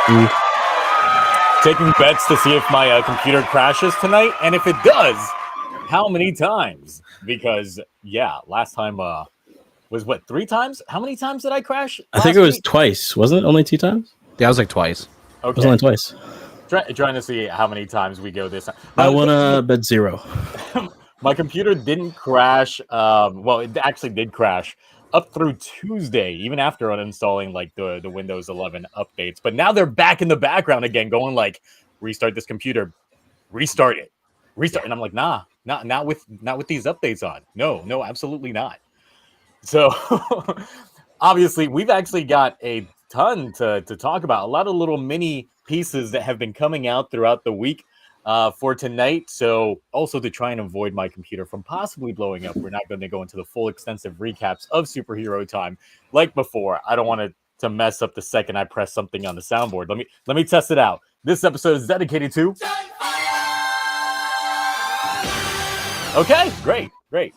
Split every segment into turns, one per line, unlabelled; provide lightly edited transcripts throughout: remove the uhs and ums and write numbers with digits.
Taking bets to see if my computer crashes tonight, and if it does, how many times? Because last time was what 3 times? How many times did I crash?
I think it was twice. Wasn't it only 2 times?
Yeah, it was like twice.
Okay,
it was only twice.
Trying to see how many times we go this time.
I want to bet 0.
My computer didn't crash. Well, it actually did crash up through Tuesday, even after uninstalling like the Windows 11 updates. But now they're back in the background again, going like, restart this computer, restart it, restart. And I'm like, nah, not with these updates on. No, absolutely not. So obviously, we've actually got a ton to talk about. A lot of little mini pieces that have been coming out throughout the week for tonight. So also to try and avoid my computer from possibly blowing up, we're not going to go into the full extensive recaps of Superhero Time like before. I don't want to mess up the second I press something on the soundboard. Let me test it out. This episode is dedicated to... Okay, great.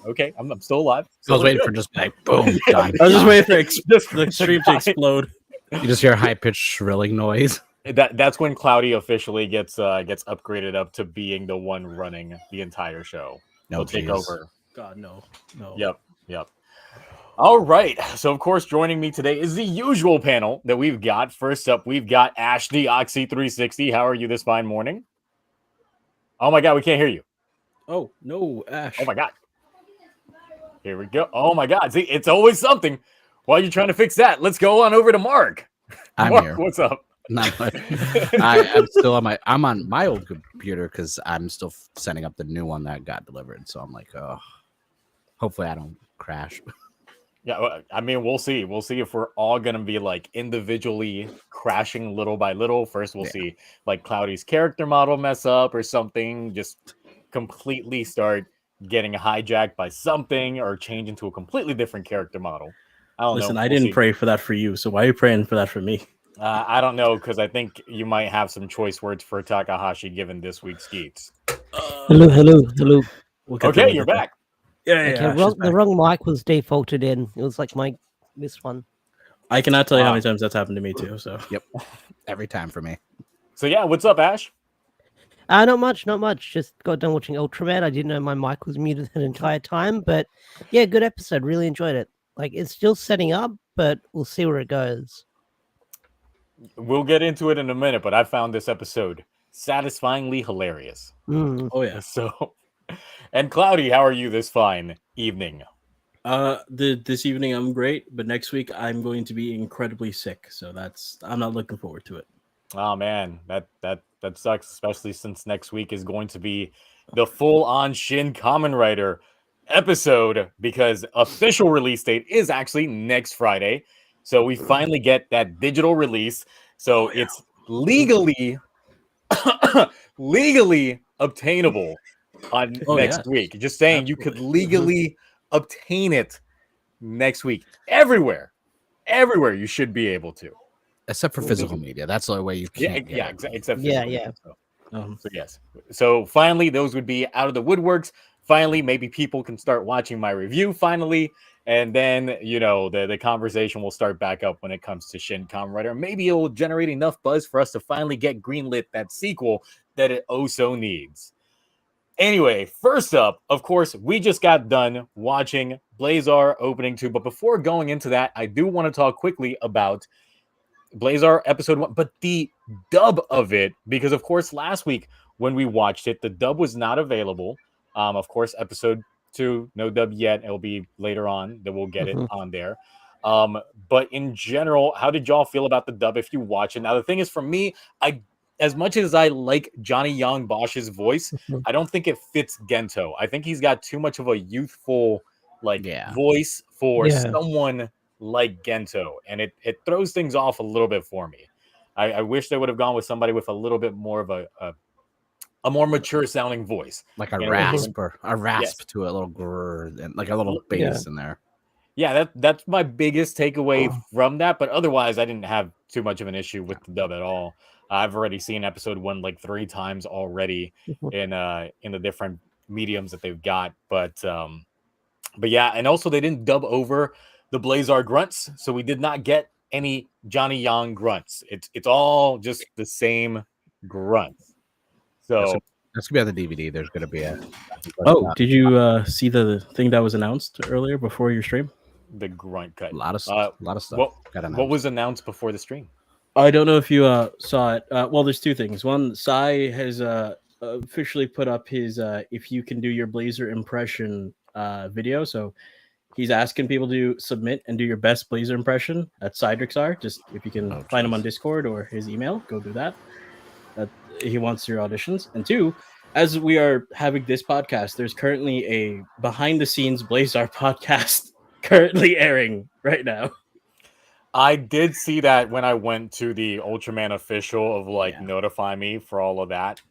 Okay, I'm still alive.
I was waiting for just like boom. Done.
I was just waiting for the stream to explode.
You just hear a high-pitched shrilling noise.
That's when Cloudy officially gets upgraded up to being the one running the entire show.
No,
He'll take over.
God, no.
Yep. All right. So of course, joining me today is the usual panel that we've got. First up, we've got Ash the Oxy 360. How are you this fine morning? Oh my God, we can't hear you.
Oh no, Ash.
Oh my God. Here we go. Oh my God. See, it's always something. While you're trying to fix that, let's go on over to Mark.
I'm
Mark,
here.
what's up?
Not much. I'm still on my old computer because I'm still setting up the new one that got delivered. So I'm like, oh, hopefully I don't crash.
Yeah, I mean, we'll see. We'll see if we're all gonna be like individually crashing little by little. First, we'll see like Cloudy's character model mess up or something, just completely start getting hijacked by something or change into a completely different character model. I don't know.
Listen, I didn't pray for that for you, so why are you praying for that for me?
I don't know, because I think you might have some choice words for Takahashi given this week's Geeks.
Hello.
Okay, you're back.
Yeah. The wrong mic was defaulted in. It was like this one.
I cannot tell you how many times that's happened to me too. So
Yep, every time for me.
So yeah, what's up, Ash?
Not much. Just got done watching Ultraman. I didn't know my mic was muted that entire time, but yeah, good episode. Really enjoyed it. Like it's still setting up, but we'll see where it goes.
We'll get into it in a minute, but I found this episode satisfyingly hilarious.
Oh yeah.
So, and Cloudy, how are you this fine evening?
This evening I'm great, but next week I'm going to be incredibly sick, so I'm not looking forward to it.
Oh man, that sucks, especially since next week is going to be the full-on Shin Kamen Rider episode, because official release date is actually next Friday. So we finally get that digital release. So it's legally obtainable on next week. Just saying, you could legally obtain it next week. Everywhere you should be able to.
Except for physical media. That's the only way you can.
Except
yeah.
So yes. So finally, those would be out of the woodworks. Finally, maybe people can start watching my review finally. And then, the conversation will start back up when it comes to Shin Kamen Rider. Maybe it will generate enough buzz for us to finally get greenlit that sequel that it so needs. Anyway, first up, of course, we just got done watching Blazar opening 2. But before going into that, I do want to talk quickly about Blazar episode 1, but the dub of it, because of course last week when we watched it, the dub was not available. Of course, episode 2, no dub yet. It'll be later on that we'll get it on there. But in general, how did y'all feel about the dub if you watch it? Now, the thing is, for me, as much as I like Johnny Young Bosch's voice, I don't think it fits Gento. I think he's got too much of a youthful voice for someone like Gento, and it throws things off a little bit for me. I wish they would have gone with somebody with a little bit more of a more mature sounding voice,
like a rasp to a little grrr, and like a little bass in there.
Yeah, that's my biggest takeaway from that. But otherwise, I didn't have too much of an issue with the dub at all. I've already seen episode 1 like 3 times already in the different mediums that they've got. But yeah, and also they didn't dub over the Blazar grunts, so we did not get any Johnny Young grunts. It's all just the same grunts. So
That's gonna be on the DVD. There's gonna be a.
Oh, did you see the thing that was announced earlier before your stream?
the grunt cut.
a lot of stuff.
What
got announced.
what was announced before the stream?
I don't know if you saw it. Well, there's two things. One, Sai has officially put up his if you can do your Blazar impression video. So he's asking people to submit and do your best Blazar impression at Cydrixar. Just if you can find him on Discord or his email, go do that. He wants your auditions. And two, as we are having this podcast, there's currently a behind the scenes Blazar podcast currently airing right now.
I did see that when I went to the Ultraman official of notify me for all of that.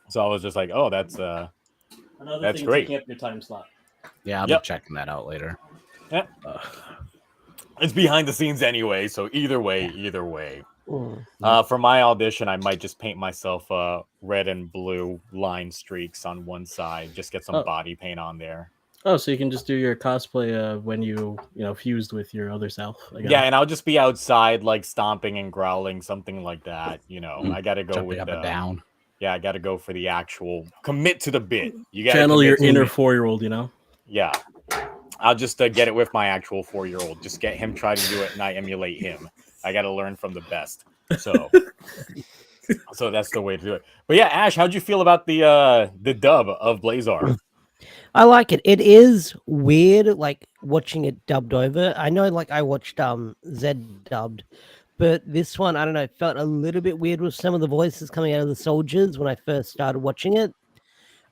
So I was just like, oh, that's
Another
That's
thing
great.
taking up your time slot.
Yeah, I'll be checking that out later.
yeah. It's behind the scenes anyway. So either way. For my audition, I might just paint myself red and blue line streaks on one side. Just get some body paint on there.
Oh, so you can just do your cosplay when you fused with your other self.
Yeah, and I'll just be outside like stomping and growling, something like that. I got to go
Jumping
with
up and down.
Yeah, I got to go for the actual commit to the bit. You got to
channel your inner 4-year-old.
Yeah, I'll just get it with my actual 4-year-old. Just get him try to do it, and I emulate him. I got to learn from the best. So, so that's the way to do it. But yeah, Ash, how'd you feel about the dub of Blazar?
I like it. It is weird, like watching it dubbed over. I know, like I watched Zed dubbed, but this one, I don't know, felt a little bit weird with some of the voices coming out of the soldiers when I first started watching it.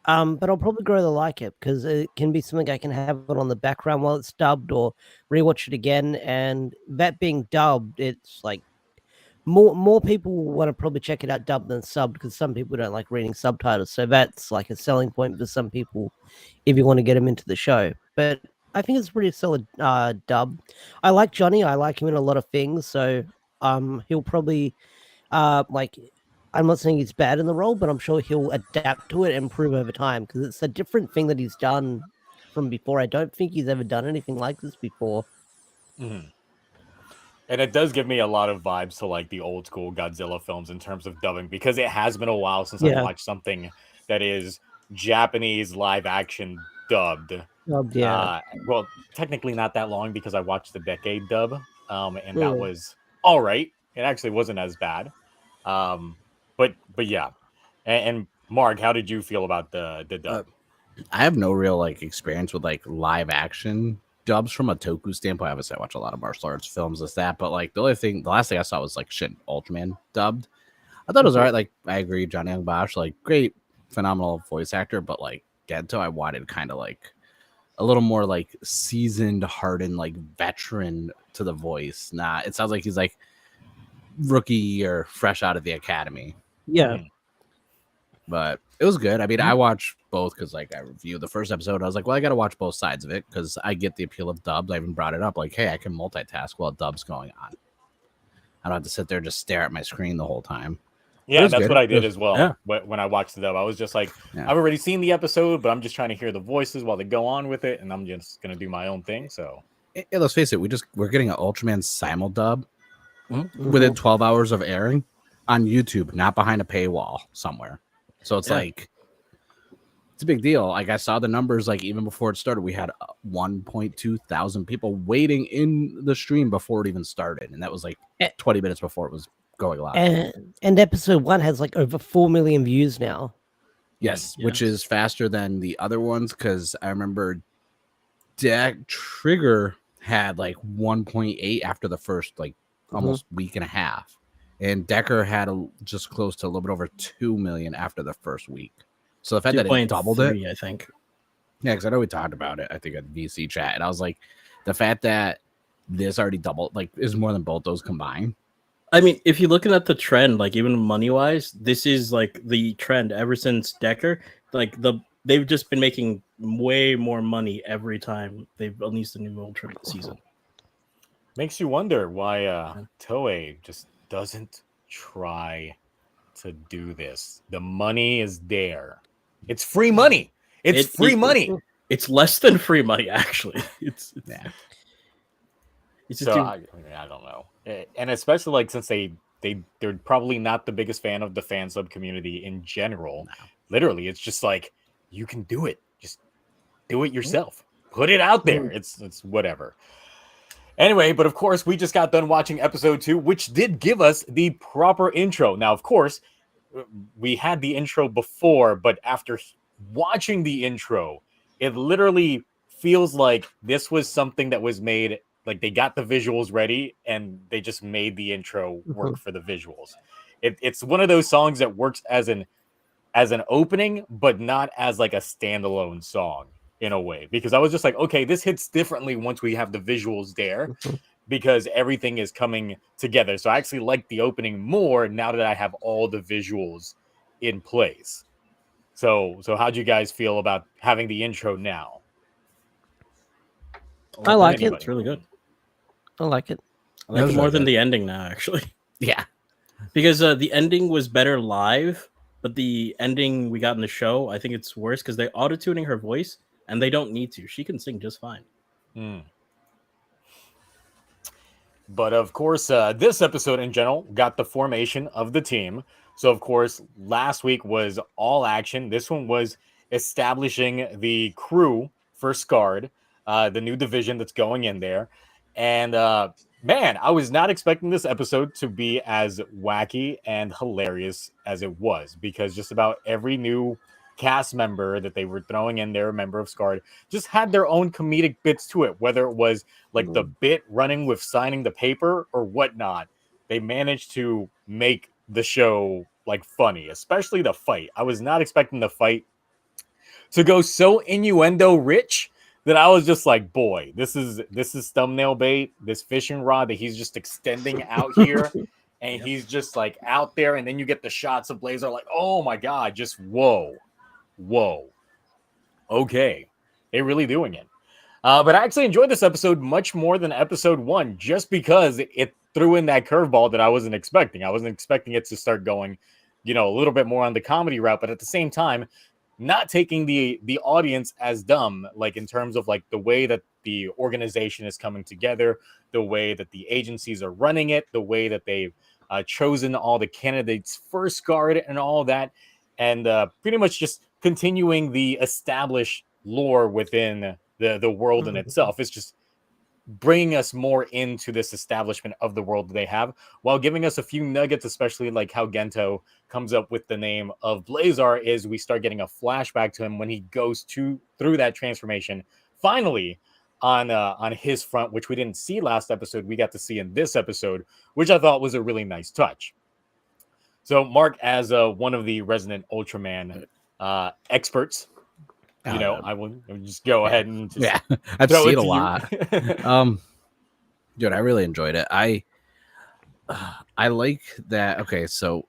But I'll probably grow to like it because it can be something I can have it on the background while it's dubbed or rewatch it again. And that being dubbed, it's like more people want to probably check it out dubbed than subbed because some people don't like reading subtitles. So that's like a selling point for some people if you want to get them into the show. But I think it's a pretty solid dub. I like Johnny. I like him in a lot of things. So he'll probably I'm not saying he's bad in the role, but I'm sure he'll adapt to it and improve over time because it's a different thing that he's done from before. I don't think he's ever done anything like this before.
Mm-hmm. And it does give me a lot of vibes to like the old school Godzilla films in terms of dubbing because it has been a while since I've watched something that is Japanese live action dubbed. Well, technically not that long because I watched the Decade dub, and that was all right. It actually wasn't as bad. But yeah. And Mark, how did you feel about the dub?
I have no real experience with live action dubs from a Toku standpoint. Obviously, I watch a lot of martial arts films, this, that, but the last thing I saw was Ultraman dubbed. I thought it was all right. I agree, John Young Bosch, great, phenomenal voice actor, but Gento, I wanted kind of a little more seasoned, hardened, veteran to the voice. Nah, it sounds like he's rookie or fresh out of the academy.
Yeah.
But it was good. I mean, I watched both because I reviewed the first episode. I was like, well, I got to watch both sides of it because I get the appeal of dubs. I even brought it up hey, I can multitask while dub's going on. I don't have to sit there and just stare at my screen the whole time.
Yeah, that's what I did as well. When I watched the dub, I was just I've already seen the episode, but I'm just trying to hear the voices while they go on with it, and I'm just gonna do my own thing. So
let's face it, we're getting an Ultraman simul dub within 12 hours of airing on YouTube, not behind a paywall somewhere. So it's it's a big deal. I saw the numbers even before it started. We had 1.2 thousand people waiting in the stream before it even started, and that was 20 minutes before it was going live.
And episode 1 has over 4 million views now.
Yes, which is faster than the other ones because I remember Trigger had 1.8 after the first almost week and a half. And Decker had just close to a little bit over 2 million after the first week. So the fact that it doubled it,
I think.
Yeah, because I know we talked about it, I think, at VC chat. And I was the fact that this already doubled, is more than both those combined.
I mean, if you're looking at the trend, even money-wise, this is the trend ever since Decker. They've just been making way more money every time they've released a new Ultra season.
Makes you wonder why Toei just doesn't try to do this. The money is there. It's free money. It's free money.
It's less than free money, actually. It's It's
So
just
I don't know, and especially like since they're probably not the biggest fan of the fan sub community in general.
No.
Literally, it's just like you can do it. Just do it yourself. Put it out there. It's whatever. Anyway, but of course, we just got done watching episode 2, which did give us the proper intro. Now, of course, we had the intro before, but after watching the intro, it literally feels like this was something that was made, like they got the visuals ready and they just made the intro work for the visuals. It's one of those songs that works as an opening, but not as like a standalone song in a way, because I was just like, okay, this hits differently once we have the visuals there, because everything is coming together. So I actually like the opening more now that I have all the visuals in place. So how'd you guys feel about having the intro now?
I like it.
It's really good.
I like it.
I like
was
it more
really
than
good.
the ending now, actually,
Yeah.
because the ending was better live, but the ending we got in the show, I think it's worse because they're auto tuning her voice, and they don't need to. She can sing just fine.
But of course, this episode in general got the formation of the team. So of course, last week was all action. This one was establishing the crew for Scarred, the new division that's going in there. And man, I was not expecting this episode to be as wacky and hilarious as it was, because just about every new cast member that they were throwing in there, a member of Scarred, just had their own comedic bits to it, whether it was like the bit running with signing the paper or whatnot. They managed to make the show like funny, especially the fight. I was not expecting the fight to go so innuendo rich that I was just like, boy, this is thumbnail bait, this fishing rod that he's just extending out here. And he's just like out there, and then you get the shots of Blazar, like, oh my god, just whoa. Okay, they're really doing it. But I actually enjoyed this episode much more than episode 1, just because it threw in that curveball that I wasn't expecting. I wasn't expecting it to start going, a little bit more on the comedy route, but at the same time, not taking the audience as dumb, like in terms of like the way that the organization is coming together, the way that the agencies are running it, the way that they've chosen all the candidates for Scarred and all that, and pretty much just continuing the established lore within the world in itself. It's just bringing us more into this establishment of the world that they have, while giving us a few nuggets, especially like how Gento comes up with the name of Blazar. Is we start getting a flashback to him when he goes through that transformation finally on his front, which we didn't see last episode. We got to see in this episode, which I thought was a really nice touch. So Mark, as one of the resident Ultraman experts, I will just go ahead and just
I've
throw
seen
it
a
to
lot.
you.
Dude, I really enjoyed it. I like that. Okay, so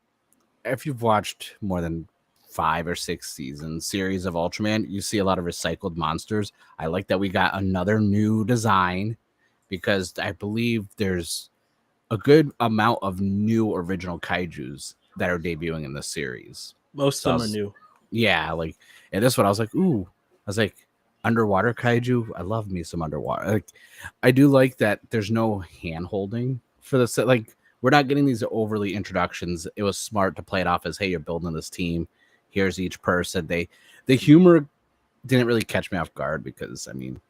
if you've watched more than 5 or 6 seasons series of Ultraman, you see a lot of recycled monsters. I like that we got another new design, because I believe there's a good amount of new original kaijus that are debuting in this series.
Most of them are new.
Yeah, like, and this one I was like, ooh, I was like, underwater kaiju. I love me some underwater. Like, I do like that there's no hand holding for this. Like, we're not getting these overly introductions. It was smart to play it off as, hey, you're building this team. Here's each person. The humor didn't really catch me off guard, because I mean,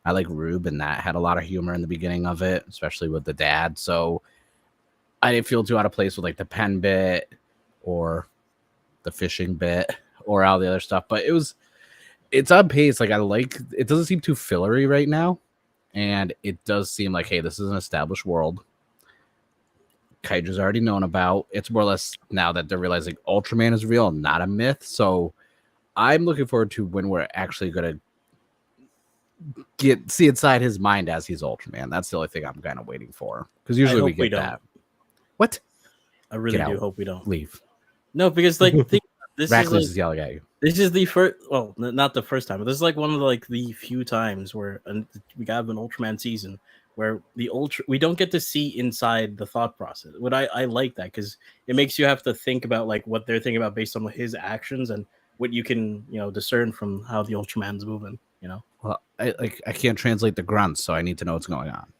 I like Rube, and that had a lot of humor in the beginning of it, especially with the dad. So I didn't feel too out of place with like the pen bit or the fishing bit or all the other stuff, but it's on pace. Like, I like it. Doesn't seem too fillery right now, and it does seem like, hey, this is an established world. Kaiju's already known about. It's more or less now that they're realizing Ultraman is real, not a myth. So I'm looking forward to when we're actually gonna see inside his mind as he's Ultraman. That's the only thing I'm kind of waiting for, because usually we get that. What?
I really do hope we don't
leave.
No, because like this
is yelling at you.
This is the first, well, not the first time, but this is like one of the few times where we got an Ultraman season where we don't get to see inside the thought process. What I like that, because it makes you have to think about like what they're thinking about based on his actions and what you can discern from how the Ultraman's moving.
Well, I can't translate the grunts, so I need to know what's going on.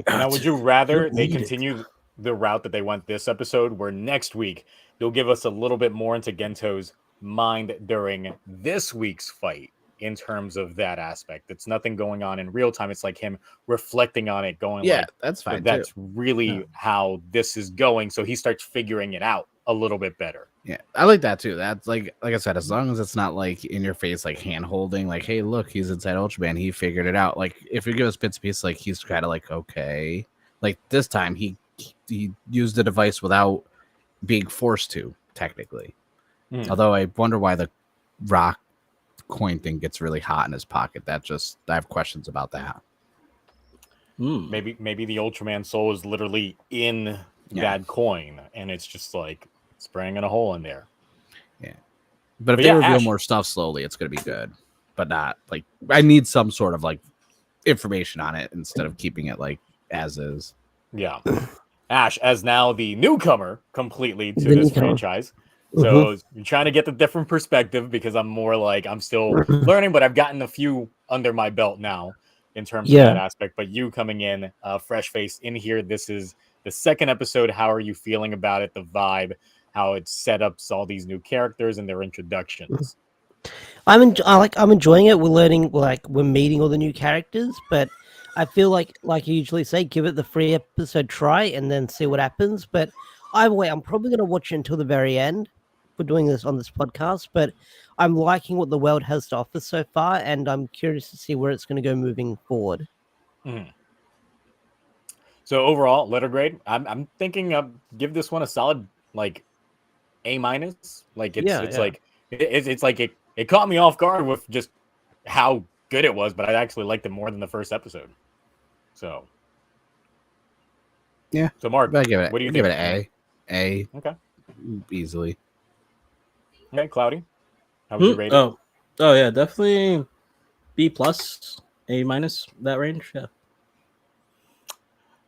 Now, would you rather
Don't
they
need it.
continue the route that they went this episode, where next week they'll give us a little bit more into Gento's mind during this week's fight in terms of that aspect? It's nothing going on in real time. It's like him reflecting on it, going
Yeah,
like,
that's fine.
that's
too.
really how this is going. So he starts figuring it out a little bit better.
Yeah, I like that too. That's like I said, as long as it's not like in your face, like hand holding, like, hey, look, he's inside Ultraman. He figured it out. Like, if you give us bits and pieces, like he's kind of like, okay, like this time he used the device without being forced to, technically. Although I wonder why the rock coin thing gets really hot in his pocket. I have questions about that.
Maybe the Ultraman soul is literally in that coin, and it's just like spraying in a hole in there.
Yeah, but if they reveal more stuff slowly, it's gonna be good. But not like I need some sort of like information on it instead of keeping it like as is.
Yeah, Ash as now the newcomer completely to this franchise. So you're trying to get the different perspective, because I'm more like I'm still learning, but I've gotten a few under my belt now in terms of that aspect. But you coming in fresh face in here, this is the second episode. How are you feeling about it? The vibe, how it set up all these new characters and their introductions.
I'm enjoying it. We're learning, we're meeting all the new characters, but I feel like you usually say, give it the 3-episode try and then see what happens. But either way, I'm probably going to watch it until the very end. We're doing this on this podcast, but I'm liking what the world has to offer so far, and I'm curious to see where it's going to go moving forward.
So overall, letter grade, I'm thinking give this one a solid like A-. Like it's like it's like it caught me off guard with just how good it was, but I actually liked it more than the first episode. So
yeah.
So Mark,
what do you
think?
Give it an A.
Okay.
Easily.
Okay, Cloudy. How would you rate it?
Oh yeah, definitely B+, A-, that range.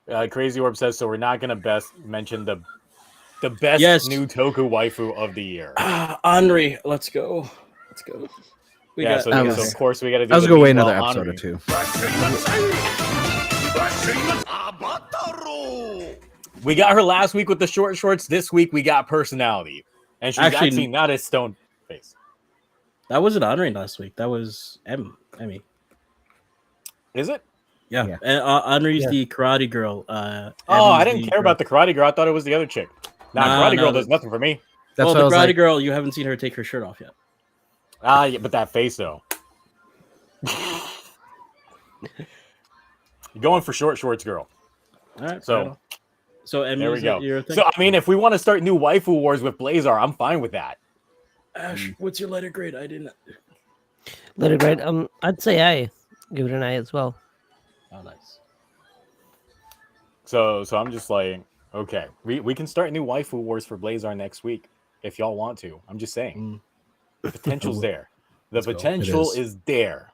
Yeah.
Crazy Orb says so. We're not gonna mention the best new Toku waifu of the year.
Henri, let's go.
So of course we got to do.
I was gonna wait another episode or two.
We got her last week with the short shorts. This week we got personality, and she's actually not a stone face.
That wasn't Henri last week. That was Emmy.
Is it?
Yeah. And Henri's the karate girl.
I didn't care about the karate girl. I thought it was the other chick. Karate girl does nothing for me.
The karate girl, you haven't seen her take her shirt off yet.
Yeah, but that face though. You're going for short shorts, girl.
All right.
So
Emmy,
there we go. So I mean, if we want to start new waifu wars with Blazar, I'm fine with that.
Ash, what's your letter grade? I didn't.
Letter grade. I'd say A. Give it an A as well.
Oh, nice.
So I'm just like, okay, we can start new waifu wars for Blazar next week if y'all want to. I'm just saying, the potential's there. The potential is there.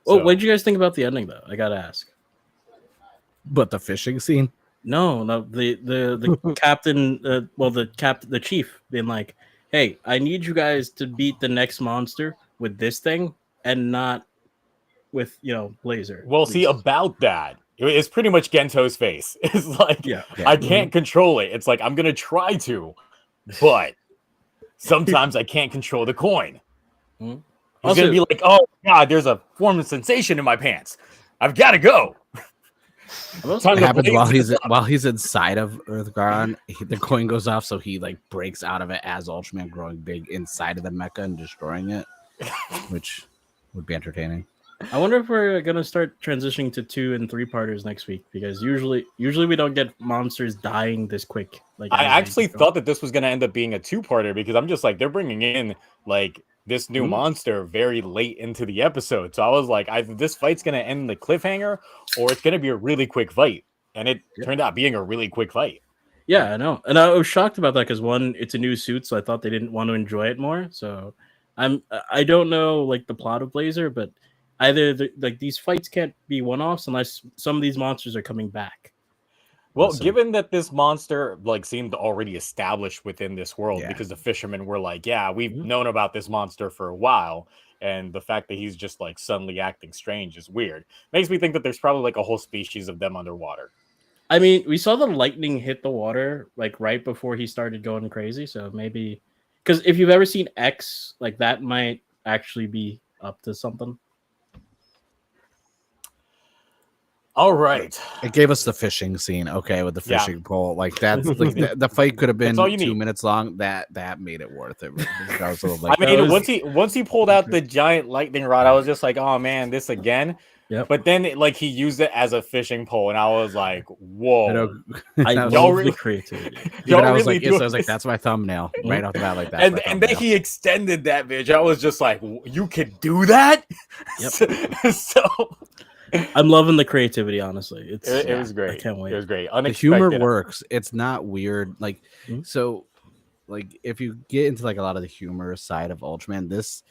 Oh, what did you guys think about the ending, though? I gotta ask.
But the fishing scene?
No, the captain. The chief being like, "Hey, I need you guys to beat the next monster with this thing, and not with Blazar."
Well, see about that. It's pretty much Gento's face. It's like, I can't control it. It's like I'm gonna try to, but sometimes I can't control the coin. He's gonna be like, "Oh God, there's a form of sensation in my pants. I've got to go."
It happens while he's inside of Earthgaron. The coin goes off, so he like breaks out of it as Ultraman growing big inside of the mecha and destroying it, which would be entertaining.
I wonder if we're gonna start transitioning to 2 and 3 parters next week, because usually we don't get monsters dying this quick. Like
I actually thought that this was gonna end up being a 2-parter, because I'm just like, they're bringing in like this new monster very late into the episode. So I was like, either this fight's gonna end the cliffhanger or it's gonna be a really quick fight. And it turned out being a really quick fight.
Yeah, I know. And I was shocked about that because, one, it's a new suit, so I thought they didn't want to enjoy it more. So I don't know like the plot of Blazar, but either these fights can't be one-offs unless some of these monsters are coming back.
Well, given that this monster like seemed already established within this world, because the fishermen were like, "Yeah, we've known about this monster for a while," And the fact that he's just like suddenly acting strange is weird. Makes me think that there's probably like a whole species of them underwater.
I mean, we saw the lightning hit the water like right before he started going crazy. So maybe because if you've ever seen X, like that might actually be up to something.
All right.
It gave us the fishing scene, okay, with the
Yeah.
fishing pole. Like that's like the fight could have been
That's all you
2
need.
minutes long. That made it worth it. That was a little,
I
like,
mean,
that was-
once he pulled out the giant lightning rod, I was just like, oh man, this again.
Yep.
But then like he used it as a fishing pole, and I was like,
I
whoa.
know.
I
That was-
Y'all
love
really-
the creativity.
Y'all
I was
really
like, yes, I
doing
was like,
this?
that's my thumbnail right off the bat, like that.
And then he extended that bitch. I was just like, you could do that?
Yep.
So
I'm loving the creativity. Honestly, it's
it was great.
I can't wait.
It was great.
the
Unexpected.
humor works. It's not weird. Like,
Mhm.
so, like, if you get into like a lot of the humor side of Ultraman, this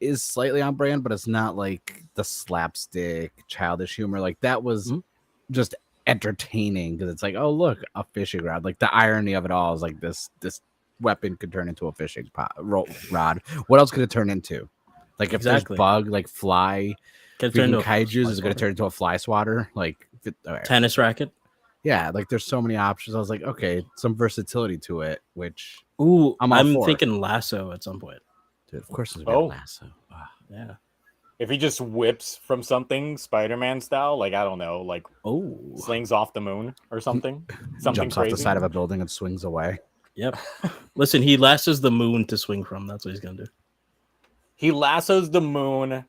is slightly on brand, but it's not like the slapstick, childish humor. Like that was
Mhm.
just entertaining because it's like, oh look, a fishing rod. Like the irony of it all is like this weapon could turn into a fishing rod. What else could it turn into? Like if
Exactly.
there's bug, like fly,
Can turn
freaking
into a
kaijus is going to
swatter.
turn into a fly swatter. Like,
Tennis racket.
yeah, like there's so many options. I was like, okay, some versatility to it, which
Ooh,
I'm all
I'm
for it.
thinking lasso at some point.
dude, of course, it's
Oh.
lasso.
Yeah.
If he just whips from something Spider-Man style, like I don't know, like
Oh.
slings off the moon or something. Something
Jumps
crazy.
off the side of a building and swings away.
Yep. Listen, he lassos the moon to swing from. That's what he's gonna do.
He lassos the moon,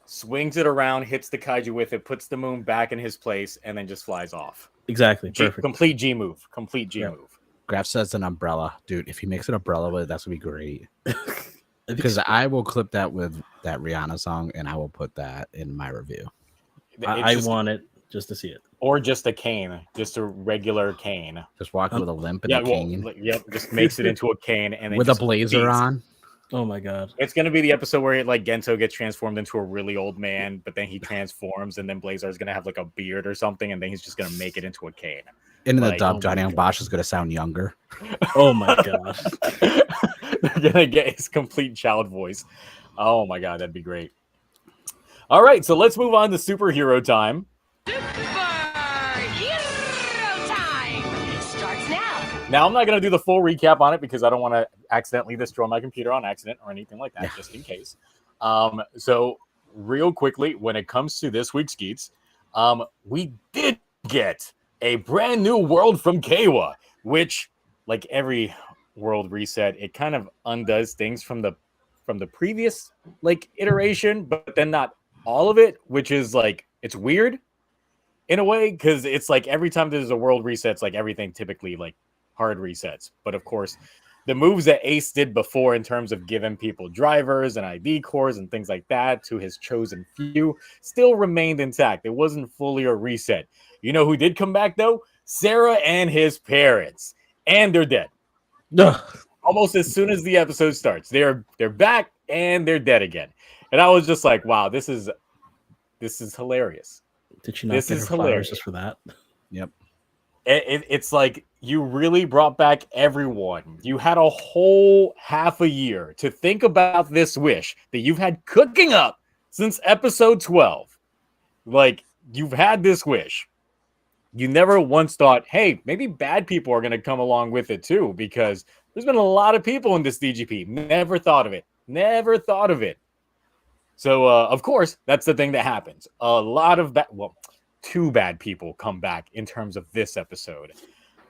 swings it around, hits the kaiju with it, puts the moon back in his place, and then just flies off.
Exactly. Perfect.
Complete G move. Complete G
Yeah.
move.
Graf says an umbrella, dude. If he makes an umbrella with it, that's gonna be great.
I think
Because I will clip that with that Rihanna song, and I will put that in my review.
It's
I
just-
want it just to see it.
or just a cane, just a regular cane.
Just walking with a limp and
Yeah,
a
well,
cane
yep, just makes it into a cane and then
with a
just
blazer
beats.
on.
Oh my god.
It's gonna be the episode where like Gento gets transformed into a really old man, but then he transforms, and then Blazar's gonna have like a beard or something, and then he's just gonna make it into a cane.
In the
Like,
dub,
oh
Johnny
my
Young
God.
Bosch is gonna sound younger.
Oh my god.
They're gonna get his complete child voice. Oh my god, that'd be great. All right, so let's move on to superhero time.
Superhero time starts now.
Now, I'm not going to do the full recap on it because I don't want to accidentally destroy my computer on accident or anything like that,
Yeah.
just in case. So, real quickly, when it comes to this week's Geeks, we did get a brand new world from Kawa, which, like every world reset, it kind of undoes things from the previous like iteration, but then not all of it, which is like it's weird in a way because it's like every time there's a world reset, it's like everything typically like hard resets. But of course, the moves that Ace did before in terms of giving people drivers and ID cores and things like that to his chosen few still remained intact. It wasn't fully a reset. You know who did come back though? Sarah and his parents, and they're dead.
Ugh.
Almost as soon as the episode starts, they're back and they're dead again. And I was just like, wow, this is hilarious.
Did she not
This
get
is
her flowers
hilarious.
just for that?
Yep.
It's like you really brought back everyone. You had a whole half a year to think about this wish that you've had cooking up since episode 12. Like, you've had this wish. You never once thought, hey, maybe bad people are going to come along with it too, because there's been a lot of people in this DGP. Never thought of it. Never thought of it. So, of course, that's the thing that happens. A lot of two bad people come back in terms of this episode.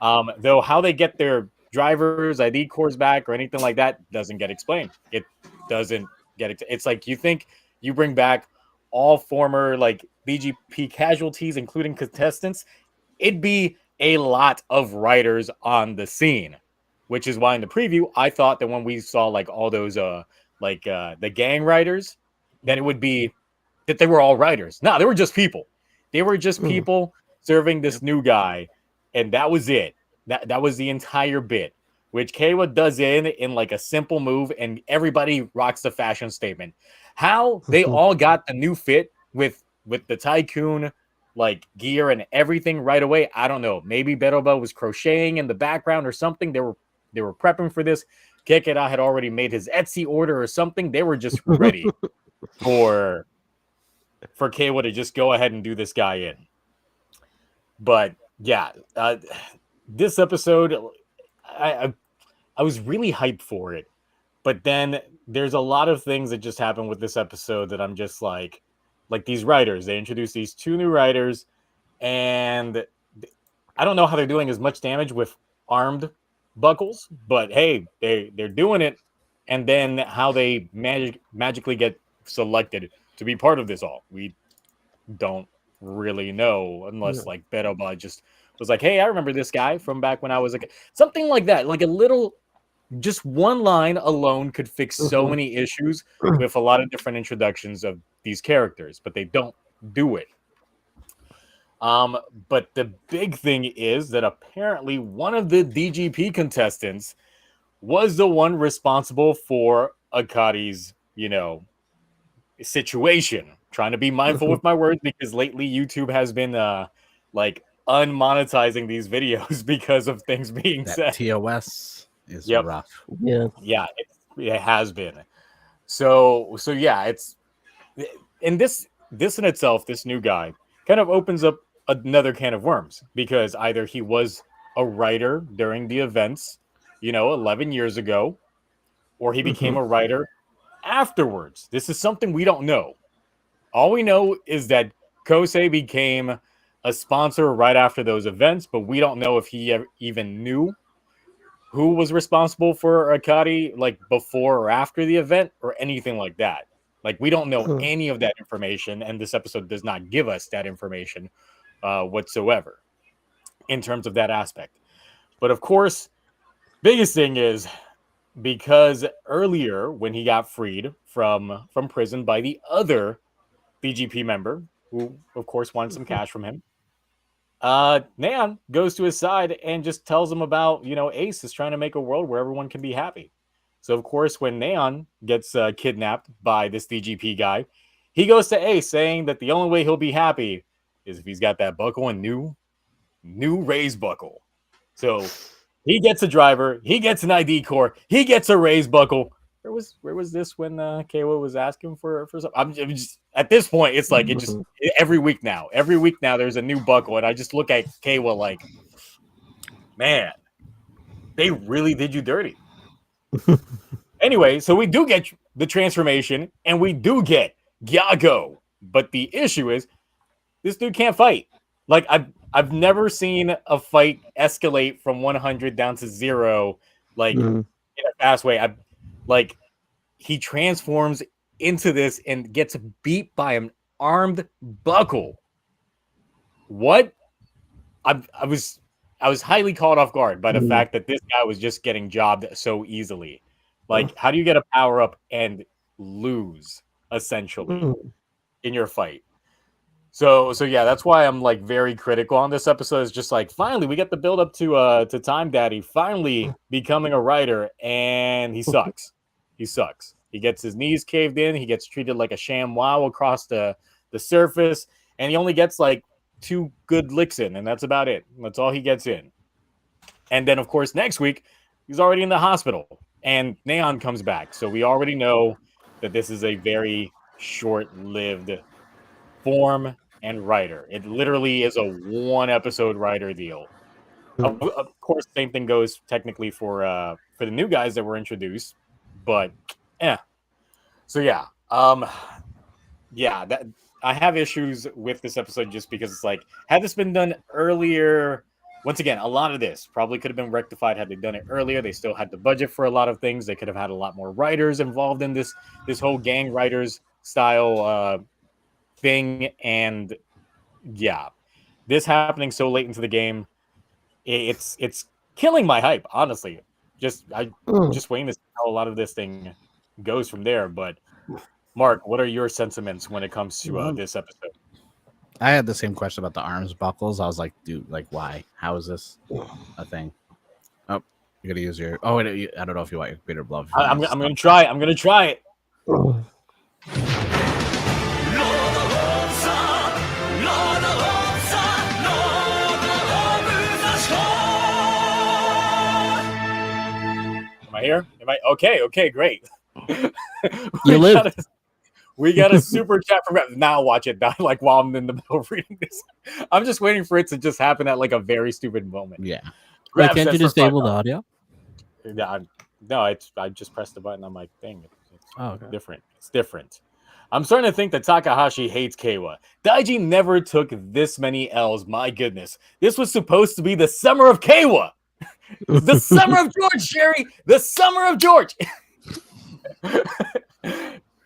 Though how they get their drivers, ID cores back or anything like that doesn't get explained. It doesn't get it. It's like you think you bring back all former like BGP casualties, including contestants, it'd be a lot of writers on the scene, which is why in the preview I thought that when we saw like all those the gang writers, that it would be that they were all writers. No, they were just people. They were just people serving this new guy, and that was it. That was the entire bit, which Kawa does in like a simple move, and everybody rocks the fashion statement. How they all got the new fit with the tycoon like gear and everything right away, I don't know. Maybe Beroba was crocheting in the background or something. They were prepping for this. Kekera had already made his Etsy order or something. They were just ready. for Keiwa to just go ahead and do this guy in. But yeah, this episode, I was really hyped for it. But then there's a lot of things that just happened with this episode that I'm just like these writers. They introduced these 2 new writers, and I don't know how they're doing as much damage with armed buckles, but hey, they're doing it. And then how they magically get selected to be part of this all, we don't really know, unless like Beroba just was like, hey, I remember this guy from back when I was like something like that. Like a little, just one line alone could fix so many issues with a lot of different introductions of these characters, but they don't do it. But the big thing is that apparently one of the DGP contestants was the one responsible for Akari's, situation. Trying to be mindful with my words because lately YouTube has been like unmonetizing these videos because of things being
That
said.
TOS is rough.
Yeah.
Yeah, it has been. So yeah, it's, and this in itself, this new guy kind of opens up another can of worms, because either he was a writer during the events, 11 years ago, or he became a writer afterwards. This is something we don't know. All we know is that Kosei became a sponsor right after those events, but we don't know if he even knew who was responsible for Akari, like before or after the event, or anything like that. Like, we don't know any of that information, and this episode does not give us that information whatsoever in terms of that aspect. But of course, biggest thing is, because earlier when he got freed from prison by the other BGP member, who of course wanted some cash from him, Neon goes to his side and just tells him about, Ace is trying to make a world where everyone can be happy. So of course, when Neon gets kidnapped by this DGP guy, he goes to Ace saying that the only way he'll be happy is if he's got that buckle and new raised buckle. So he gets a driver, he gets an ID core, he gets a raised buckle. Where was this when Keiwa was asking for something? I'm just, at this point, it's like every week now there's a new buckle, and I just look at Keiwa like, man, they really did you dirty. Anyway, so we do get the transformation, and we do get Gyago, but the issue is this dude can't fight. Like, I've never seen a fight escalate from 100 down to 0 like in a fast way. He transforms into this and gets beat by an armed buckle. What? I was highly caught off guard by the fact that this guy was just getting jobbed so easily. Like, how do you get a power up and lose essentially in your fight? So yeah, that's why I'm like very critical on this episode. It's just like, finally we get the build up to TimeDaddy finally becoming a writer, and he sucks. He sucks. He gets his knees caved in. He gets treated like a sham wow across the surface, and he only gets like 2 good licks in, and that's about it. That's all he gets in. And then of course next week he's already in the hospital, and Neon comes back. So we already know that this is a very short-lived form and writer. It literally is a 1-episode writer deal. Of course, same thing goes technically for the new guys that were introduced, but so yeah, that I have issues with this episode just because it's like, had this been done earlier, once again, a lot of this probably could have been rectified had they done it earlier. They still had the budget for a lot of things. They could have had a lot more writers involved in this whole gang writers style thing. And yeah, this happening so late into the game, it's killing my hype, honestly. Just waiting to see how a lot of this thing goes from there. But Mark, what are your sentiments when it comes to this episode?
I had the same question about the arms buckles. I was like, dude, like, why? How is this a thing? Oh, you're gonna use your. Oh, wait, I don't know if you want your computer blow.
I'm gonna try. I'm gonna try it. Am I here? Am I okay? Okay, great.
You live.
We got a super chat from now. Watch it like while I'm in the middle of reading this. I'm just waiting for it to just happen at like a very stupid moment.
Yeah.
Wait,
Grab
can't you
says for
disable the
$5.
audio?
Yeah, no, I just pressed the button on my thing. It's
Oh, okay.
different. It's different. I'm starting to think that Takahashi hates Keiwa. Daiji never took this many L's. My goodness. This was supposed to be the summer of Keiwa. The summer of George, Sherry. The summer of George.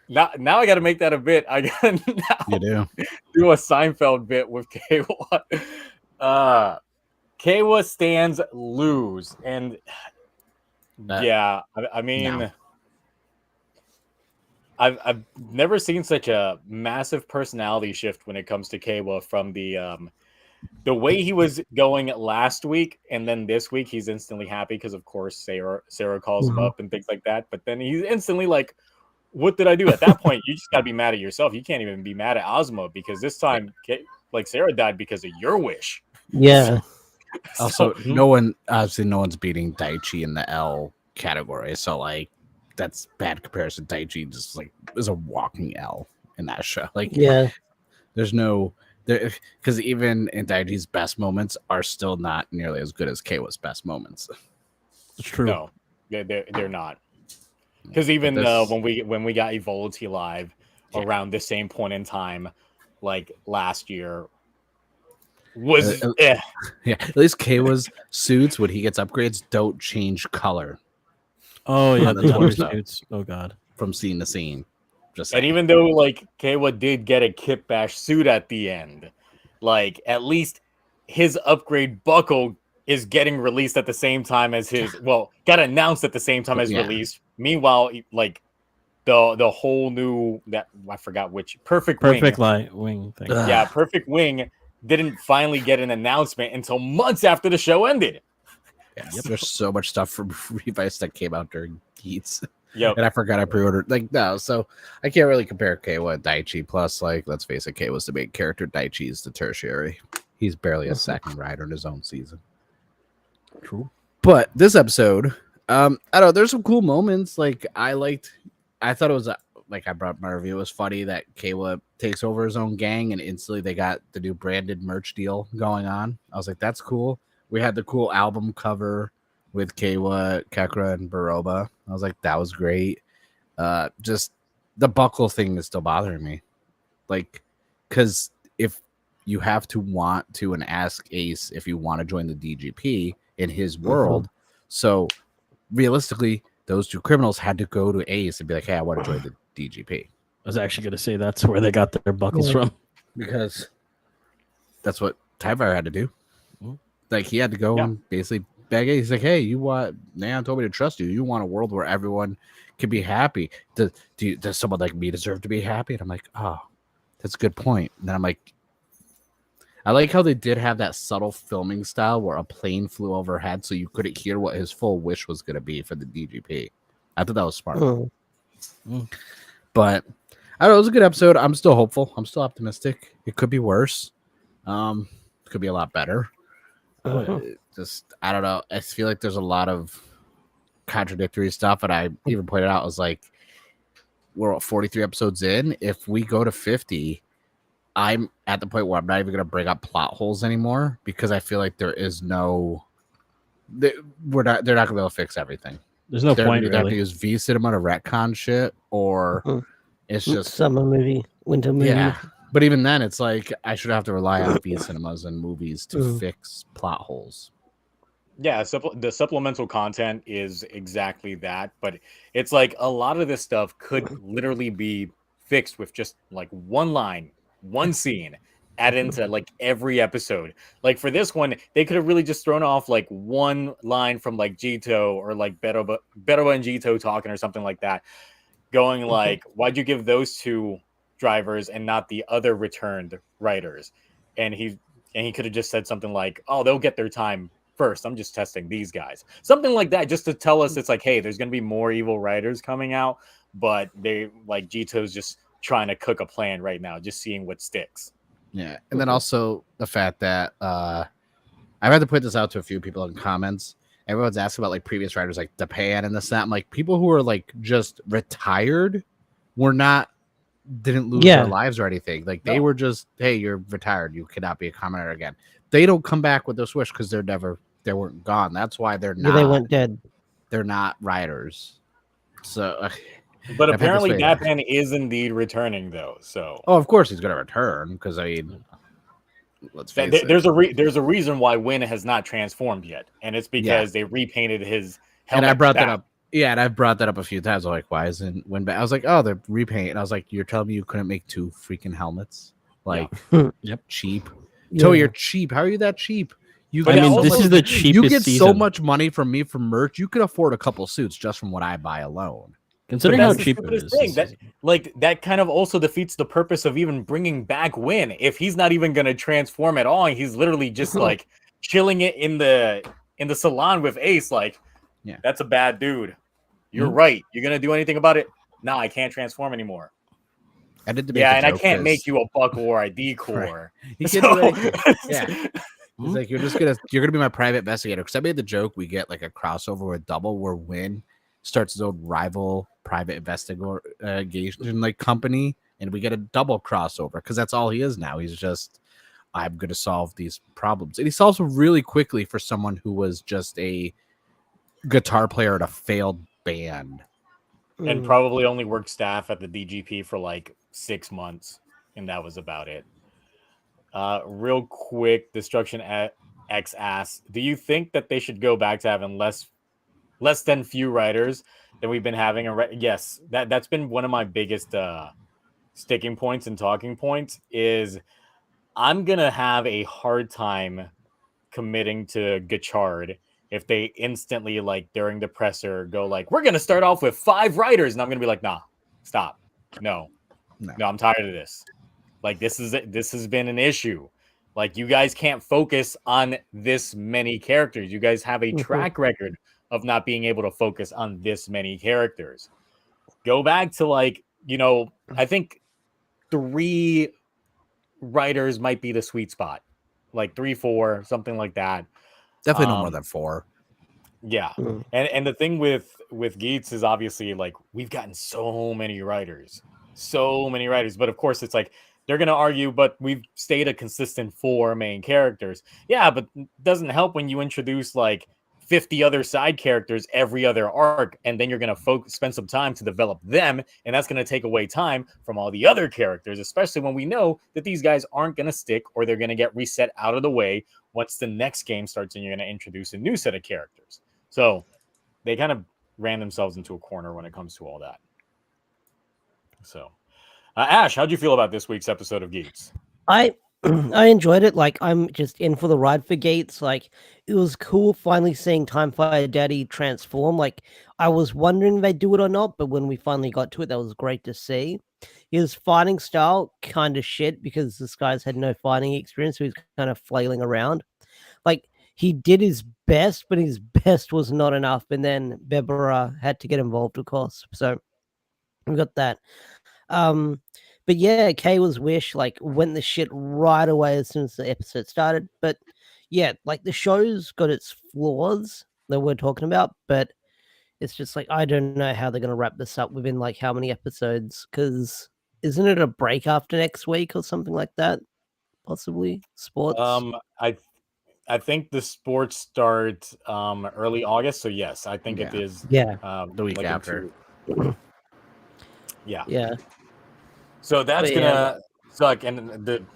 now I got to make that a bit. I got to
You do.
do a Seinfeld bit with Keiwa. Keiwa stands lose. And yeah, I mean...
No.
I've never seen such a massive personality shift when it comes to Keiwa from the way he was going last week, and then this week he's instantly happy because of course Sarah calls him up and things like that. But then he's instantly like, "What did I do?" At that point, you just gotta be mad at yourself. You can't even be mad at Ozma because this time, like Sarah died because of your wish.
Yeah.
Also, no one's beating Daichi in the L category. So like. That's bad comparison. Daichi just like is a walking L in that show. Like,
Yeah.
there's no there because even in Daichi's best moments are still not nearly as good as Keiwa's best moments.
It's true.
No, they're not. Because even when we got Evolity live around the same point in time, like last year, was
yeah. At least Keiwa's suits when he gets upgrades don't change color.
Oh yeah, the
That's
thunder
stuff.
suits. Oh god.
From scene to scene. Just
and
saying.
even though like Keiwa did get a Kit Bash suit at the end, like at least his upgrade buckle is getting released at the same time as his got announced at the same time as released. Meanwhile, like the whole new I forgot which Perfect
light wing thing.
Yeah, Perfect Wing didn't finally get an announcement until months after the show ended.
Yes, there's so much stuff from Revice that came out during Geats.
Yep.
And I forgot I pre-ordered. Like, no, so I can't really compare Keiwa and Daichi. Plus, like, let's face it, Keiwa's the main character. Daichi is the tertiary. He's barely a second rider in his own season.
True.
But this episode, I don't know, there's some cool moments. Like, I thought it was, like I brought my review, it was funny that Keiwa takes over his own gang and instantly they got the new branded merch deal going on. I was like, that's cool. We had the cool album cover with Keiwa, Kekra, and Baroba. I was like, that was great. Just the buckle thing is still bothering me. Like, because if you have to want to and ask Ace if you want to join the DGP in his world, so realistically, those two criminals had to go to Ace and be like, hey, I want to join the DGP.
I was actually going to say that's where they got their buckles from.
Because that's what Tyvar had to do. Like, he had to go and basically beg it. He's like, hey, you want... Nan told me to trust you. You want a world where everyone can be happy. Does someone like me deserve to be happy? And I'm like, oh, that's a good point. And then I'm like... I like how they did have that subtle filming style where a plane flew overhead so you couldn't hear what his full wish was going to be for the DGP. I thought that was smart. But, I don't know, it was a good episode. I'm still hopeful. I'm still optimistic. It could be worse. It could be a lot better. Just, I don't know. I feel like there's a lot of contradictory stuff. And I even pointed out, I was like, we're 43 episodes in. If we go to 50, I'm at the point where I'm not even going to bring up plot holes anymore because I feel like there is no... they're not going to be able to fix everything.
There's no point,
really. They have to use V Cinema to retcon shit, or it's just...
Summer movie, winter movie.
Yeah. But even then, it's like I should have to rely on V Cinemas and movies to fix plot holes.
Yeah, the supplemental content is exactly that, but it's like a lot of this stuff could literally be fixed with just like one line, one scene, add into like every episode. Like for this one, they could have really just thrown off like one line from like Jito or like Beroba and Jito talking or something like that, going like, why'd you give those two drivers and not the other returned writers? And he could have just said something like, oh, they'll get their time first. I'm just testing these guys. Something like that, just to tell us it's like, hey, there's going to be more evil writers coming out, but they like Jito's just trying to cook a plan right now, just seeing what sticks.
Yeah. And then also the fact that I've had to put this out to a few people in comments. Everyone's asking about like previous writers like Depan and this, that. I'm like, people who are like just retired were not didn't lose
Yeah.
their lives or anything. Like they
No.
were just, hey, you're retired. You cannot be a commentator again. They don't come back with their switch because they weren't gone. That's why they're
Yeah, they
not.
weren't dead.
They're not writers. So,
But
I've had this
apparently
way.
that man is indeed returning though. So
Oh, of course he's gonna return because I mean, let's face it.
there's a reason why Win has not transformed yet, and it's because they repainted his helmet.
And I brought that
back.
up. Yeah, and I've brought that up a few times. I'm like, why isn't Win back? I was like, oh, they're repainting. I was like, you're telling me you couldn't make 2 freaking helmets? Like,
Yep.
cheap.
Yeah.
Toei, you're cheap. How are you that cheap? You
But
get
I mean,
so
this
much-
is the
You
cheapest
get so
season.
much money from me for merch. You could afford a couple suits just from what I buy alone.
Considering
But
how
that's the
cheap it
stupidest
is.
thing.
this
That
season.
that kind of also defeats the purpose of even bringing back Win. If he's not even going to transform at all, he's literally just like chilling it in the salon with Ace. Like,
Yeah.
that's a bad dude. You're
Mhm.
right. You're gonna do anything about it? Nah, I can't transform anymore.
I did debate
Yeah,
the
and I
joke
can't
'cause
make you a buckle or a decor.
You can't do anything.
Yeah.
He's like, you're gonna be my private investigator. Because I made the joke we get like a crossover with Double where Win starts his own rival private investigation like company, and we get a Double crossover because that's all he is now. He's just, I'm gonna solve these problems, and he solves them really quickly for someone who was just a guitar player at a failed band.
And
Mm.
probably only worked staff at the DGP for like 6 months, and that was about it. Real quick, Destruction X asks, do you think that they should go back to having less than few writers than we've been having? Yes, that's been one of my biggest sticking points and talking points. Is I'm gonna have a hard time committing to Gachard if they instantly, like during the presser, go like, we're gonna start off with 5 writers, and I'm gonna be like, nah, stop, no, I'm tired of this. Like, this has been an issue. Like, you guys can't focus on this many characters. You guys have a track record of not being able to focus on this many characters. Go back to, like, I think 3 writers might be the sweet spot. Like 3, 4, something like that.
Definitely no more than 4.
Yeah.
Mm.
And the thing with Geats is obviously, like, we've gotten so many writers. But of course it's like they're going to argue, but we've stayed a consistent 4 main characters. Yeah, but it doesn't help when you introduce like 50 other side characters every other arc, and then you're going to spend some time to develop them, and that's going to take away time from all the other characters, especially when we know that these guys aren't going to stick, or they're going to get reset out of the way once the next game starts and you're going to introduce a new set of characters. So they kind of ran themselves into a corner when it comes to all that. So, Ash, how'd you feel about this week's episode of Geeks?
I enjoyed it. Like, I'm just in for the ride for Gates. Like, it was cool finally seeing TimeDaddy transform. Like, I was wondering if they'd do it or not, but when we finally got to it, that was great to see. His fighting style kind of shit because this guy's had no fighting experience, so he's kind of flailing around. Like, he did his best, but his best was not enough. And then Bebera had to get involved, of course. So we got that. But yeah, Kay was Wish, like, went the shit right away as soon as the episode started. But yeah, like, the show's got its flaws that we're talking about, but it's just like, I don't know how they're gonna wrap this up within like how many episodes, because isn't it a break after next week or something like that? Possibly sports.
I think the sports start early August, so yes, I think it is.
Yeah.
The week
like in
after.
2. Yeah.
Yeah.
So that's
But yeah.
gonna suck. And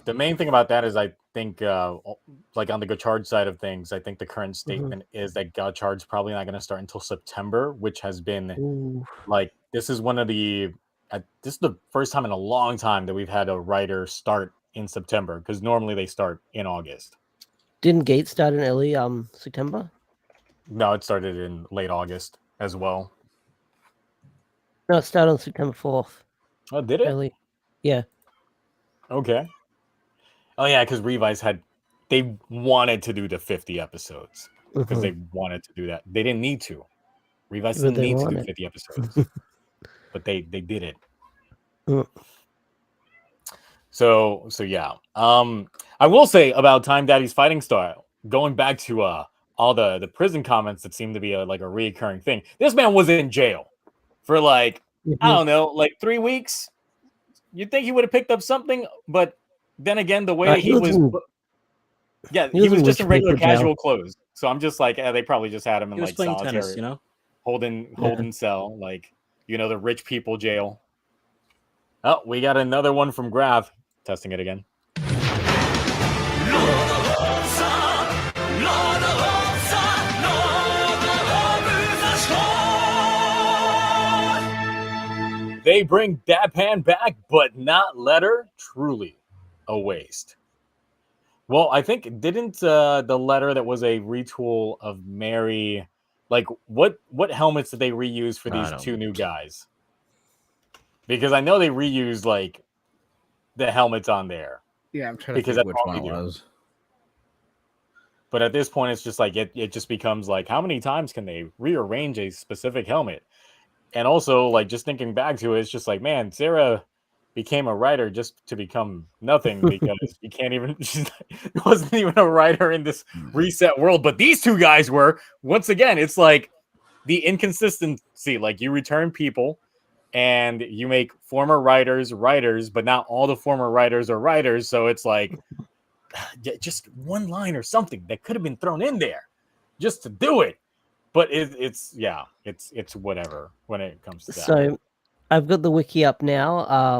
the main thing about that is, I think, like on the Gachard side of things, I think the current statement is that Gachard's probably not gonna start until September, which has been
Ooh.
like, this is the first time in a long time that we've had a writer start in September, because normally they start in August.
Didn't Gates start in early September?
No, it started in late August as well.
No, it started on September 4th.
Oh, did it?
Early. Yeah.
Okay. Oh yeah, because Revise they wanted to do the 50 episodes because they wanted to do that. They didn't need to. Revise
But
didn't
they
need to do
wanted.
50 episodes, but they did it.
Mm.
So yeah. I will say about TimeDaddy's fighting style, going back to all the prison comments that seem to be like a reoccurring thing. This man was in jail for like, I don't know, like 3 weeks, you'd think he would have picked up something, but then again, the way
Uh,
that
he
he
was
was,
in-
yeah,
he
he
was
was
in
just
rich
in regular
people jail.
casual clothes. So I'm just like, they probably just had him in
He was
like
playing
solitary,
tennis, you know.
holding cell, like the rich people jail. Oh, we got another one from Graph. Testing it again. They bring Dapan back, but not Letter. Truly a waste. Well, I think didn't the Letter that was a retool of Mary, like what helmets did they reuse for
I
these
don't-
two new guys? Because I know they reused like the helmets on there.
Yeah, I'm trying to
Because
think
that's
which
all
one
they
it
do.
was.
But at this point, it's just like it just becomes like, how many times can they rearrange a specific helmet? And also, like, just thinking back to it, it's just like, man, Sarah became a writer just to become nothing because you can't even, she wasn't even a writer in this reset world. But these two guys were. Once again, it's like the inconsistency. Like, you return people and you make former writers, but not all the former writers are writers. So it's like, just one line or something that could have been thrown in there just to do it. But it's whatever when it comes to that.
So I've got the wiki up now.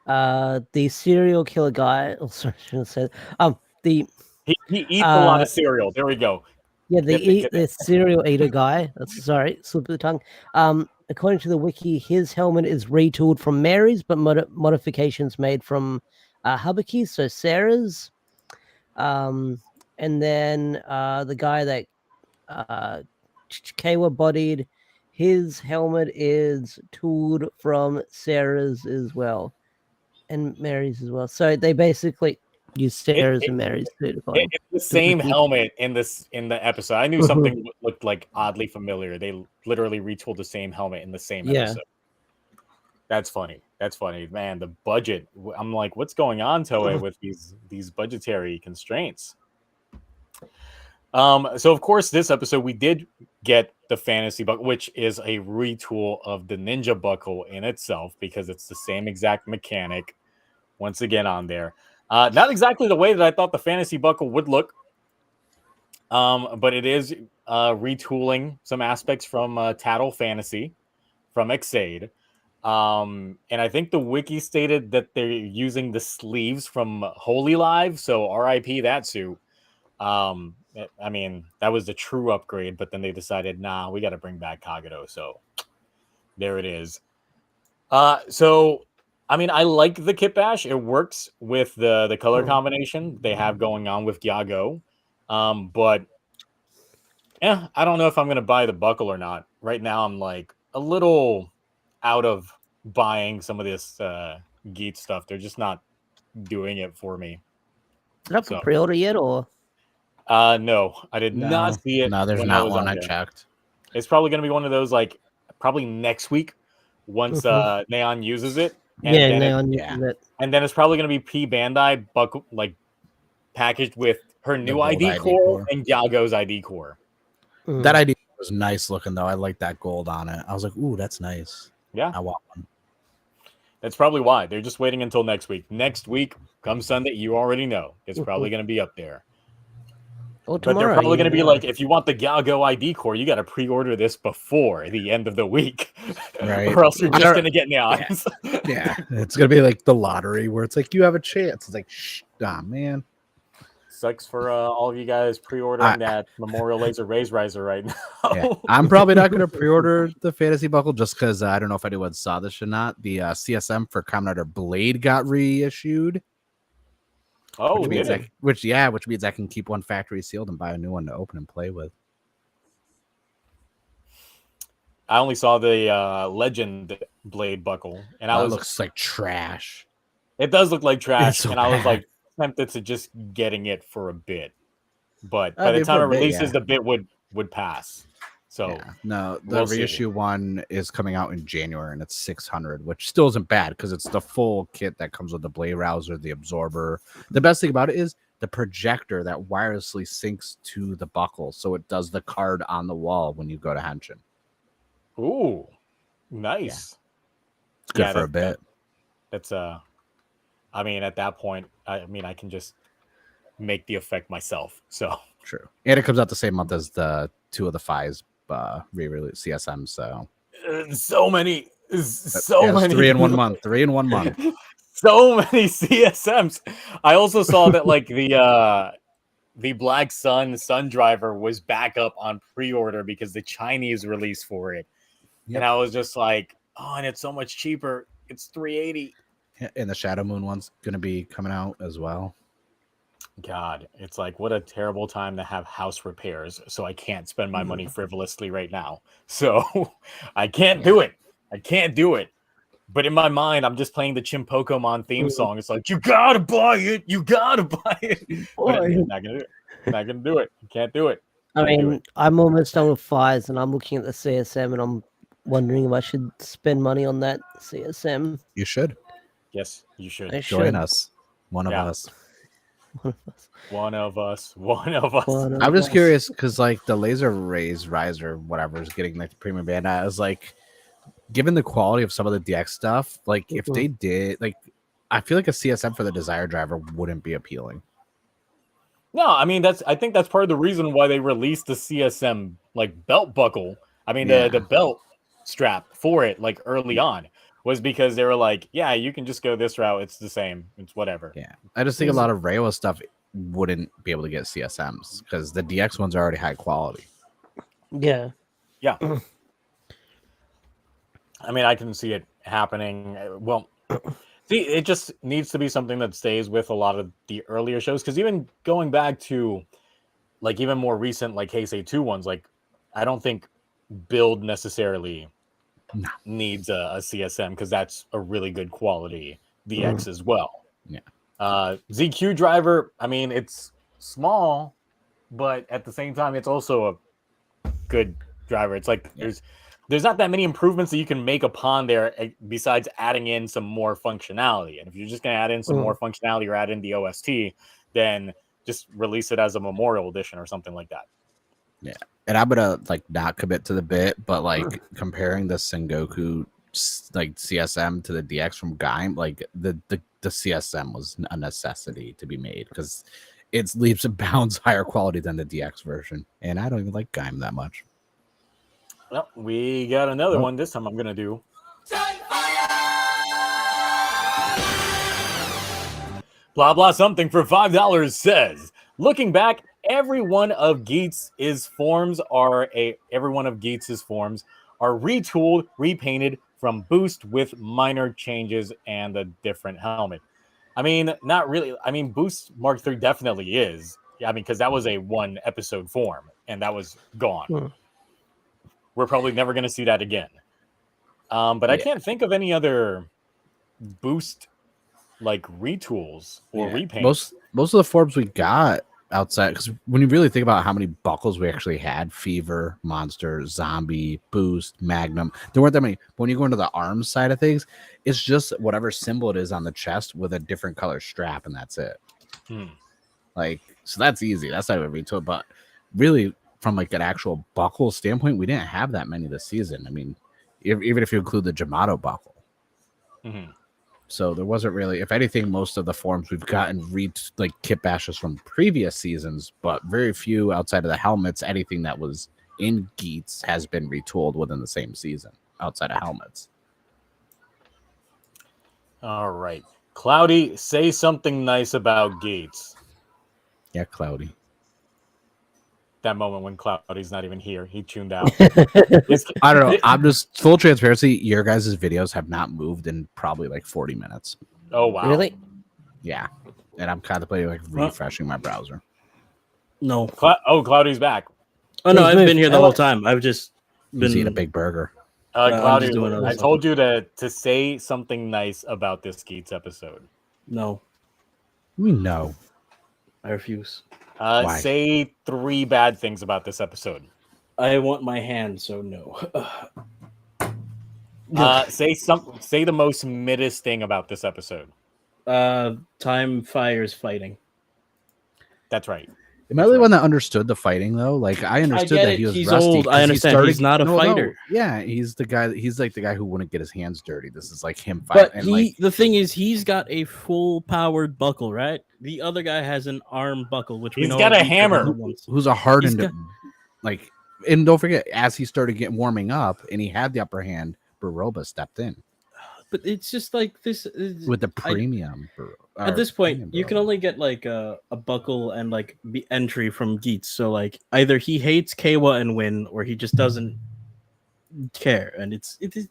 The serial killer guy. Oh, sorry, I shouldn't have said. The
He eats a lot of cereal. There we go.
yeah,
Get
the serial eater guy. Sorry, slip of the tongue. According to the wiki, his helmet is retooled from Mary's, but modifications made from Habaki's, so Sarah's. And then the guy that Kawa bodied, his helmet is tooled from Sarah's as well, and Mary's as well. So they basically use Sarah's and Mary's to define.
It's the same helmet in the episode. I knew something looked like oddly familiar. They literally retooled the same helmet in the same episode. That's funny. That's funny, man. The budget. I'm like, what's going on, Toei, with these budgetary constraints? So of course, this episode we did get the fantasy buckle, which is a retool of the ninja buckle in itself because it's the same exact mechanic. Once again, on there, not exactly the way that I thought the fantasy buckle would look, but it is retooling some aspects from Tattle Fantasy from Exade. And I think the wiki stated that they're using the sleeves from Holy Live, so RIP that suit. I mean, that was the true upgrade, but then they decided, nah, we got to bring back Kagero. So there it is. So I mean, I like the kit bash. It works with the color combination they have going on with Gyago. But yeah, I don't know if I'm gonna buy the buckle or not. Right now, I'm like a little out of buying some of this Geet stuff. They're just not doing it for me.
Is it up for pre-order yet, or?
No, I did not see it.
No, there's
when
not
was
one. I
there.
checked.
It's probably going to be one of those, like, probably next week once Neon uses it. And
Yeah,
then
Neon uses it.
And then it's probably going to be P Bandai buckle, like, packaged with her new
gold
ID
ID
core
core.
and Gyago's ID core.
That ID was nice looking though. I like that gold on it. I was like, ooh, that's nice.
Yeah,
I want one.
That's probably why they're just waiting until next week. Next week, come Sunday, you already know it's probably going to be up there.
Or
But they're
tomorrow,
probably going to be
yeah.
like, if you want the Gyago ID core, you got to pre-order this before the end of the week,
Right.
or else you're just going to get neons.
Yeah, it's gonna be like the lottery where it's like you have a chance. It's like, shh, man.
Sucks for all of you guys pre-ordering that Memorial Laser Raise Riser right now.
Yeah, I'm probably not gonna pre-order the fantasy buckle just because I don't know if anyone saw this or not. The CSM for Kamen Rider Blade got reissued.
Oh,
which means
did it?
which means I can keep one factory sealed and buy a new one to open and play with.
I only saw the Legend Blade buckle, and I was
looks like trash.
It does look like trash,
so
and I was
bad.
like tempted to just getting it for a bit, but by the time
for
it
a bit,
releases,
yeah.
the bit would pass. So
Yeah. No, the
we'll see.
reissue one is coming out in January, and it's 600, which still isn't bad because it's the full kit that comes with the blade rouser, the absorber. The best thing about it is the projector that wirelessly syncs to the buckle, so it does the card on the wall when you go to Henshin.
Ooh, nice.
It's good
Yeah,
for a bit.
That's I mean, at that point, I mean, I can just make the effect myself. So
True. And it comes out the same month as the 2 of the 5s re-release CSM. So
so many, so
yeah, it's
many
3 in 1 month. 3 in 1 month.
so many CSMs. I also saw that like the Black Sun Driver was back up on pre-order because the Chinese release for it.
Yep.
And I was just like, oh, and it's so much cheaper. It's $380.
And the Shadow Moon one's going to be coming out as well.
God, it's like what a terrible time to have house repairs. So I can't spend my money frivolously right now. So I can't do it. I can't do it. But in my mind, I'm just playing the Chimpokemon theme song. It's like, you gotta buy it. You gotta buy it. But I'm not gonna do it. Not gonna do it. You can't do it.
I
Can't do
mean,
it.
I'm almost done with fires, and I'm looking at the CSM, and I'm wondering if I should spend money on that CSM.
You should
Yes, you should.
I
join
should.
us. One of
Yeah.
us.
One of us. One of us.
One of
I'm just
us.
curious because like the Laser Rays Rise or whatever is getting like the premium band. I was like, given the quality of some of the DX stuff, like if they did, like I feel like a CSM for the Desire Driver wouldn't be appealing.
No, I mean I think that's part of the reason why they released the CSM like belt buckle. I mean
Yeah.
the belt strap for it like early on was because they were like, yeah, you can just go this route. It's the same. It's whatever.
Yeah, I just think a lot of Reiwa stuff wouldn't be able to get CSMs because the DX ones are already high quality.
Yeah.
Yeah. I mean, I can see it happening. Well, see, it just needs to be something that stays with a lot of the earlier shows. Because even going back to like even more recent, like Heisei 2 ones, like I don't think Build necessarily needs a CSM because that's a really good quality DX as well.
Yeah.
ZQ driver, I mean, it's small, but at the same time, it's also a good driver. It's like there's not that many improvements that you can make upon there besides adding in some more functionality. And if you're just going to add in some more functionality or add in the OST, then just release it as a memorial edition or something like that.
Yeah. And I'm gonna like not commit to the bit, but like comparing the Sengoku like CSM to the DX from Gaim, like the CSM was a necessity to be made because it's leaps and bounds higher quality than the DX version, and I don't even like Gaim that much.
Well, we got another one. This time I'm gonna do. Blah blah something for $5 says, looking back, every one of Geats' forms are retooled, repainted from Boost with minor changes and a different helmet. I mean, not really. I mean, Boost Mark III definitely is. Yeah, I mean, because that was a 1 episode form and that was gone. We're probably never going to see that again. But I can't think of any other Boost like retools or repaints.
Most of the forms we got outside, because when you really think about how many buckles we actually had, Fever, Monster, Zombie, Boost, Magnum, there weren't that many. But when you go into the arms side of things, it's just whatever symbol it is on the chest with a different color strap, and that's it. Like, so that's easy. That's not even retool. But really, from like an actual buckle standpoint, we didn't have that many this season. I mean, even if you include the Jamato buckle. So there wasn't really, if anything, most of the forms we've gotten like kit bashes from previous seasons, but very few outside of the helmets. Anything that was in Geats has been retooled within the same season outside of helmets.
All right. Cloudy, say something nice about Geats.
Yeah, Cloudy.
That moment when Cloudy's not even here. He tuned out.
I don't know. I'm just full transparency. Your guys' videos have not moved in probably like 40 minutes.
Oh, wow.
Really?
Yeah. And I'm contemplating like refreshing my browser.
No.
Cloudy's back.
Oh, no, I've been here the whole time. I've just been
He's eating a big burger.
Cloudy,
just doing other
I
stuff.
told you to say something nice about this Geats episode.
No,
We know.
I refuse.
Why?
Say 3 bad things about this episode.
I want my hand, so no.
Say the most middest thing about this episode.
Time fires fighting.
That's right.
Am I the only one that understood the fighting though? Like I understood
get
that
it.
he was
He's
rusty.
old.
'cause
I
he
understand.
started-
He's not a fighter.
Yeah, he's the guy. He's like the guy who wouldn't get his hands dirty. This is like him fighting.
But the thing is, he's got a full powered buckle, right? The other guy has an arm buckle, which we
He's
know
got
are
a
weaker
hammer.
than the ones.
who's a hardened
got-
like. And don't forget, as he started getting warming up, and he had the upper hand, Baroba stepped in
But it's just like this
with the premium.
at this point,
premium
you can
Baroba.
only get like a buckle and like the entry from Geets. So like either he hates Kawa and Win, or he just doesn't care. And it is.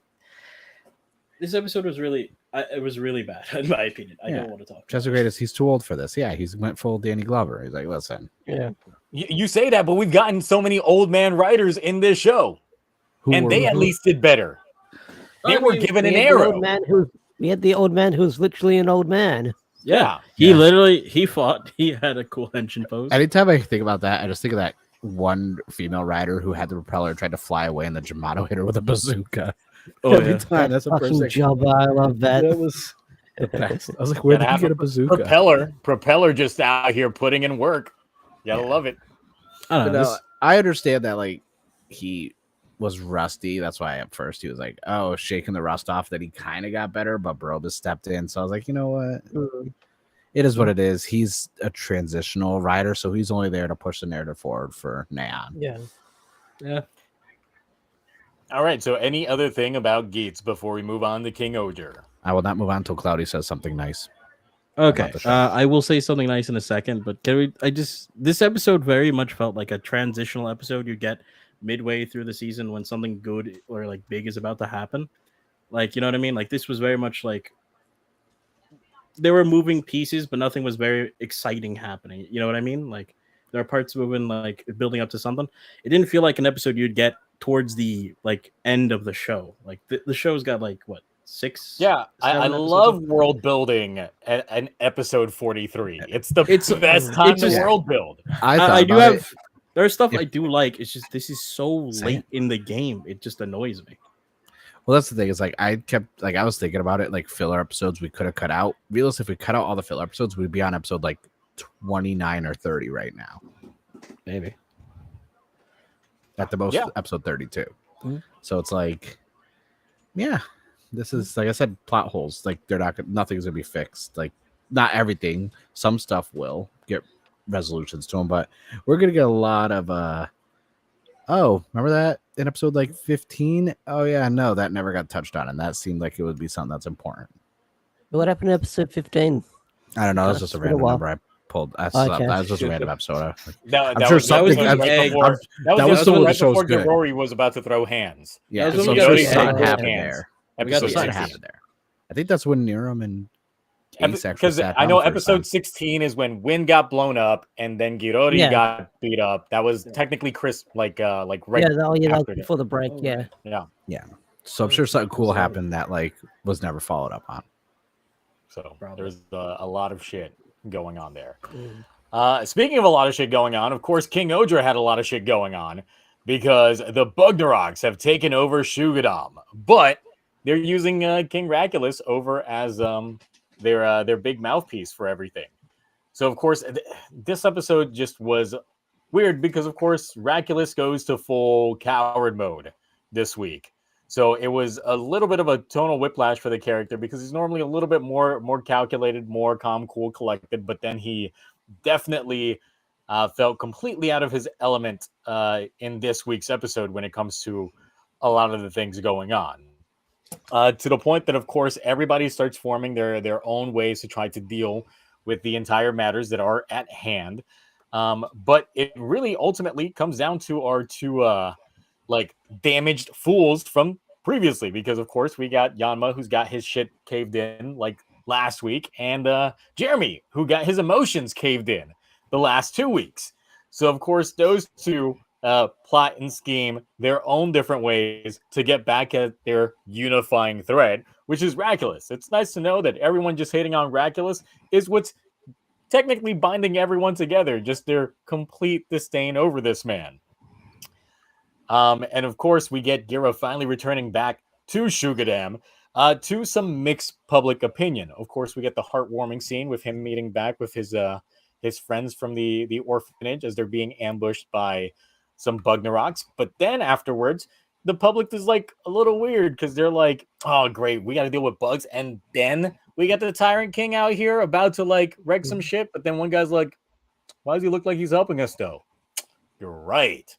This episode was really, it was really bad in my opinion. I don't want to talk.
Just the greatest. He's too old for this. Yeah, he's went full Danny Glover. He's like, listen,
Yeah.
You say that, but we've gotten so many old man writers in this show, and they at least did better. They were given an arrow.
We had the old man who's literally an old man.
Yeah, he fought. He had a cool engine pose.
Anytime I think about that, I just think of that one female rider who had the propeller and tried to fly away, and the Jamato hit her with a bazooka. Every time. That's a
Fucking
perfect
job. I love that.
That was the best. I was like, where did
Gotta
you
have
get
a
a bazooka?
Propeller just out here putting in work. Gotta love it.
I don't
But
know.
no, I understand that like he was rusty. That's why at first he was like, oh, shaking the rust off. That he kind of got better, but Baroba stepped in. So I was like, you know what? It is what it is. He's a transitional rider, so he's only there to push the narrative forward for Neon.
Yeah.
All right. So, any other thing about Geets before we move on to King Oger?
I will not move on until Cloudy says something nice.
Okay.
about the show.
I will say something nice in a second, but this episode very much felt like a transitional episode you get midway through the season when something good or like big is about to happen. Like, you know what I mean? Like this was very much like there were moving pieces, but nothing was very exciting happening. You know what I mean? Like there are parts moving, like building up to something. It didn't feel like an episode you'd get towards the like end of the show. Like the show's got like what, 6?
Yeah, I
7 episodes?
love world building an episode 43. It's the best time to world build.
I do
about
have.
it.
There's stuff I do like. It's just this is so late in the game. It just annoys me.
Well, that's the thing. Is like I was thinking about it, like filler episodes we could have cut out. Realistically, if we cut out all the filler episodes, we'd be on episode like 29 or 30 right now.
Maybe.
At the most,
Yeah.
episode 32.
Mm-hmm.
So it's like, yeah, this is like I said, plot holes. Like nothing's gonna be fixed. Like not everything. Some stuff will get resolutions to them, but we're gonna get a lot of oh, remember that in episode like 15? Oh yeah, no, that never got touched on, and that seemed like it would be something that's important.
What happened in episode 15?
I don't know. That was just a
It's been a
random
while.
number I pulled. That
Okay.
was just a random episode.
That
I'm sure
was
something.
right before-
That was still when the
right
show's
before
good.
Rory was about to throw hands.
Yeah,
That was
so
when
I'm
we
sure
got
something
the
happened
hands.
there.
We got the
Something
16.
happened there. I think that's when Niram and Ace actually
Because
sat
I
down
know
the first
episode
time.
16 is when Win got blown up and then Girori
Yeah.
got beat up. That was technically Chris, like right
that was
after it.
before the break. Yeah.
Yeah.
So I'm sure something cool happened that like was never followed up on.
So
Probably.
there's a lot of shit going on there. Speaking of a lot of shit going on, of course, King Oger had a lot of shit going on because the Bugnaroks have taken over Shugadam, but they're using King Raculus over as their big mouthpiece for everything. So of course, this episode just was weird because of course Raculus goes to full coward mode this week. So it was a little bit of a tonal whiplash for the character because he's normally a little bit more calculated, more calm, cool, collected, but then he definitely felt completely out of his element in this week's episode when it comes to a lot of the things going on. To the point that, of course, everybody starts forming their own ways to try to deal with the entire matters that are at hand. But it really ultimately comes down to our two like damaged fools from previously, because of course we got Yanma, who's got his shit caved in like last week, and Jeremy, who got his emotions caved in the last 2 weeks. So of course those two plot and scheme their own different ways to get back at their unifying thread, which is Raculus. It's nice to know that everyone just hating on Raculus is what's technically binding everyone together, just their complete disdain over this man. And of course, we get Gira finally returning back to Shugadam to some mixed public opinion. Of course, we get the heartwarming scene with him meeting back with his his friends from the orphanage as they're being ambushed by some Bugnaroks. But then afterwards, the public is like a little weird because they're like, oh, great, we got to deal with bugs. And then we got the Tyrant King out here about to like wreck some shit. But then one guy's like, why does he look like he's helping us though? You're right.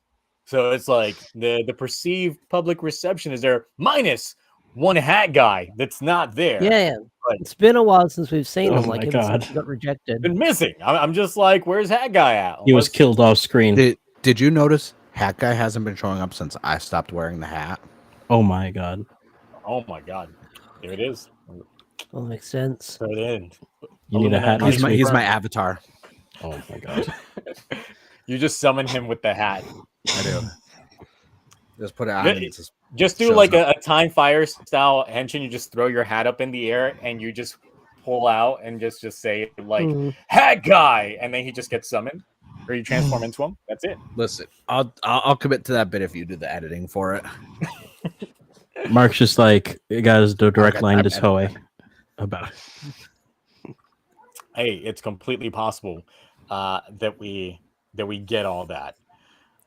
So it's like the perceived public reception is there minus one hat guy that's not there.
Yeah,
Right.
it's been a while since we've seen
Oh
him. Like,
my
it's
God.
got rejected.
Been missing. I'm just like, where's hat guy at?
He was killed off screen.
Did you notice Hat Guy hasn't been showing up since I stopped wearing the hat?
Oh my God.
Oh my God. There it is.
That makes sense.
Throw it in.
You need a hat.
He's
next
my,
week.
he's my avatar.
Oh my God.
You just summon him with the hat.
I do. Just put it on. and
Just do
shows
like
up.
a time fire style henshin. You just throw your hat up in the air and you just pull out and just say like hat guy, and then he just gets summoned, or you transform into him. That's it.
Listen, I'll commit to that bit if you do the editing for it.
Mark's just like, it got his direct
got
line
time
to Toei about it.
Hey, it's completely possible that we get all that.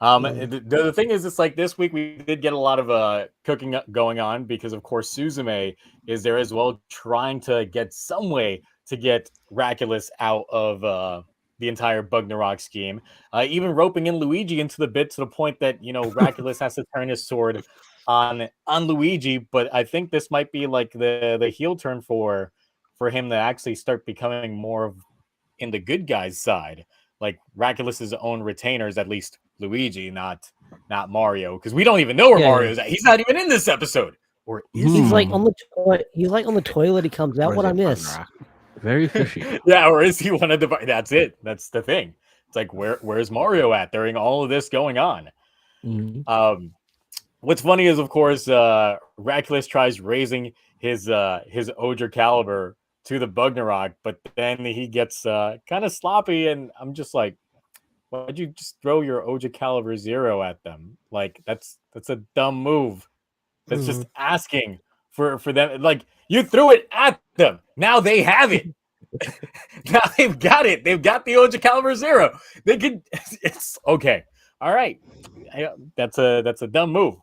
The thing is, it's like this week we did get a lot of cooking going on because, of course, Suzume is there as well, trying to get some way to get Raculus out of the entire Bugnarok scheme, even roping in Luigi into the bit to the point that, you know, Raculus has to turn his sword on Luigi. But I think this might be like the heel turn for him to actually start becoming more of in the good guys' side, like Raculus's own retainers, at least Luigi, not Mario, because we don't even know where Mario's at. He's not even in this episode. Or is he?
He's like on the he's like on the toilet. He comes out. What I miss?
Very fishy.
Yeah, or is he one of the? That's it. That's the thing. It's like where's Mario at during all of this going on?
Mhm.
What's funny is, of course, Raculus tries raising his Oger caliber to the Bugnarok, but then he gets kind of sloppy, and I'm just like, why'd you just throw your Oja Caliber 0 at them? Like, that's a dumb move. That's just asking for them. Like, you threw it at them. Now they have it. Now they've got it. They've got the Oja Caliber 0. They could. It's okay. All right. That's a dumb move.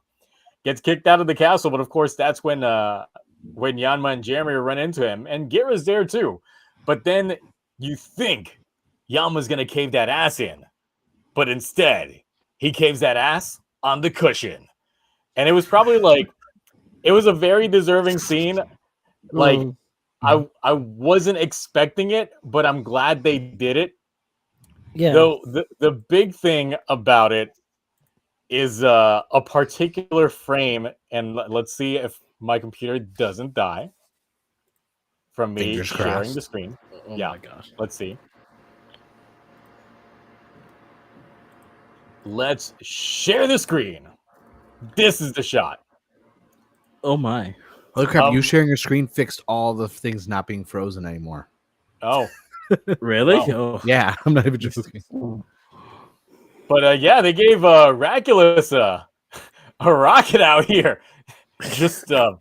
Gets kicked out of the castle, but of course that's when Yanma and Jeremy run into him, and Gira's there too. But then you think Yanma's gonna cave that ass in. But instead, he caves that ass on the cushion. And it was probably like, it was a very deserving scene. Like, I wasn't expecting it, but I'm glad they did it.
Yeah.
Though the big thing about it is a particular frame. And let's see if my computer doesn't die from me
Fingers
sharing
crossed.
the screen.
Oh
Yeah.
my gosh.
Let's see. Let's share the screen. This is the shot.
Oh my.
Holy crap, you sharing your screen fixed all the things not being frozen anymore.
Oh,
Really?
Wow.
Oh.
Yeah, I'm not even joking.
but yeah, they gave Raculus a rocket out here. Just oh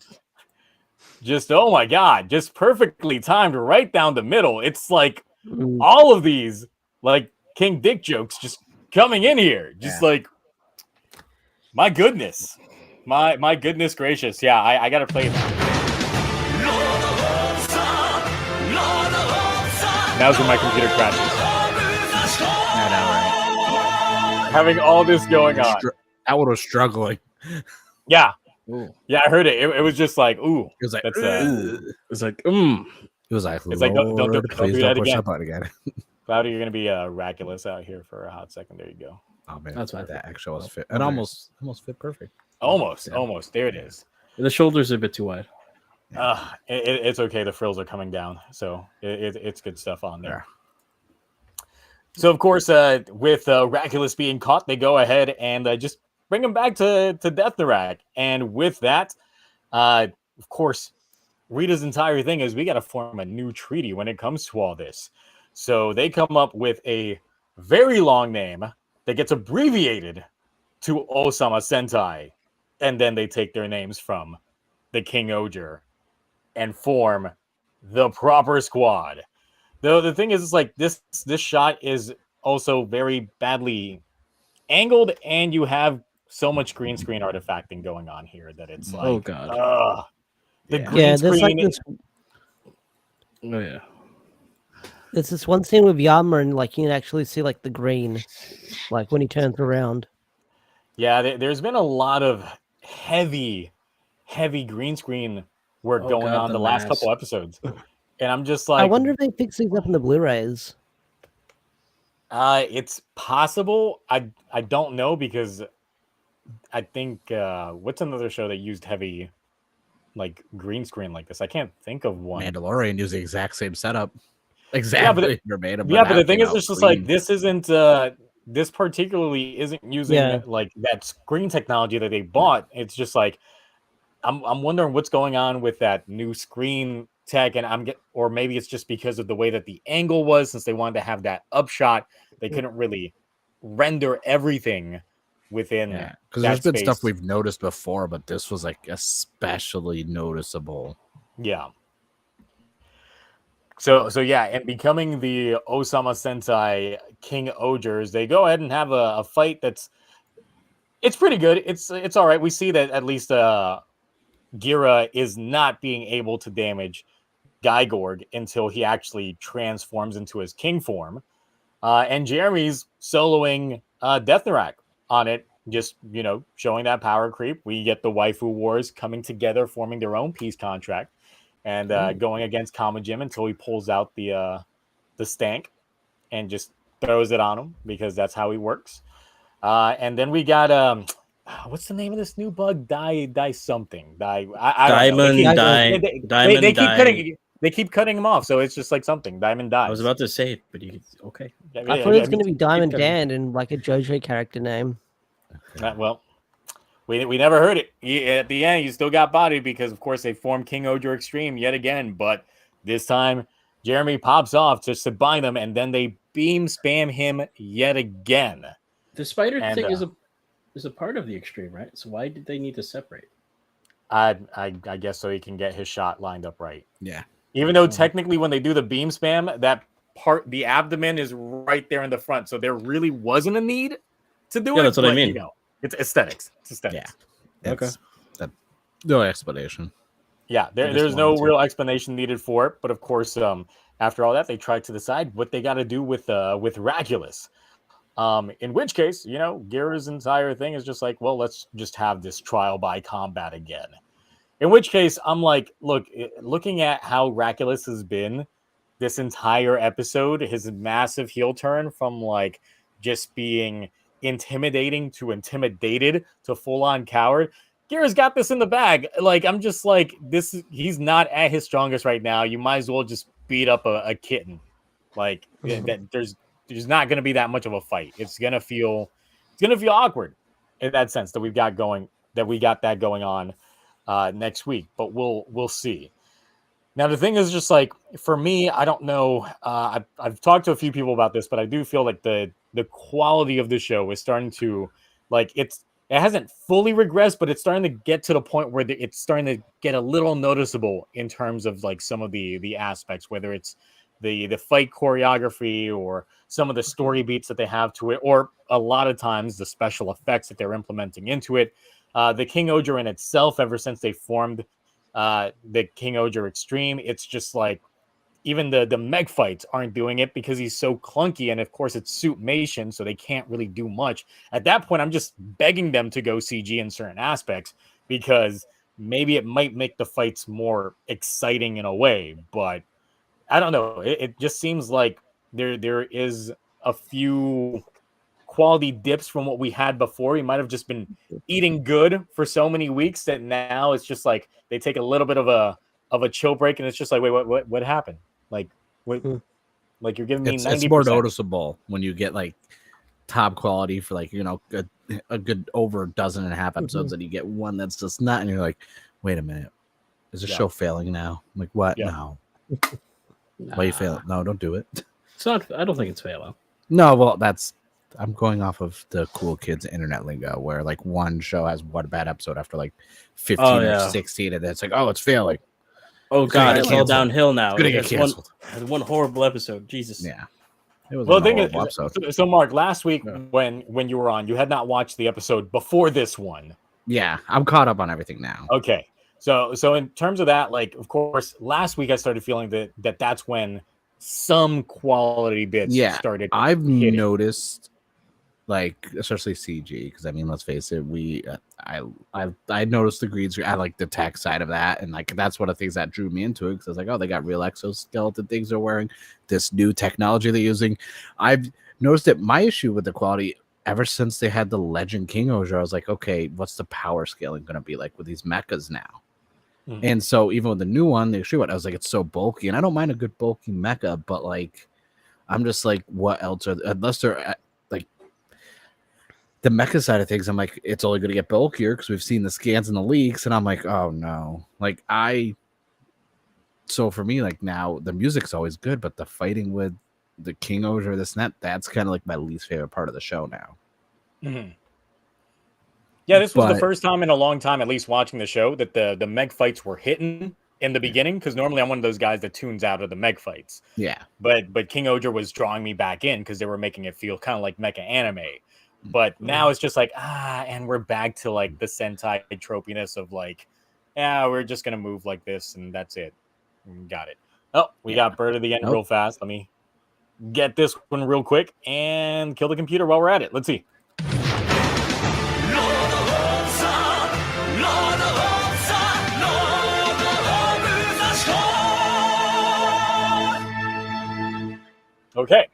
my God, just perfectly timed right down the middle. It's like all of these like King Dick jokes just coming in here. Just like, my goodness. My goodness gracious. Yeah, I gotta play that. Now's when my computer crashes. Having all this going on.
That one was struggling.
Yeah.
Ooh.
Yeah, I heard it. It was just like, ooh.
It was like,
That's
It's like,
it was like,
It's like, don't
please
do
don't
that
push
again.
that button again.
Cloudy, you're gonna be Raculus out here for a hot second. There you go.
Oh man,
That's
that
perfect.
actually was fit. It almost fit perfect.
Almost.
Yeah.
There it is.
the shoulders are a bit too wide.
It's okay. The frills are coming down, so it's good stuff on there. So of course, with Raculus being caught, they go ahead and just bring him back to Deathnarak. And with that, of course, Rita's entire thing is we got to form a new treaty when it comes to all this. So they come up with a very long name that gets abbreviated to Osama Sentai, and then they take their names from the King Oger and form the proper squad. Though the thing is like this shot is also very badly angled, and you have so much green screen artifacting going on here that it's
Oh
like,
god.
the
Yeah.
green
Yeah, there's like
screen.
this.
Oh yeah.
There's this one scene with Yama, and like you can actually see like the green, like when he turns around.
Yeah, there's been a lot of heavy green screen work
Oh
going
god,
on
the
the last
mask.
couple episodes, and I'm just
I
like,
wonder if they fix these up in the Blu-rays.
it's possible. I don't know because I think what's another show that used heavy like green screen like this? I can't think of one.
Mandalorian used the exact same setup.
Yeah,
Exactly verbatim.
yeah, but the
that
thing
came
is,
out
it's just like
clean.
this isn't this particularly isn't using
Yeah.
like that screen technology that they bought. It's just like I'm wondering what's going on with that new screen tech, and or maybe it's just because of the way that the angle was, since they wanted to have that upshot, they couldn't really render everything within
Yeah, because
that
there's been
space.
stuff we've noticed before, but this was like especially noticeable.
Yeah. So yeah, and becoming the Osama Sentai King Ogers, they go ahead and have a fight it's pretty good. It's all right. We see that at least Gira is not being able to damage Gygorg until he actually transforms into his king form. And Jeremy's soloing Deathnarak on it, just, showing that power creep. We get the waifu wars coming together, forming their own peace contract, and going against Kama Jim until he pulls out the stank and just throws it on him because that's how he works. And then we got what's the name of this new bug? Die something. I don't know.
Diamond die.
They
Diamond
keep
die.
cutting. They keep cutting him off, so it's just like something. Diamond dies.
I was about to say it, but you okay.
Yeah,
I
yeah,
thought it was
I
going to
mean,
be Diamond
cutting.
Dan and like a JoJo character name.
well, we never heard it. At the end, you still got bodied because, of course, they formed King Ojo Extreme yet again. But this time, Jeremy pops off just to bind them, and then they beam spam him yet again.
The spider
And,
thing is a part of the extreme, right? So why did they need to separate?
I guess so he can get his shot lined up right.
Yeah.
Even though technically when they do the beam spam, that part, the abdomen is right there in the front. So there really wasn't a need to do it.
Yeah, that's what I
but,
mean.
It's aesthetics. It's aesthetics.
Yeah.
Okay.
No explanation.
Yeah, there's no real explanation needed for it. But of course, after all that, they try to decide what they got to do with Radulus. In which case, Gira's entire thing is just like, well, let's just have this trial by combat again. In which case, I'm like, looking at how Radulus has been this entire episode, his massive heel turn from like just being intimidating to intimidated to full on coward. Gira's got this in the bag. Like, I'm just like, he's not at his strongest right now. You might as well just beat up a kitten. Like, there's not going to be that much of a fight. It's going to feel awkward in that sense that we got that going on next week, but we'll see. Now, the thing is just like, for me, I don't know. I've talked to a few people about this, but I do feel like the quality of the show is starting to, like, it hasn't fully regressed, but it's starting to get to the point where it's starting to get a little noticeable in terms of like some of the aspects, whether it's the fight choreography or some of the story beats that they have to it, or a lot of times the special effects that they're implementing into it. The King Oger in itself, ever since they formed the King Oger Extreme, it's just like, even the Meg fights aren't doing it because he's so clunky, and of course it's Suitmation, so they can't really do much. At that point, I'm just begging them to go CG in certain aspects because maybe it might make the fights more exciting in a way, but I don't know. It just seems like there is a few quality dips from what we had before. We might have just been eating good for so many weeks that now it's just like they take a little bit of a chill break, and it's just like, wait, what happened? Like, like you're giving me 90%.
It's more noticeable when you get like top quality for like a good over a dozen and a half episodes, and you get one that's just not, and you're like, wait a minute, is the show failing now? I'm like, what? No. Why are you failing? No, don't do it.
It's not. I don't think it's failing.
No, well, I'm going off of the cool kids internet lingo, where like one show has one bad episode after like 15 or 16, and then it's like, oh, it's failing.
Oh
It's gonna
god,
get
it's all
canceled.
downhill now.
It's gonna get
It's
canceled.
one horrible episode. Jesus.
Yeah. It was
Well,
a
the thing
horrible
is,
episode.
so Mark, last week
Yeah.
when you were on, you had not watched the episode before this one.
Yeah, I'm caught up on everything now.
Okay, so in terms of that, like, of course, last week I started feeling that that's when some quality bits
Yeah,
started.
I've
hitting.
noticed, like, especially CG, because I mean, let's face it, I noticed the green screen. I like the tech side of that, and like that's one of the things that drew me into it because I was like, oh, they got real exoskeleton things they're wearing, this new technology they're using. I've noticed that my issue with the quality ever since they had the Legend King Oja, I was like, okay, what's the power scaling going to be like with these mechas now?
Mhm.
And so even with the new one, the extreme one, I was like, it's so bulky, and I don't mind a good bulky mecha, but like, I'm just like, what else are unless they're like the mecha side of things? I'm like, it's only going to get bulkier because we've seen the scans and the leaks, and I'm like, oh no, like So for me, like now the music's always good, but the fighting with the King Oja, this and that's kind of like my least favorite part of the show now.
Mhm. Yeah, this was the
But-
first time in a long time, at least watching the show, that the meg fights were hitting in the beginning. Because normally I'm one of those guys that tunes out of the meg fights.
Yeah,
But King Oja was drawing me back in because they were making it feel kind of like mecha anime. But now it's just like, and we're back to like the Sentai tropiness of like, yeah, we're just gonna move like this and that's it. Got it. Oh, we got Bird of the End
Nope.
real fast. Let me get this one real quick and kill the computer while we're at it. Let's see. Okay,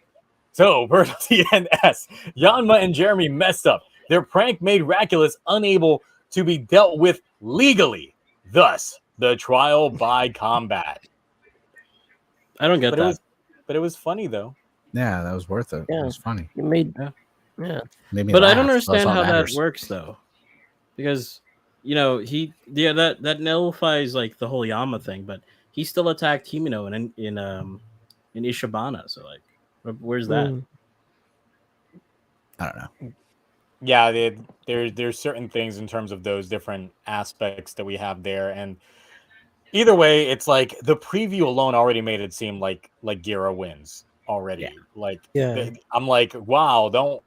so Bird of the NS, Yanma and Jeremy messed up. Their prank made Raculus unable to be dealt with legally. Thus, the trial by combat.
I don't get that.
But it was funny though.
yeah, that was worth it.
Yeah.
It was funny.
You made,
Yeah.
yeah.
Made me
But I
laugh.
don't
That's
understand
all
how that
matters.
works though, because that nullifies like the whole Yama thing, but he still attacked Himino in Ishibana. So like, where's that?
Mm.
I don't know.
Yeah, there's certain things in terms of those different aspects that we have there, and either way, it's like the preview alone already made it seem like Gira wins already.
Yeah.
Like,
Yeah.
I'm like, wow, don't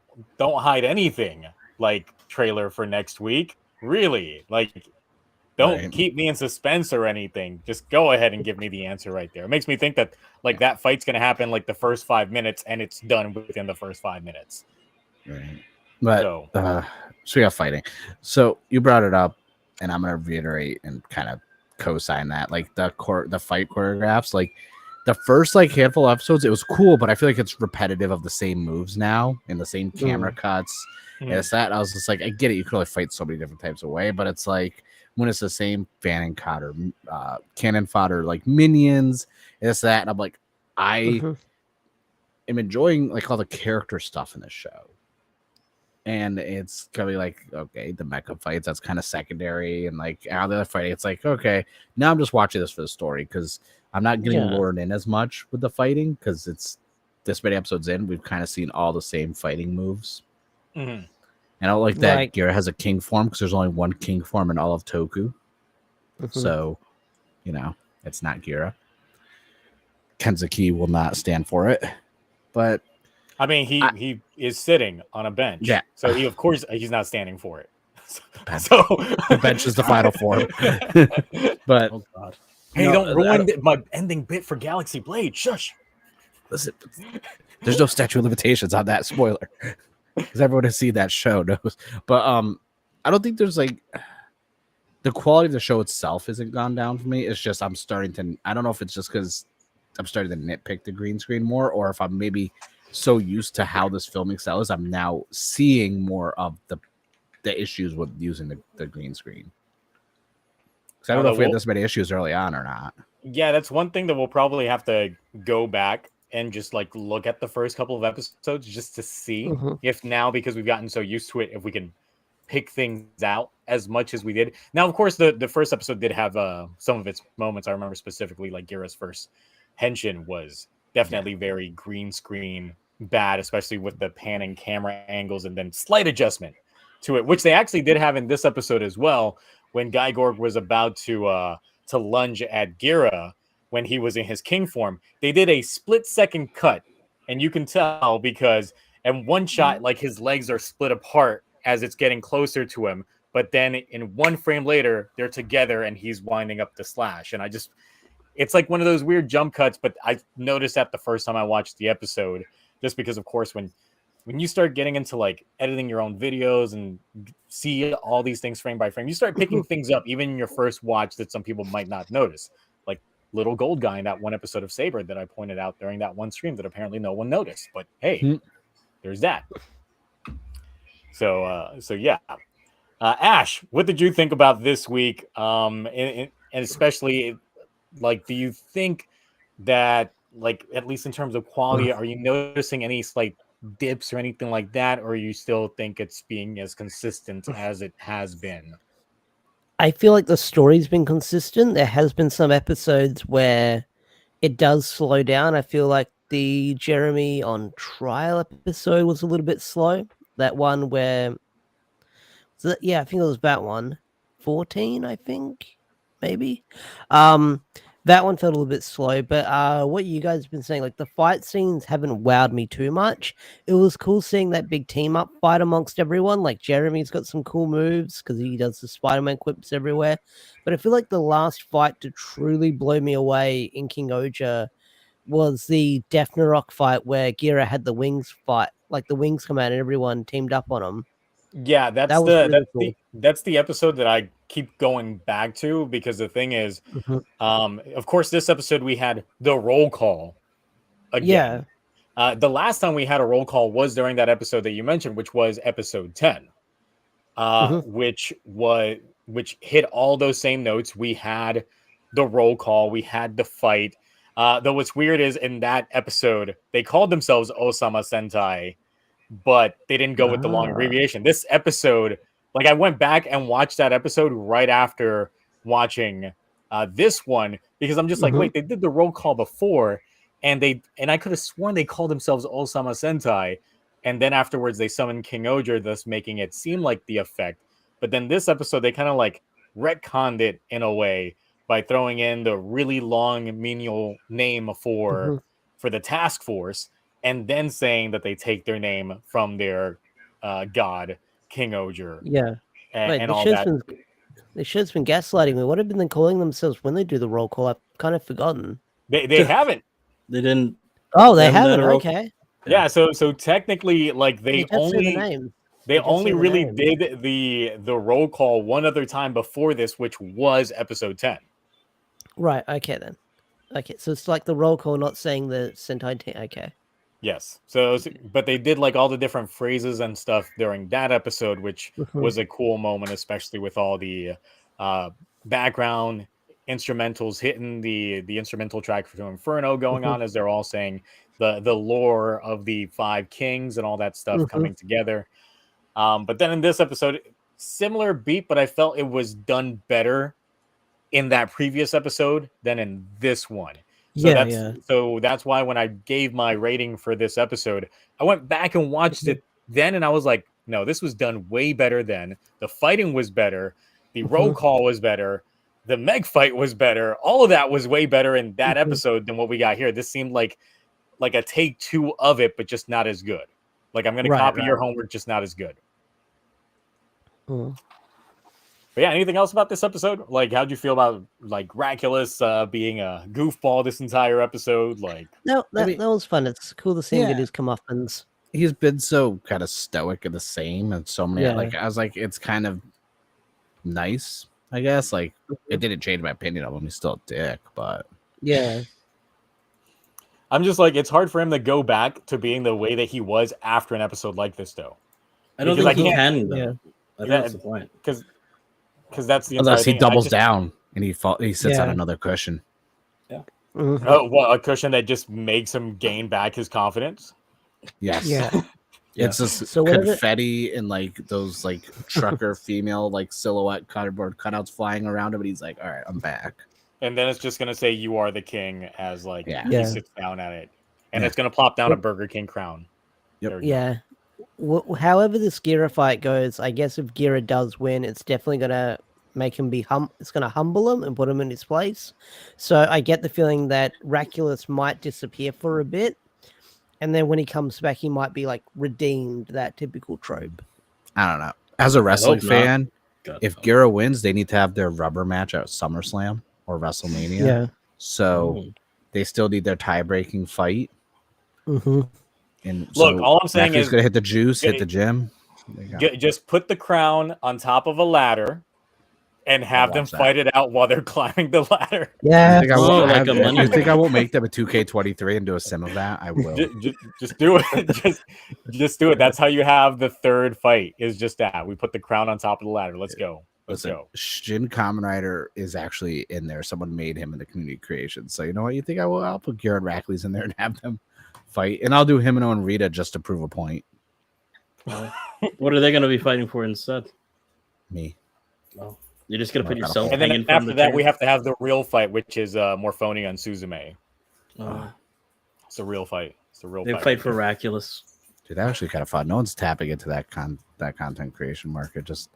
hide anything. Like trailer for next week, really? Like, don't
Right.
keep me in suspense or anything. Just go ahead and give me the answer right there. It makes me think that like that fight's gonna happen like the first 5 minutes, and it's done within the first 5 minutes.
Right. But
So
so we got fighting. So you brought it up, and I'm gonna reiterate and kind of co-sign that. Like the fight choreographs, like the first like handful of episodes, it was cool, but I feel like it's repetitive of the same moves now and the same camera cuts. And it's that I was just like, I get it, you can only fight so many different types of way, but it's like when it's the same cannon fodder, like minions, it's that, and I'm like, I
Mhm.
am enjoying like all the character stuff in this show. And it's gonna be like, okay, the mecha fights, that's kind of secondary, and like how the other fighting, it's like, okay, now I'm just watching this for the story because I'm not getting
Yeah.
lured in as much with the fighting because it's this many episodes in, we've kind of seen all the same fighting moves.
mhm.
And I don't like that
Like-
Gira has a king form because there's only one king form in all of Toku.
Mhm.
So, it's not Gira. Kenzuki will not stand for it. But
I mean, he is sitting on a bench.
Yeah.
So of course he's not standing for it.
bench.
So
the bench is the final form. But
Oh god.
hey,
No,
don't
I
ruin my ending bit for Galaxy Blade. Shush.
listen, there's no statute of limitations on that spoiler. Because everyone has seen that show knows. But I don't think there's like the quality of the show itself isn't gone down for me. It's just I'm starting to, I don't know if it's just because I'm starting to nitpick the green screen more, or if I'm maybe so used to how this filming style is, I'm now seeing more of the issues with using the green screen. Because I don't know if we had this many issues early on or not.
Yeah, that's one thing that we'll probably have to go back and just like look at the first couple of episodes just to see
Mhm.
if now, because we've gotten so used to it, if we can pick things out as much as we did. Now, of course, the first episode did have some of its moments. I remember specifically like Gira's first henshin was definitely very green screen bad, especially with the panning camera angles and then slight adjustment to it, which they actually did have in this episode as well, when Guy Gorg was about to to lunge at Gira when he was in his king form, they did a split-second cut, and you can tell because in one shot, like his legs are split apart as it's getting closer to him, but then in one frame later, they're together and he's winding up the slash. And it's like one of those weird jump cuts, but I noticed that the first time I watched the episode, just because, of course, when you start getting into like editing your own videos and see all these things frame by frame, you start picking things up, even in your first watch, that some people might not notice. Like Little Gold Guy in that one episode of Saber that I pointed out during that one stream that apparently no one noticed. But hey, there's that. So yeah. Ash, what did you think about this week? And especially, like, do you think that, like, at least in terms of quality, are you noticing any slight dips or anything like that, or you still think it's being as consistent as it has been?
I feel like the story's been consistent. There has been some episodes where it does slow down. I feel like the Jeremy on trial episode was a little bit slow. That one where, I think it was that one, 14, I think, maybe. That one felt a little bit slow, but what you guys have been saying, like the fight scenes haven't wowed me too much. It was cool seeing that big team up fight amongst everyone. Like Jeremy's got some cool moves because he does the Spider-Man quips everywhere. But I feel like the last fight to truly blow me away in King Oja was the Defner Rock fight where Gira had the wings fight, like the wings come out and everyone teamed up on him.
Yeah, that's
That was really cool.
that's the episode that I keep going back to, because the thing is, of course, this episode we had the roll call again. The last time we had a roll call was during that episode that you mentioned, which was episode 10, which hit all those same notes. We had the roll call, we had the fight. Though what's weird is in that episode they called themselves Osama Sentai, but they didn't go with the long abbreviation. This episode, like, I went back and watched that episode right after watching this one, because I'm just like, wait, they did the roll call before, and I could have sworn they called themselves Osama Sentai, and then afterwards they summoned King Oger, thus making it seem like the effect. But then this episode they kind of like retconned it in a way by throwing in the really long menial name for the task force, and then saying that they take their name from their god, King Oger.
Yeah.
And all that.
They should have been gaslighting me. What have they been calling themselves when they do the roll call? I've kind of forgotten.
They haven't.
They didn't.
Oh, they haven't. Okay.
Yeah, so technically, like, they only really
name.
did the roll call one other time before this, which was episode 10.
Right. Okay then. Okay, so it's like the roll call, not saying the Sentai team. Okay.
Yes. But they did like all the different phrases and stuff during that episode, which was a cool moment, especially with all the background instrumentals hitting the instrumental track for Inferno going on as they're all saying the lore of the 5 kings and all that stuff coming together. But then in this episode, similar beat, but I felt it was done better in that previous episode than in this one. So that's why when I gave my rating for this episode, I went back and watched it then, and I was like, no, this was done way better then. The fighting was better. The roll call was better. The Meg fight was better. All of that was way better in that episode than what we got here. This seemed like a take 2 of it, but just not as good. Like, I'm going to copy your homework, just not as good. But yeah, anything else about this episode? Like, how'd you feel about, like, Raculus being a goofball this entire episode? Like,
that was fun. It's cool to see him get his comeuppance.
He's been so kind of stoic and the same, and so many. Like, I was like, it's kind of nice, I guess. Like, it didn't change my opinion of him. He's still a dick, but
yeah.
I'm just like, it's hard for him to go back to being the way that he was after an episode like this, though.
I don't think he can, though.
Yeah.
I think that's the point.
Because that's the
unless he doubles down and he sits on another cushion.
Yeah.
What, a cushion that just makes him gain back his confidence?
Yes.
Yeah.
It's just confetti and like those like trucker female like silhouette cardboard cutouts flying around him, and he's like, "All right, I'm back."
And then it's just gonna say "You are the king" as like he sits down at it, and it's gonna plop down a Burger King crown.
Yep.
Yeah. However this Gira fight goes, I guess if Gira does win, it's definitely gonna make him be it's going to humble him and put him in his place. So I get the feeling that Raculus might disappear for a bit, and then when he comes back, he might be like redeemed, that typical trope.
I don't know. As a wrestling
hope not.
fan,
God,
if
no.
Guerrero wins, they need to have their rubber match at SummerSlam or WrestleMania.
Yeah.
So they still need their tie-breaking fight.
Mm-hmm.
And
Look,
so
all I'm saying
Raki's
is
gonna hit the juice, hit the gym.
just put the crown on top of a ladder and have them
watch that.
fight it out while they're climbing the ladder.
Yeah.
You think I
Oh,
won't,
like a money
you think I
match.
won't make them a 2K23 and do a sim of that? I will.
Just do it. just do it. That's how you have the third fight. Is just that we put the crown on top of the ladder. Let's go. Let's
Listen,
go.
Shin Kamen Rider is actually in there. Someone made him in the community creation. So you know what? You think I will? I'll put Garrett Rackley's in there and have them fight, and I'll do Himeno and Rita just to prove a point.
What are they going to be fighting for instead?
Me.
Oh, you're just going to put
I gotta
yourself
And
hanging
then
from
after
the
that,
chair?
we have to have the real fight, which is Morphone on Suzume.
Oh,
It's a real fight. It's a real
they
fight.
fight for Raculus.
Dude, that actually kind of fun. No one's tapping into that content creation market. Just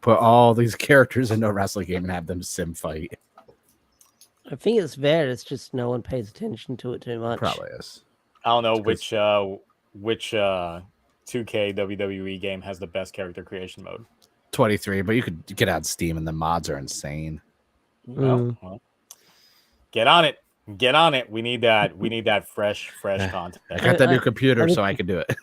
put all these characters into a wrestling game and have them sim fight.
I think it's there. It's just no one pays attention to it too much.
Probably is.
I don't know
It's
which 2K WWE game has the best character creation mode.
23, but you could get on Steam and the mods are insane.
Well, get on it. Get on it. We need that. We need that fresh content.
I got that new
I
computer, so I can do it.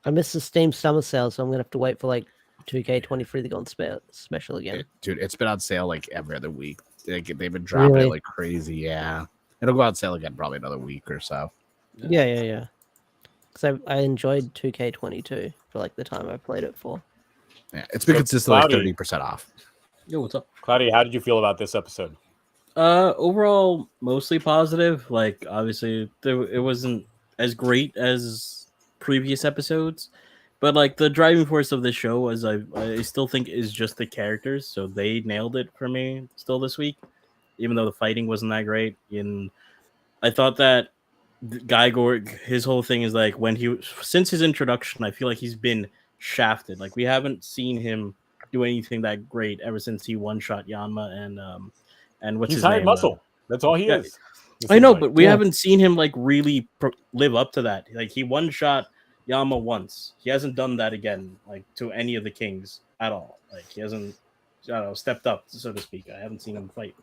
I missed the Steam summer sale, so I'm gonna have to wait for like 2K23 to go on special again.
Dude, it's been on sale like every other week. They've been dropping
Really?
it like crazy. Yeah, it'll go on sale again probably another week or so.
Yeah. Because I enjoyed 2K22 for like the time I played it for.
Yeah, it's been
So,
consistently
Cloudy.
30% off.
Yo, what's up?
Cloudy, how did you feel about this episode?
Overall, mostly positive. Like, obviously, it wasn't as great as previous episodes, but like the driving force of the show was I still think is just the characters. So they nailed it for me still this week, even though the fighting wasn't that great. And I thought that Guy Gorg, his whole thing is like since his introduction, I feel like he's been shafted. Like we haven't seen him do anything that great ever since he one shot Yanma and what's
He's
his
hired
name?
muscle. That's all he
yeah.
is. It
I
seems
know,
like.
but we
Yeah.
haven't seen him like really live up to that. Like he one shot Yama once. He hasn't done that again, like to any of the kings at all. Like he hasn't, I don't know, stepped up, so to speak. I haven't seen him fight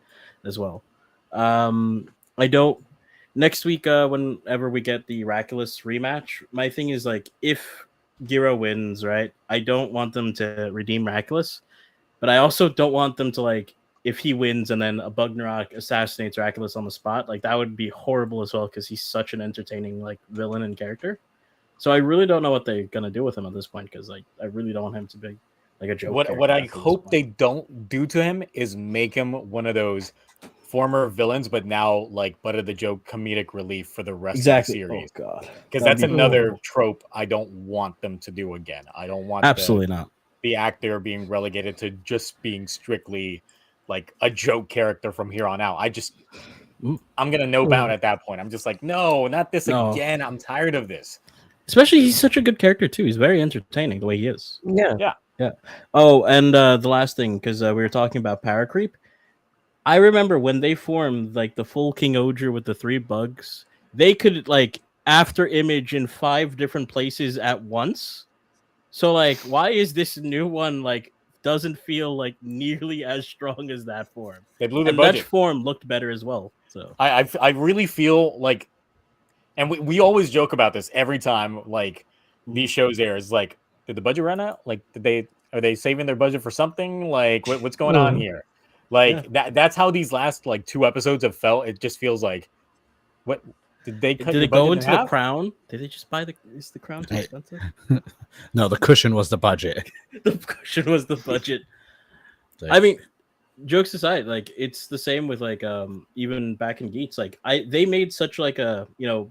as well. I don't. Next week, whenever we get the Raculus rematch, my thing is like if Giro wins, right? I don't want them to redeem Raculus, but I also don't want them to like if he wins and then a Bugnarok assassinates Raculus on the spot, like that would be horrible as well because he's such an entertaining like villain and character. So I really don't know what they're gonna do with him at this point because like I really don't want him to be like a joke.
What I
character
hope
after
they
this
don't do to him is make him one of those former villains, but now like butt of the joke comedic relief for the rest
point.
of the series.
Oh god,
Because
That'd
that's
be
another
horrible.
trope I don't want them to do again. I don't want
Absolutely not.
the actor being relegated to just being strictly like a joke character from here on out. I'm gonna nope out at that point. I'm just like, no, not this
No.
again. I'm tired of this.
Especially he's such a good character too. He's very entertaining the way he is.
Yeah.
Oh, and the last thing, because we were talking about Paracreep. I remember when they formed like the full King Oger with the 3 bugs, they could like after image in 5 different places at once. So like, why is this new one like doesn't feel like nearly as strong as that form?
They blew the
And
budget.
that form looked better as well. So
I really feel like, and we always joke about this every time like these shows air. Is like, did the budget run out? Like, are they saving their budget for something? Like, what's going on here? Like that's how these last like 2 episodes have felt. It just feels like, what did they cut?
did
the
it go
budget
into
in
the
half?
crown? Did they just buy is the crown too
Hey.
expensive?
No, the cushion was the budget.
The cushion was the budget. I mean, jokes aside, like it's the same with like even back in Geats, like they made such like a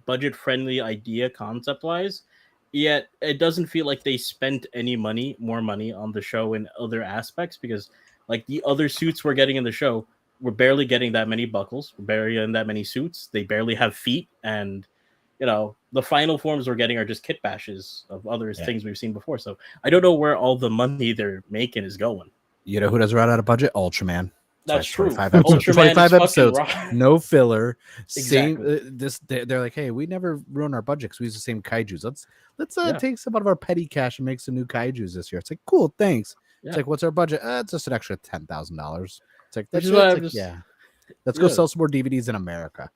budget friendly idea concept wise, yet it doesn't feel like they spent any more money on the show in other aspects because like the other suits we're getting in the show, we're barely getting that many buckles, we're barely getting that many suits, they barely have feet, and the final forms we're getting are just kit bashes of other things we've seen before. So I don't know where all the money they're making is going.
You know who doesn't run out of budget? Ultraman.
That's true.
25 episodes.
Ultraman
25
is fucking
episodes.
raw.
No filler.
Exactly.
Same. They're like, hey, we never ruin our budget because we use the same kaijus. Let's
Yeah.
take some out of our petty cash and make some new kaijus this year. It's like, cool, thanks.
Yeah.
It's like, what's our budget? It's just an extra $10,000. It's like,
Which
that's
is
it.
why
It's
I'm
like,
just-
yeah. Let's go
Yeah.
sell some more DVDs in America.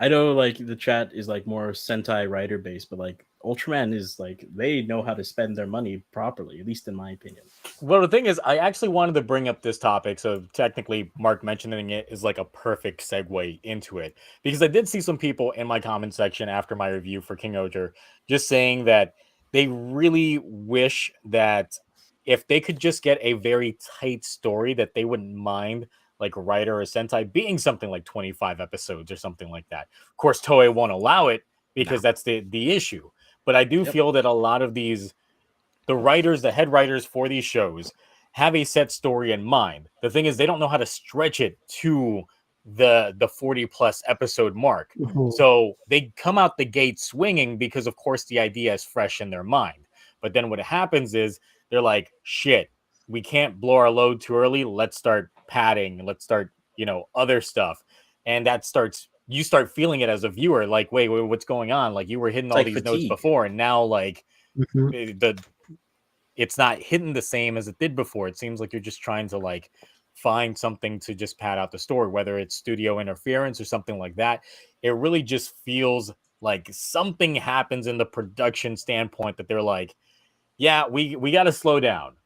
I know like the chat is like more Sentai writer based, but like Ultraman is like they know how to spend their money properly, at least in my opinion.
Well, the thing is, I actually wanted to bring up this topic. So technically, Mark mentioning it is like a perfect segue into it. Because I did see some people in my comment section after my review for King Oger just saying that they really wish that if they could just get a very tight story, that they wouldn't mind like Writer or Sentai being something like 25 episodes or something like that. Of course, Toei won't allow it because that's the issue. But I do feel that a lot of these, the writers, the head writers for these shows have a set story in mind. The thing is, they don't know how to stretch it to the 40 plus episode mark.
Mhm.
So they come out the gate swinging because, of course, the idea is fresh in their mind. But then what happens is they're like, shit, we can't blow our load too early. Let's start padding. Let's start, other stuff. And that starts, you start feeling it as a viewer, like, wait, what's going on? Like you were hitting all
like
these notes
fatigue.
before, and now like
Mhm.
it's not hitting the same as it did before. It seems like you're just trying to like find something to just pad out the story, whether it's studio interference or something like that. It really just feels like something happens in the production standpoint that they're like, yeah, we got to slow down.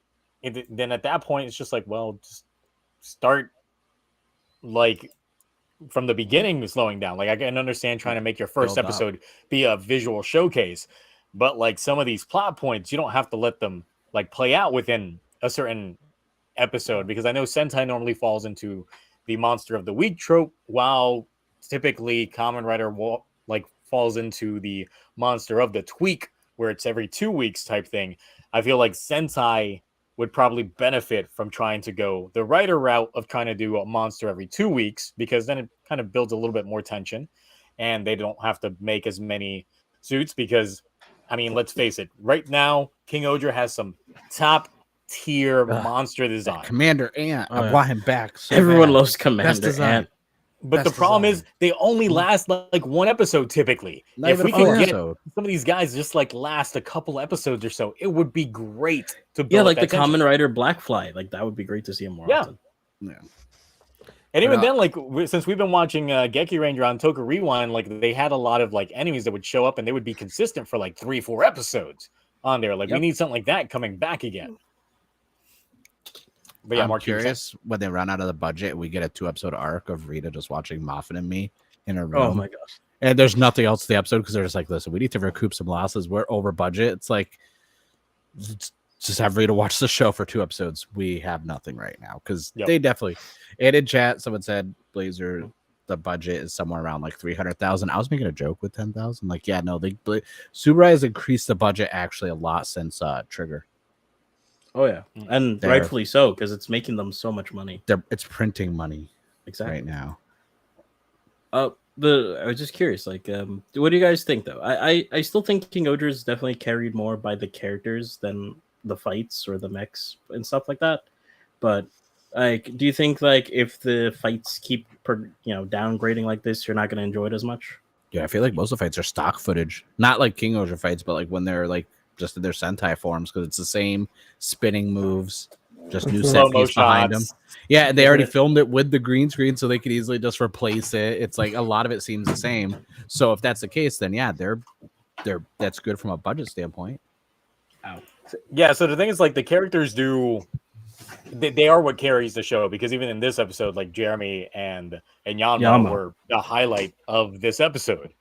Then at that point, it's just like, well, just start like from the beginning slowing down. Like I can understand trying to make your first
Build up.
episode be a visual showcase, but like some of these plot points, you don't have to let them like play out within a certain episode, because I know Sentai normally falls into the monster of the week trope, while typically Kamen Rider like falls into the monster of the tweak, where it's every 2 weeks type thing. I feel like Sentai would probably benefit from trying to go the writer route of trying to do a monster every 2 weeks, because then it kind of builds a little bit more tension and they don't have to make as many suits. Because I mean, let's face it, right now King Oger has some top tier monster design,
Commander Ant.
Oh,
I
yeah.
want him back. So
Everyone
bad.
loves Commander
design.
Ant.
but the
Best
problem
design.
is they only last like one episode typically.
Not
If
even
we
a
can
full
get
episode.
some of these guys just like last a couple episodes or so, it would be great to build
Yeah,
up
like the
that tension.
Kamen Rider Blackfly. Like that would be great to see him more
Yeah.
often.
Yeah.
And even
But,
then, like since we've been watching Geki Ranger on Toku Rewind, like they had a lot of like enemies that would show up and they would be consistent for like 3-4 episodes on there. Like we
Yep.
need something like that coming back again. But yeah,
I'm
Mark, you were saying?
curious when they run out of the budget, we get a 2-episode arc of Rita just watching Moffin and me in a room.
Oh my gosh.
And there's nothing else to the episode because they're just like, listen, we need to recoup some losses. We're over budget. It's like, just have Rita watch the show for 2 episodes. We have nothing right now because
Yep.
they definitely. And in chat, someone said Blazar, the budget is somewhere around like 300,000. I was making a joke with 10,000. Like, yeah, no, Subaru has increased the budget actually a lot since Trigger.
Oh yeah, and
They're-
rightfully so, because it's making them so much money.
It's printing money
Exactly.
right now.
I was just curious, like, what do you guys think though? I still think King Oger is definitely carried more by the characters than the fights or the mechs and stuff like that. But like, do you think like if the fights keep downgrading like this, you're not going to enjoy it as much?
Yeah, I feel like most of the fights are stock footage. Not like King Oger fights, but like when they're like just in their Sentai forms, because it's the same spinning moves, just new set
Slow-mo
piece behind them.
shots.
Yeah, they already filmed it with the green screen, so they could easily just replace it. It's like a lot of it seems the same. So if that's the case, then yeah, they're that's good from a budget standpoint.
Yeah, so the thing is, like, the characters they are what carries the show, because even in this episode, like Jeremy and Yanma were the highlight of this episode.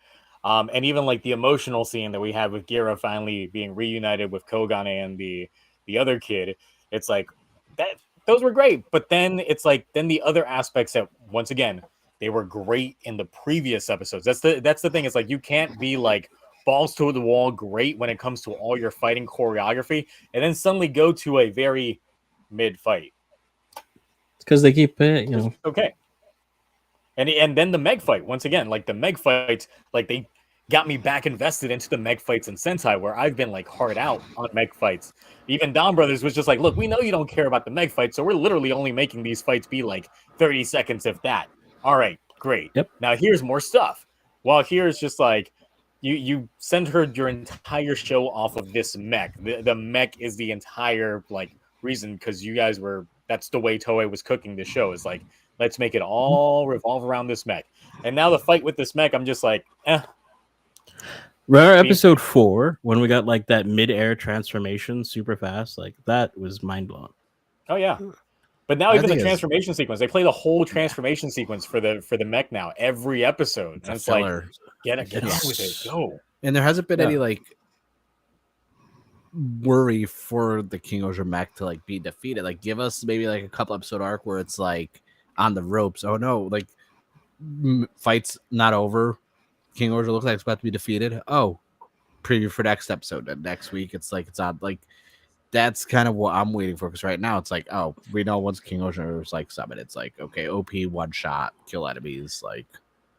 And even like the emotional scene that we had with Gira finally being reunited with Kogane and the other kid, it's like that those were great. But then it's like then the other aspects that once again they were great in the previous episodes. That's the thing. It's like you can't be like balls to the wall great when it comes to all your fighting choreography and then suddenly go to a very mid fight.
It's because they keep
Okay. And then the Meg fight, once again, like the Meg fights, like they got me back invested into the mech fights in Sentai, where I've been like hard out on mech fights. Even Don Brothers was just like, look, we know you don't care about the mech fights, so we're literally only making these fights be like 30 seconds, if that. All right, great.
Yep.
Now here's more stuff. Well, here's just like, you send her your entire show off of this mech. The mech is the entire like reason, because you guys were, that's the way Toei was cooking the show, is like, let's make it all revolve around this mech. And now the fight with this mech, I'm just like,
Remember episode 4 when we got like that mid-air transformation super fast? Like that was mind blowing.
Oh yeah. But now even the transformation sequence, they play the whole transformation sequence for the mech now every episode. And it's like, get on with it, go.
And there hasn't been any like worry for the King Oger mech to like be defeated. Like give us maybe like a couple episode arc where it's like on the ropes. Oh no, like fight's not over. King Oger looks like it's about to be defeated. Oh, preview for next episode. And next week it's like it's on like that's kind of what I'm waiting for, because right now it's like, oh, we know once King Oger is like summon, it's like okay, OP one shot, kill enemies. Like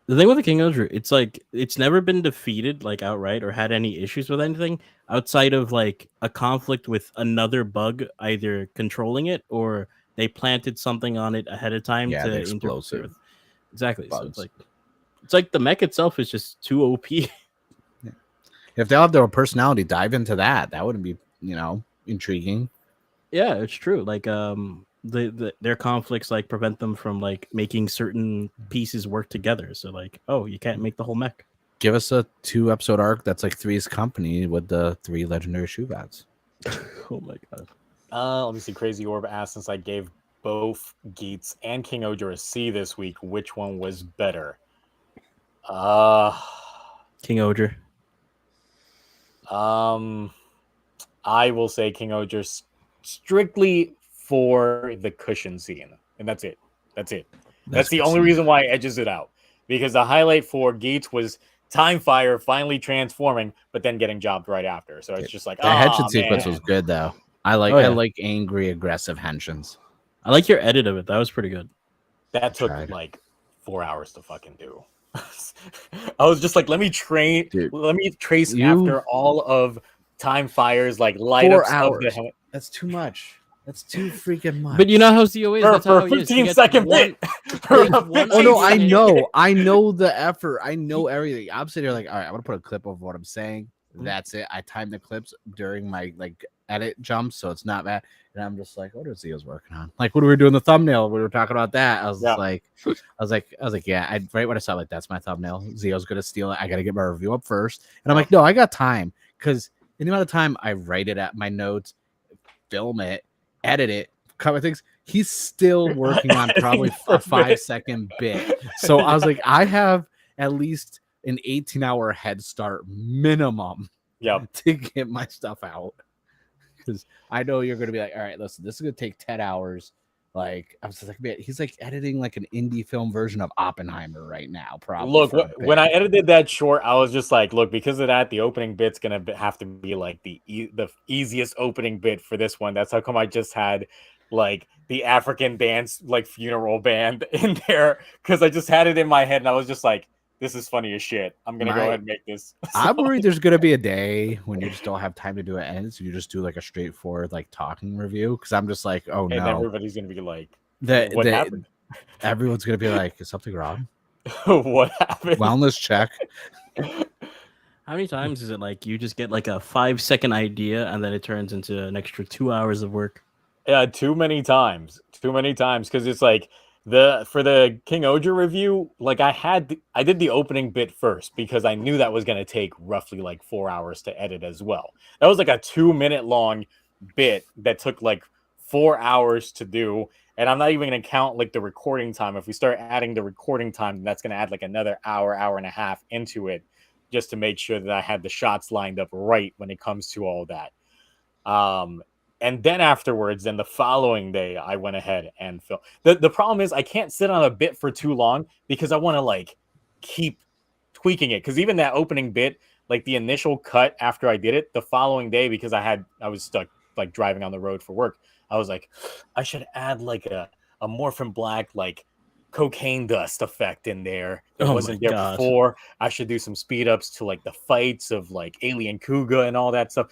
the thing with the King Oger, it's like it's never been defeated like outright or had any issues with anything outside of like a conflict with another bug either controlling it or they planted something on it ahead of time to interfere with. Exactly. Bugs. So it's like the mech itself is just too OP.
If they all have their own personality, dive into that. That wouldn't be, intriguing.
Yeah, it's true. Like their conflicts like prevent them from like making certain pieces work together. So like, oh, you can't make the whole mech.
Give us a 2-episode arc that's like Three's Company with the 3 legendary shoe bats.
Oh my god.
Let me see. Crazy Orb asked, since I gave both Geats and King Oger a C this week, which one was better?
King Oger.
I will say King Oger strictly for the cushion scene, and that's it. That's the only reason why it edges it out, because the highlight for Gates was Time Fire finally transforming, but then getting jobbed right after. So it's just like
the henshin sequence was good though. I like angry, aggressive henshins.
I like your edit of it. That was pretty good.
That took like 4 hours to fucking do. I was just like, let me trace after all of Time Fire's like light
4
ups
hours.
of the
That's too much. That's too freaking much.
But you know how ZO is. That's
for
how
a 15-second bit.
Oh no, I know the effort. I know everything. I'm sitting here like, all right, I'm gonna put a clip of what I'm saying. That's it. I timed the clips during my like edit jumps, so it's not bad. And I'm just like, what are Zio's working on? Like, what were we doing the thumbnail? We were talking about that. I was like, yeah. Right when I saw like that's my thumbnail. Zio's gonna steal it. I gotta get my review up first. And I'm like, no, I got time, because in the amount of time I write it at my notes, film it, edit it, cover things. He's still working on probably a 5-second bit. So I was like, I have at least an 18-hour head start minimum to get my stuff out. Because I know you're going to be like, all right, listen, this is going to take 10 hours. Like, I was just like, man, he's like editing like an indie film version of Oppenheimer right now. Probably.
Look, when I edited that short, I was just like, look, because of that, the opening bit's going to have to be like the easiest opening bit for this one. That's how come I just had like the African dance, like funeral band in there, because I just had it in my head and I was just like, this is funny as shit. I'm going to go ahead and make this.
I'm worried there's going to be a day when you just don't have time to do it, and so you just do like a straightforward like talking review, because I'm just like, oh no.
And everybody's going to be like, what happened?
Everyone's going to be like, is something wrong?
What happened?
Wellness check.
How many times is it like you just get like a 5-second idea and then it turns into an extra 2 hours of work?
Yeah, too many times, because it's like for the King Oger review, like I did the opening bit first because I knew that was going to take roughly like 4 hours to edit as well. That was like a 2-minute long bit that took like 4 hours to do, and I'm not even going to count like the recording time. If we start adding the recording time, that's going to add like another hour and a half into it, just to make sure that I had the shots lined up right when it comes to all that. And then afterwards, then the following day, I went ahead and filmed. The problem is I can't sit on a bit for too long because I want to like keep tweaking it. Because even that opening bit, like the initial cut after I did it, the following day, because I was stuck like driving on the road for work, I was like, I should add like a Morphin Black like cocaine dust effect in there that
Oh
wasn't
my
there
God.
before. I should do some speed ups to like the fights of like Alien Kuga and all that stuff.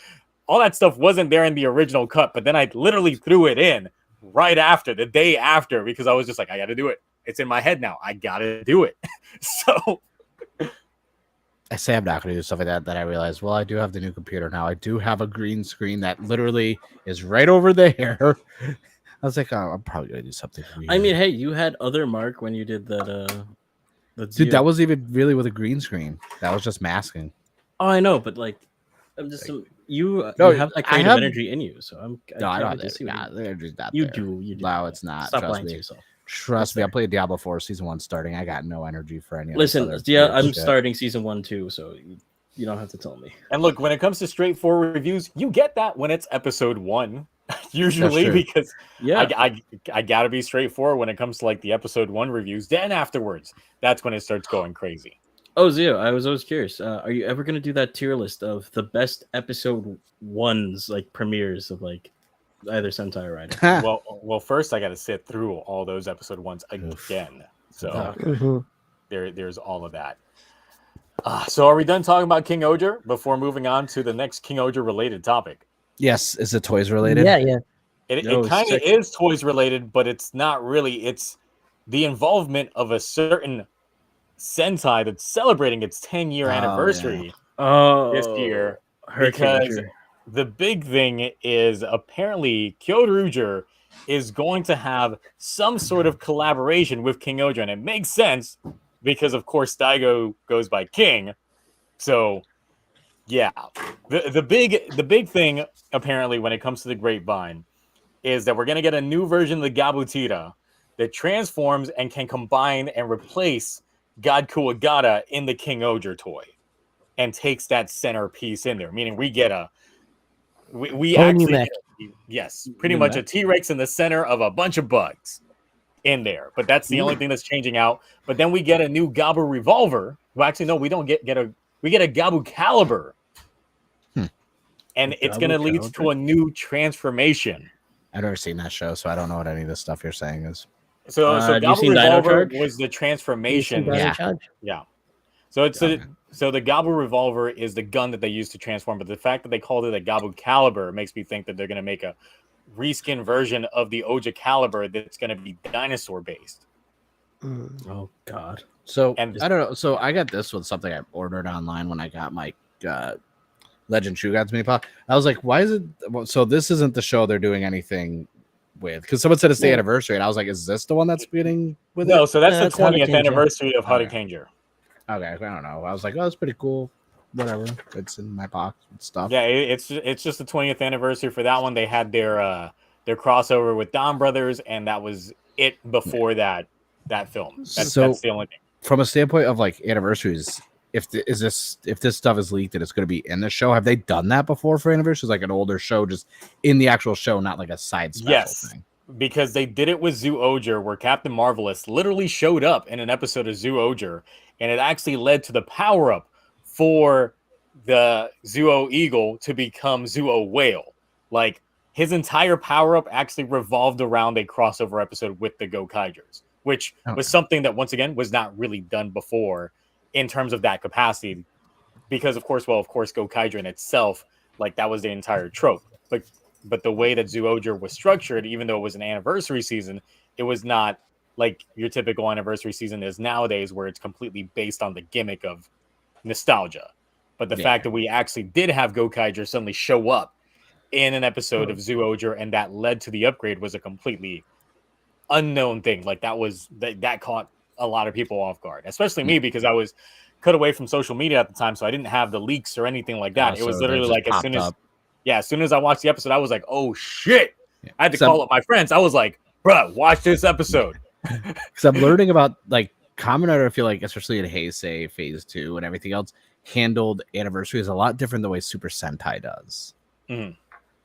All that stuff wasn't there in the original cut, but then I literally threw it in right after, the day after, because I was just like, I got to do it. It's in my head now. I got to do it. So
I say I'm not going to do stuff like that. Then I realize, well, I do have the new computer now. I do have a green screen that literally is right over there. I was like, oh, I'm probably going to do something weird.
I mean, hey, you had other Mark when you did that.
Dude, that wasn't even really with a green screen. That was just masking.
Oh, I know, but like, I'm just you
No,
have that
I
creative
have-
energy in you, so
No, I
can't
don't
wait
have
to
that.
see what
Nah,
you-
the energy's not
You
there.
do. You do.
No, it's not.
Stop
Trust
lying
me.
to yourself.
Trust
It's
me. I
there.
played Diablo 4 season 1 starting. I got no energy for any of
Listen,
this other
yeah,
weird
I'm
shit.
starting season 1 too, so you don't have to tell me.
and look, when it comes to straightforward reviews, you get that when it's episode 1, usually,
true.
because
Yeah,
I gotta be straightforward when it comes to like the episode 1 reviews. Then afterwards, that's when it starts going crazy.
Oh, Zio, I was always curious. Are you ever going to do that tier list of the best episode ones, like premieres of like either Sentai or Rider?
Well, first I got to sit through all those episode 1s again. So
Mhm.
there's all of that. So are we done talking about King Oger before moving on to the next King Oger related topic?
Yes, is it toys related?
Yeah.
It
No,
kind of
sick.
is toys related, but it's not really. It's the involvement of a certain Sentai that's celebrating its 10-year
Oh,
anniversary
Oh,
this year.
Hurricane
Because
Oger.
the big thing is apparently Kyoruger is going to have some sort of collaboration with King Oger, and it makes sense because, of course, Daigo goes by King. So, yeah, the big thing apparently when it comes to the Grapevine is that we're going to get a new version of the Gabutira that transforms and can combine and replace God Kuwagata in the King Oger toy, and takes that centerpiece in there. Meaning we get we
Whole new
actually
mech.
yes, pretty
New
much a
mech?
T-Rex in the center of a bunch of bugs in there. But that's the only thing that's changing out. But then we get a new Gabu revolver. Well, actually, no, we don't get we get a Gabu caliber. And it's
Gabu
going to lead
caliber?
to a new transformation.
I've never seen that show, so I don't know what any of this stuff you're saying is.
So
Have you
Gabu
seen Dino
revolver
Charge?
was the
You
transformation.
seen Dino
Yeah.
Charge?
Yeah. So it's
Okay.
so the Gabu revolver is the gun that they use to transform, but the fact that they called it a Gabu caliber makes me think that they're going to make a reskin version of the Oja caliber that's going to be dinosaur based.
Mm.
Oh God.
So
And-
I don't know. So I got this with something I ordered online when I got my Legend Shoe Gods mini pop. I was like, why is it? So this isn't the show they're doing anything with, because someone said it's the
Yeah.
anniversary, and I was like, is this the one that's beginning with
No,
it?
so that's
No,
the
it's
20th
Hurricane Jar.
anniversary of
Okay.
Hurricane.
Okay, I don't know. I was like, oh, that's pretty cool. Whatever, it's in my box and stuff.
Yeah, it's just the 20th anniversary for that one. They had their crossover with Don Brothers, and that was it before that film. That's the only thing.
From a standpoint of like anniversaries, if this stuff is leaked and it's going to be in the show, have they done that before for anniversaries? Like an older show, just in the actual show, not like a side special
Yes.
thing.
Because they did it with Zoo Oger, where Captain Marvelous literally showed up in an episode of Zoo Oger, and it actually led to the power up for the Zuo Eagle to become Zuo Whale. Like his entire power up actually revolved around a crossover episode with the Gokaigers, which was something that once again was not really done before in terms of that capacity. Because of course Gokaiger in itself, like that was the entire trope. But the way that Zoojer was structured, even though it was an anniversary season, it was not like your typical anniversary season is nowadays, where it's completely based on the gimmick of nostalgia. But the fact that we actually did have Gokaiger suddenly show up in an episode of Zoojer, and that led to the upgrade, was a completely unknown thing. Like that caught a lot of people off guard, especially me, because I was cut away from social media at the time, so I didn't have the leaks or anything like that. It was
So they
literally
just
like
popped up.
as soon as I watched the episode, I was like, oh shit.
Yeah.
I had to call up my friends. I was like, bruh, watch this episode.
Because I'm learning about like Kamen Rider. I feel like, especially in Heisei Phase 2 and everything else, handled anniversaries a lot different the way Super Sentai does.
Mhm.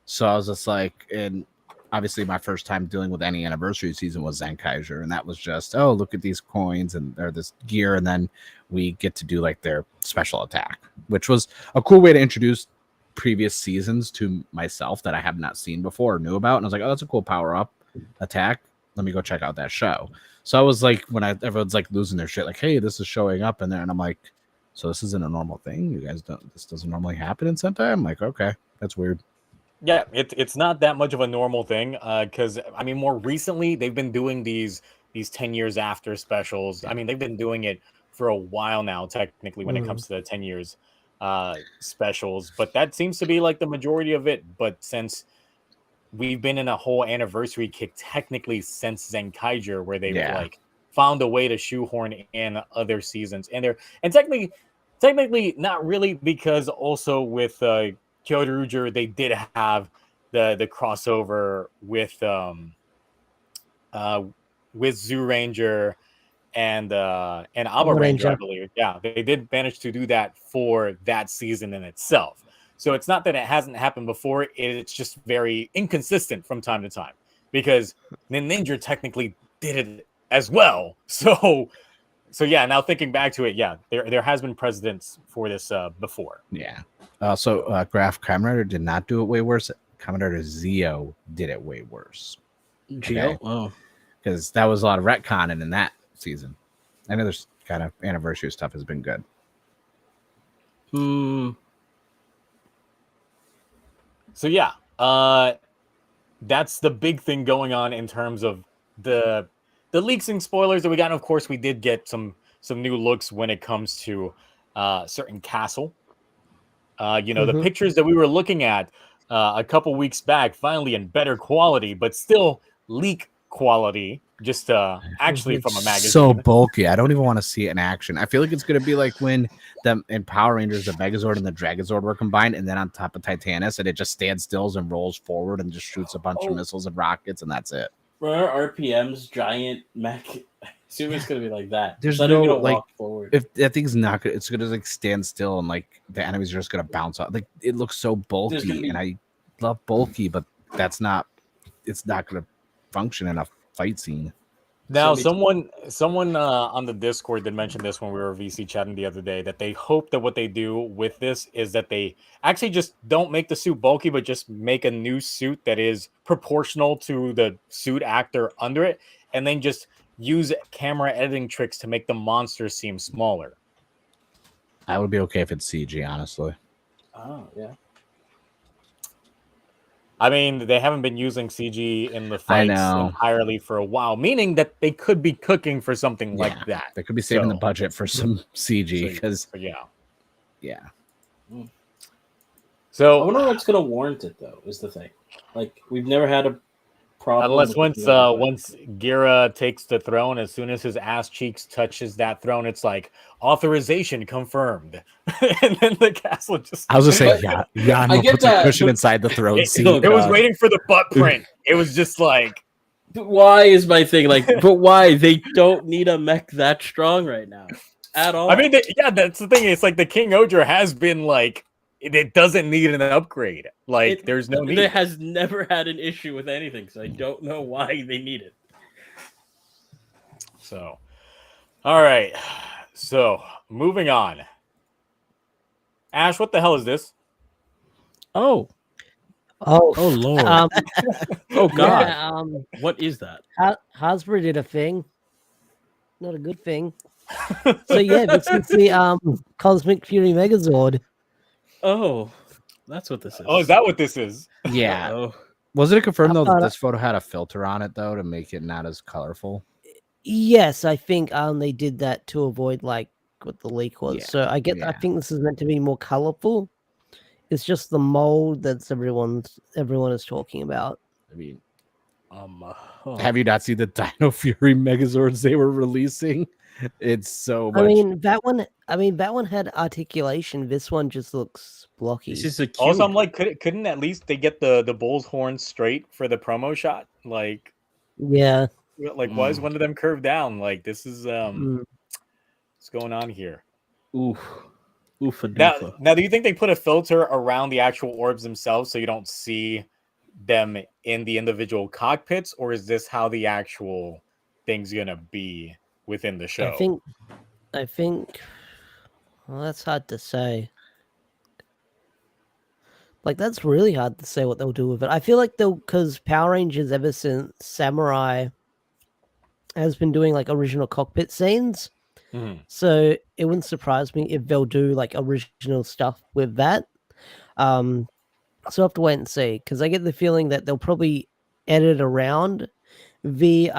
So I was just like, and obviously my first time dealing with any anniversary season was Zenkaiser, and that was just, oh, look at these coins and or this gear, and then we get to do like their special attack, which was a cool way to introduce previous seasons to myself that I have not seen before or knew about. And I was like, oh, that's a cool power up attack. Let me go check out that show. So I was like, when everyone's like losing their shit, like, hey, this is showing up in there, and I'm like, so this isn't a normal thing. You guys don't. This doesn't normally happen in Sentai. I'm like, okay, that's weird.
Yeah, it's not that much of a normal thing. Because I mean, more recently they've been doing these 10 years after specials. I mean, they've been doing it for a while now, technically, when it comes to the 10 years specials. But that seems to be like the majority of it. But since we've been in a whole anniversary kick technically since Zenkaiger, where they've like found a way to shoehorn in other seasons, and technically not really, because also with Kyoruger they did have the crossover with Zoo Ranger and Abba Ranger, I believe. Yeah, they did manage to do that for that season in itself. So it's not that it hasn't happened before. It's just very inconsistent from time to time, because Ninja technically did it as well. So yeah, now thinking back to it, yeah, there has been precedents for this before.
Yeah. So Graph Kamen Rider did not do it way worse. Kamen Rider Zeo did it way worse.
Geo? Oh.
Because that was a lot of retconning in that season. I know there's kind of anniversary stuff has been good.
So yeah, that's the big thing going on in terms of the leaks and spoilers that we got. And of course, we did get some new looks when it comes to certain castle. The pictures that we were looking at a couple weeks back, finally in better quality, but still leak quality, just actually from a magazine.
So bulky. I don't even want to see it in action. I feel like it's going to be like when in Power Rangers, the Megazord and the Dragozord were combined, and then on top of Titanus, and it just stands stills and rolls forward and just shoots a bunch of missiles and rockets, and that's it.
For RPM's giant mech, I assume it's going to be like that.
There's no like forward. If that thing's not good, it's going to like stand still, and like the enemies are just going to bounce off. Like it looks so bulky, and I love bulky, but it's not going to function in a fight scene.
Now, someone on the Discord did mention this when we were VC chatting the other day, that they hope that what they do with this is that they actually just don't make the suit bulky, but just make a new suit that is proportional to the suit actor under it, and then just use camera editing tricks to make the monsters seem smaller.
I would be okay if it's CG, honestly.
Oh, yeah.
I mean, they haven't been using CG in the fights entirely for a while, meaning that they could be cooking for something like that.
They could be saving the budget for some CG, because
yeah.
So I wonder what's going to warrant it, though, is the thing. Like, we've never had a problem.
Unless once Gira takes the throne, as soon as his ass cheeks touches that throne, it's like authorization confirmed, and then the castle just.
I was just saying, Yano puts a cushion inside the throne seat.
It was waiting for the butt print. It was just like.
Why is my thing like? But why they don't need a mech that strong right now at all?
I mean, that's the thing. It's like the King Odra has been like. It doesn't need an upgrade. Like, there's no need.
It has never had an issue with anything, so I don't know why they need it.
So, all right. So, moving on. Ash, what the hell is this?
Oh,
Lord. Oh, God.
Yeah,
what is that?
Hasbro did a thing. Not a good thing. So, yeah, this is the Cosmic Fury Megazord.
Oh, that's what this is.
Oh, is that what this is?
Yeah.
Oh.
Wasn't it confirmed, though, that this photo had a filter on it, though, to make it not as colorful?
Yes, I think they did that to avoid, like, what the leak was.
Yeah.
So I think this is meant to be more colorful. It's just the mold that everyone is talking about.
I mean, have you not seen the Dino Fury Megazords they were releasing? It's so much.
I mean that one had articulation. This one just looks blocky.
This is a cute.
Also, I'm like, couldn't at least they get the bull's horn straight for the promo shot? Like,
yeah.
Like, why is one of them curved down? Like, this is what's going on here?
Oof.
Now, do you think they put a filter around the actual orbs themselves so you don't see them in the individual cockpits, or is this how the actual thing's gonna be within the show?
I think well, that's hard to say. Like, that's really hard to say what they'll do with it. I feel like because Power Rangers ever since Samurai has been doing like original cockpit scenes.
Mhm.
So it wouldn't surprise me if they'll do like original stuff with that. So I have to wait and see, because I get the feeling that they'll probably edit around the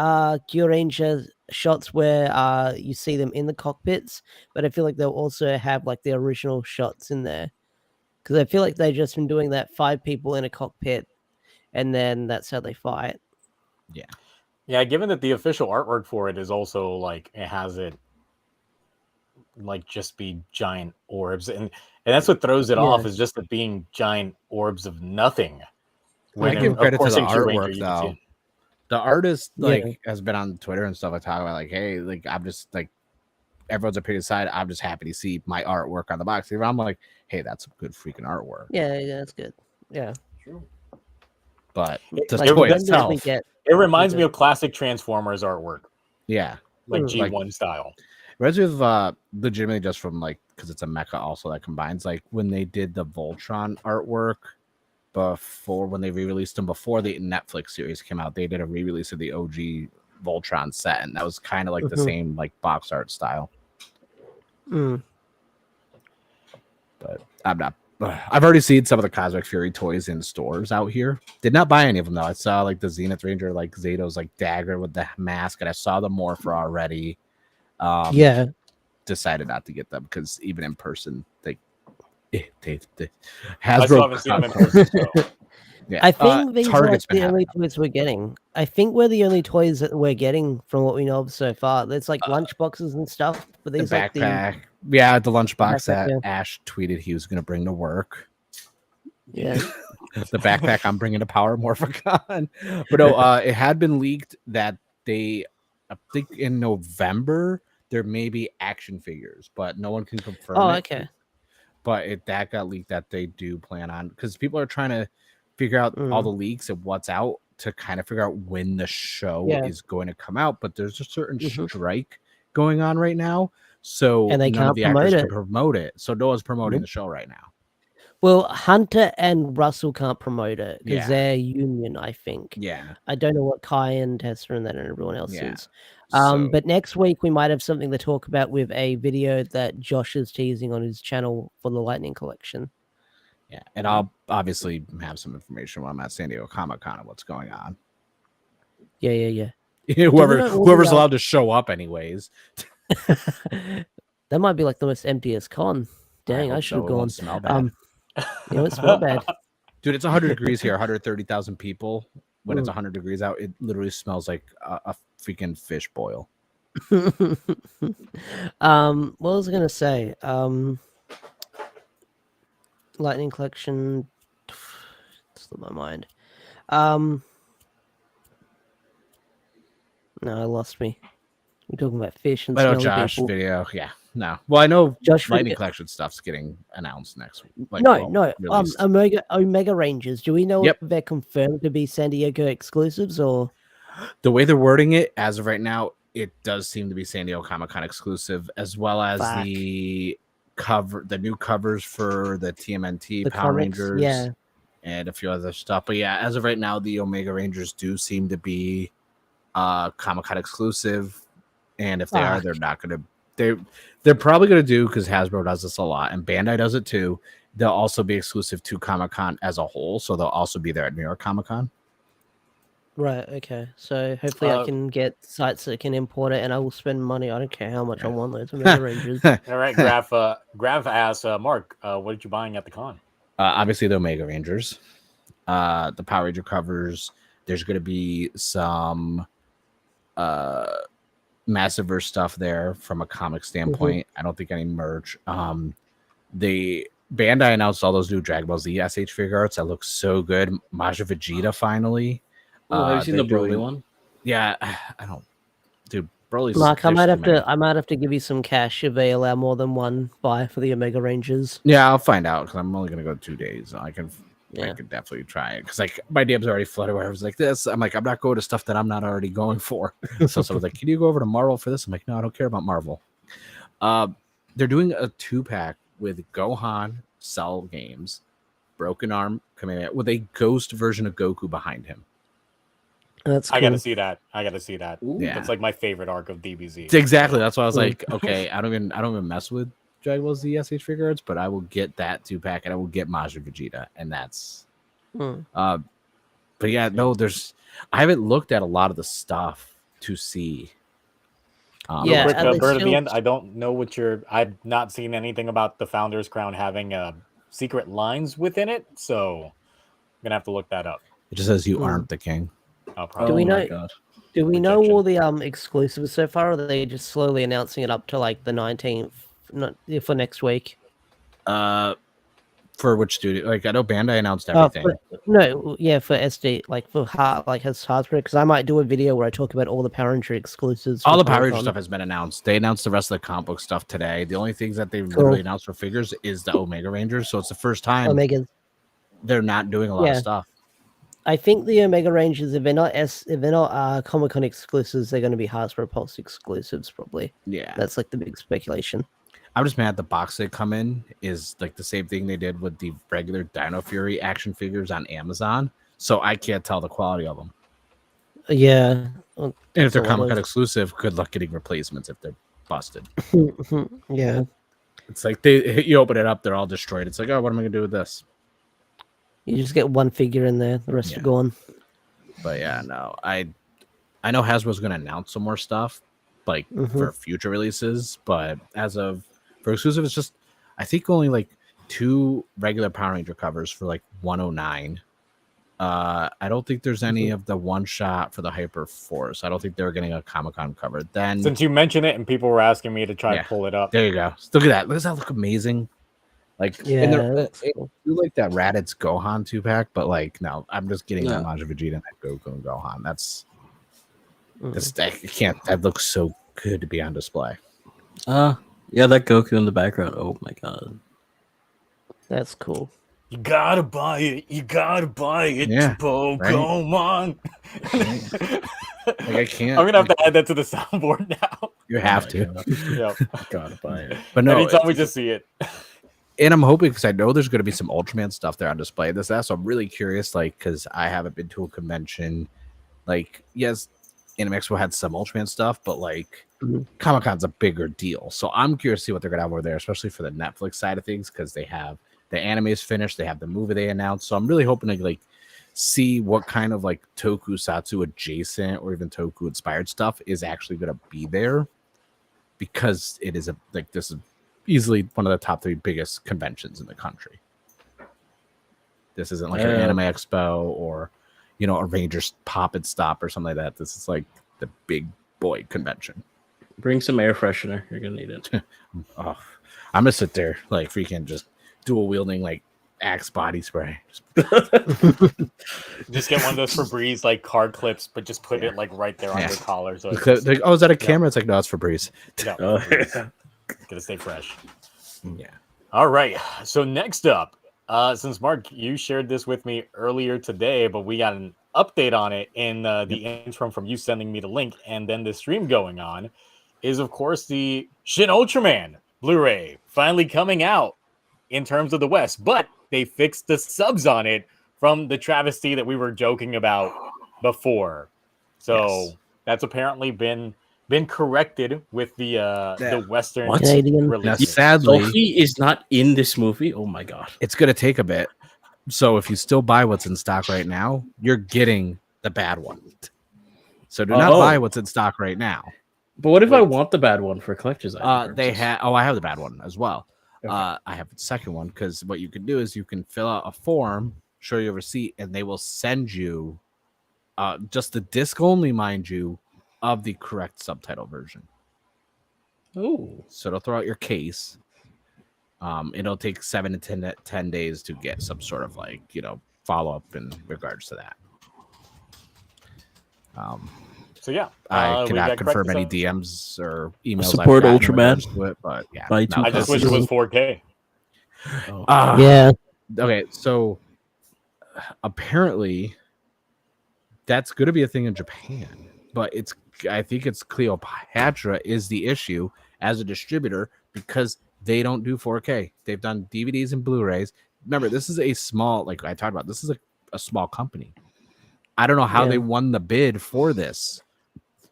Ranger shots where you see them in the cockpits, but I feel like they'll also have like the original shots in there, because I feel like they've just been doing that 5 people in a cockpit, and then that's how they fight.
Yeah, given that the official artwork for it is also like it has it like just be giant orbs, and that's what throws it off,
Yeah.
is just it being giant orbs of nothing.
I
When
give
of
credit to
course
the
in Q Ranger
artwork
you can see
though.
it.
The artist
Yeah.
has been on Twitter and stuff. I talk about like, hey, like I'm just like everyone's opinion aside, I'm just happy to see my artwork on the box. Even I'm like, hey, that's some good freaking artwork.
Yeah, that's good. Yeah.
But
It-
the
it-
toy
that's-
when does we
itself,
get
It reminds me
the-
of classic Transformers artwork,
yeah,
like
Mm.
G1 style.
reminds me of legitimately just from like because it's a mecha also that combines like when they did the Voltron artwork before when they re-released them before the Netflix series came out. They did a re-release of the OG Voltron set, and that was kind of like the
Mhm.
same like box art style.
Mm.
But I'm not. I've already seen some of the Cosmic Fury toys in stores out here. Did not buy any of them though. I saw like the Zenith Ranger, like Zato's like dagger with the mask, and I saw the Morpher already.
Yeah.
Decided not to get them because even in person, they
I still
Hasbro.
haven't seen them in person. So.
Yeah,
I think these are like
Target's been
the only
having them.
toys we're getting. I think we're the only toys that we're getting from what we know of so far. There's like lunch boxes and stuff, but
The
these like the
backpack. Yeah, the lunchbox
backpack,
that
yeah.
Ash tweeted he was going to bring to work.
yeah.
The backpack I'm bringing to Power Morphicon. But no, it had been leaked that I think in November, there may be action figures, but no one can confirm
Oh,
it.
okay.
But that got leaked that they do plan on, because people are trying to figure out all the leaks and what's out to kind of figure out when the show
Yeah.
is going to come out. But there's a certain
Mhm.
strike going on right now. So
And they
none of
can't
the
promote
actors
it.
can promote it. So no one's promoting
Nope.
the show right now.
Well, Hunter and Russell can't promote it because
Yeah.
they're union, I think.
Yeah.
I don't know what Kai and Tessa and that and everyone else
Yeah.
is.
So,
But next week we might have something to talk about with a video that Josh is teasing on his channel for the Lightning Collection.
yeah. And I'll obviously have some information when I'm at San Diego Comic-Con of what's going on.
Yeah.
Whoever's
know all the,
allowed to show up anyways.
That might be like the most emptiest con. Dang, I
hope
should
so.
have
It
gone.
won't smell bad.
It's not bad.
Dude, it's 100 degrees here, 130,000 people. When it's
Mm.
100 degrees out, it literally smells like a freaking fish boil.
What was I gonna say? Lightning Collection. Slipped my mind. No, I lost me. We're talking about fish and
I know
smelly
Josh
people.
video. Yeah, no. Well, I know
Josh
Lightning
video-
Collection stuff's getting announced next week. Like,
No.
released.
Omega Rangers. Do we know
Yep.
if they're confirmed to be San Diego exclusives or?
The way they're wording it as of right now, it does seem to be San Diego Comic-Con exclusive, as well as
Fuck.
the new covers for the TMNT
The
Power
comics?
Rangers,
Yeah.
and a few other stuff. But yeah, as of right now, the Omega Rangers do seem to be Comic-Con exclusive, and if they are,
Fuck.
they're not going to. They're probably going to do, because Hasbro does this a lot, and Bandai does it too. They'll also be exclusive to Comic-Con as a whole, so they'll also be there at New York Comic-Con.
Right. Okay. So hopefully I can get sites that can import it, and I will spend money. I don't care how much I want those Omega Rangers.
All right, Graf. Graf asks, Mark, what did you buying at the con?
Obviously, the Omega Rangers, the Power Ranger covers. There's going to be some Massiverse stuff there from a comic standpoint. I don't think any merch. The Bandai announced all those new Dragon Ball Z SH figure arts that look so good. Majin Vegeta finally.
Oh, have you seen the
they're
Broly
doing-
one?
Yeah, I don't. Dude, Broly's.
Mark, I
there's
might
too
have
many.
to. I might have to give you some cash if they allow more than one buy for the Omega Rangers.
Yeah, I'll find out because I'm only gonna go 2 days. I can
Yeah.
definitely try it because like my DM's already flooded where I was like this. I'm like, I'm not going to stuff that I'm not already going for. So someone's like, can you go over to Marvel for this? I'm like, no, I don't care about Marvel. They're doing a 2-pack with Gohan, Cell Games, Broken Arm Command with a ghost version of Goku behind him.
That's cool.
I gotta see that. I gotta see that.
Yeah.
That's like my favorite arc of DBZ.
Exactly. That's why I was
Mm.
like, okay, I don't even mess with Dragon Ball Z SH figure arts, but I will get that 2-pack and I will get Majin Vegeta, and that's.
Mm.
But yeah, no, I haven't looked at a lot of the stuff to see.
Real
Yeah,
quick,
and they
Bird at the
still-
end. I don't know what I've not seen anything about the Founder's Crown having secret lines within it, so I'm gonna have to look that up.
It just says you
Mm.
aren't the king.
I'll
Oh
probably.
we
my
know-
god.
Do we know
Rejection.
all the exclusives so far, or are they just slowly announcing it up to like the 19th, for next week?
For which studio? Like I know Bandai announced everything.
For SD, like for Hasbro, because I might do a video where I talk about all the Power Ranger exclusives.
All
for
the Power Ranger
Comic-Con.
stuff has been announced. They announced the rest of the comic book stuff today. The only things that they literally announced for figures is the Omega Rangers. So it's the first time
Omegas.
they're not doing a lot of
Yeah.
stuff.
I think the Omega Rangers, if they're not Comic Con exclusives, they're going to be Hasbro Pulse exclusives probably.
Yeah.
That's like the big speculation.
I'm just mad the box they come in is like the same thing they did with the regular Dino Fury action figures on Amazon. So I can't tell the quality of them.
Yeah.
And if they're
a lot
Comic Con
of-
exclusive, good luck getting replacements if they're busted.
Yeah.
It's like you open it up, they're all destroyed. It's like, oh, what am I gonna do with this?
You just get one figure in there, the rest
Yeah.
are gone.
But yeah, no, I know Hasbro's gonna announce some more stuff like for future releases, but for exclusive, it's just I think only like 2 regular Power Ranger covers for like 109. I don't think there's any of the one shot for the Hyper Force. I don't think they're getting a Comic-Con cover. Then
Since you mentioned it and people were asking me to try
Yeah.
to pull it up,
there you go. Look at that. Does that look amazing? Like,
Yeah,
and they're-
that's
I
cool.
do like that Raditz Gohan 2-pack, but like, no, I'm just getting that
Yeah.
Majin Vegeta and that Goku and Gohan. That's
Mm.
I can't. That looks so good to be on display.
Yeah, that Goku in the background. Oh my god.
That's cool.
you gotta buy it. You gotta buy it,
Yeah,
Pokemon.
Like I can't.
I'm gonna have to add that to the soundboard now.
You have to.
Yeah.
Gotta buy it.
But no,
Anytime we just see it.
and I'm hoping because I know there's going to be some Ultraman stuff there on display. So I'm really curious, like, because I haven't been to a convention. Like, yes, Anime Expo had some Ultraman stuff, but like Comic Con's a bigger deal. So I'm curious to see what they're going to have over there, especially for the Netflix side of things, because they have the anime is finished, they have the movie they announced. So I'm really hoping to like see what kind of like tokusatsu adjacent or even toku inspired stuff is actually going to be there, because it is this is easily one of the top 3 biggest conventions in the country. This isn't like an Anime Expo or, a Rangers Pop and Stop or something like that. This is like the big boy convention.
Bring some air freshener. You're gonna need it.
Oh, I'm gonna sit there like freaking just dual wielding like Axe body spray.
Just get one of those Febreze like card clips, but just put it like right there on
Yeah.
your collar. So it's
They're
just,
like, oh, is that a camera? It's like, no, it's Febreze.
no,
Oh,
Febreze. Gotta stay fresh.
Yeah.
All right. So next up, since Mark, you shared this with me earlier today, but we got an update on it in the interim from you sending me the link and then the stream going on, is of course the Shin Ultraman Blu-ray finally coming out in terms of the West, but they fixed the subs on it from the travesty that we were joking about before. So that's apparently been corrected with the Western
What?
Canadian.
Now,
release.
sadly,
Sophie is not in this movie. Oh my god.
it's gonna take a bit. So if you still buy what's in stock right now, you're getting the bad one. So do not
Oh.
buy what's in stock right now.
But what if I
Wait.
want the bad one for collector's item?
They
purposes?
have. Oh, I have the bad one as well.
Okay.
I have the second one because what you can do is you can fill out a form, show you a receipt, and they will send you just the disc only, mind you, of the correct subtitle version.
Oh.
So they'll throw out your case. It'll take 7 to 10 days to get some sort of like follow up in regards to that.
So yeah,
I
we
cannot
got
confirm
corrected
any
subs.
DMs or emails.
Support
I've gotten in
Ultraman.
regards to it, but yeah,
Buy
no,
two
I just wish it was 4K.
Oh.
Yeah.
Okay, so apparently that's going to be a thing in Japan, but I think it's Cleopatra is the issue as a distributor because they don't do 4K. They've done DVDs and Blu-rays. Remember, this is a small, like I talked about, this is a small company. I don't know how
Yeah.
they won the bid for this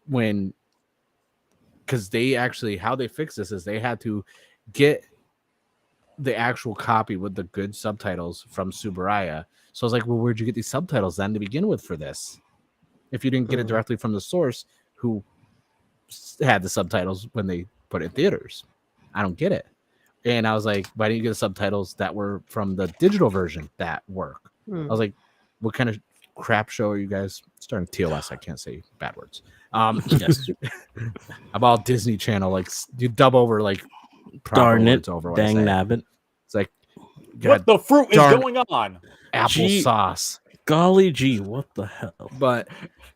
because they actually, how they fixed this is they had to get the actual copy with the good subtitles from Subaraya. So I was like, well, where'd you get these subtitles then to begin with for this? If you didn't get it directly from the source who had the subtitles when they put it in theaters. I don't get it. And I was like, why didn't you get the subtitles that were from the digital version that work? I was like, what kind of crap show are you guys starting TOS? I can't say bad words.
Yes.
About Disney Channel, like you dub over like proper
Darn it,
words over what I
dang
say.
nabbit.
It's like
What the fruit is
darn-
going on?
applesauce.
Golly gee, what the hell?
But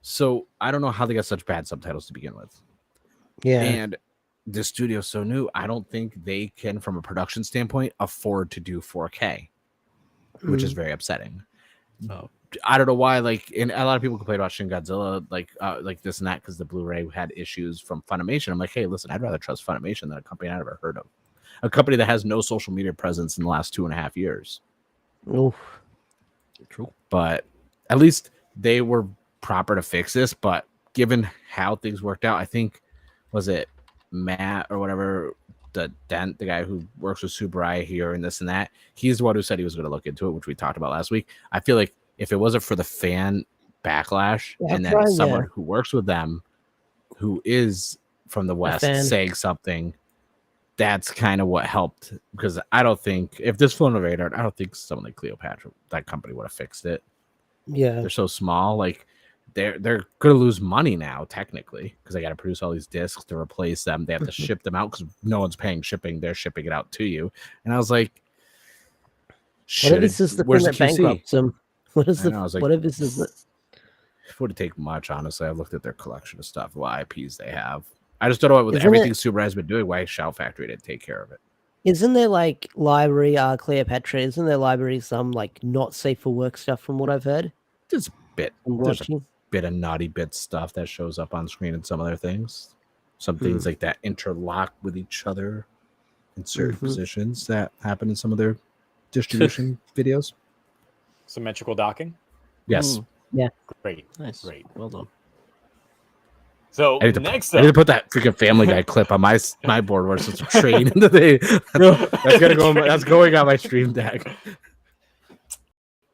so I don't know how they got such bad subtitles to begin with.
Yeah.
And the studio's so new, I don't think they can, from a production standpoint, afford to do 4K, which is very upsetting.
Oh.
I don't know why. Like, and a lot of people complain about Shin Godzilla, like this and that, because the Blu-ray had issues from Funimation. I'm like, hey, listen, I'd rather trust Funimation than a company I never heard of, a company that has no social media presence in the last 2.5 years.
Oof.
True, but at least they were proper to fix this. But given how things worked out, I think was it Matt or whatever, the guy who works with Subaraya here and this and that, he's the one who said he was going to look into it, which we talked about last week. I feel like if it wasn't for the fan backlash and then someone who works with them who is from the West saying something, that's kind of what helped, because I don't think if this flew on the radar, I don't think someone like Cleopatra, that company, would have fixed it.
Yeah,
they're so small. Like they're gonna lose money now technically, because they got to produce all these discs to replace them. They have to ship them out because no one's paying shipping. They're shipping it out to you. And I was like,
what if this is the thing that bankrupts them? What is the?
Like,
what if this is the?
It wouldn't take much, honestly. I looked at their collection of stuff, what IPs they have. I just don't know with everything Subaraya has been doing, why Shout Factory didn't take care of it.
Isn't there like library Cleopatra? Isn't there library some like not safe for work stuff from what I've heard?
There's a bit of naughty bit stuff that shows up on screen in some other things. Some things like that interlock with each other in certain positions that happen in some of their distribution videos.
Symmetrical docking?
Yes.
Yeah.
Great.
Nice.
Great.
Well done.
So
I need to put that freaking Family Guy clip on my board where it's just a train into the that's gonna go. That's going on my stream deck.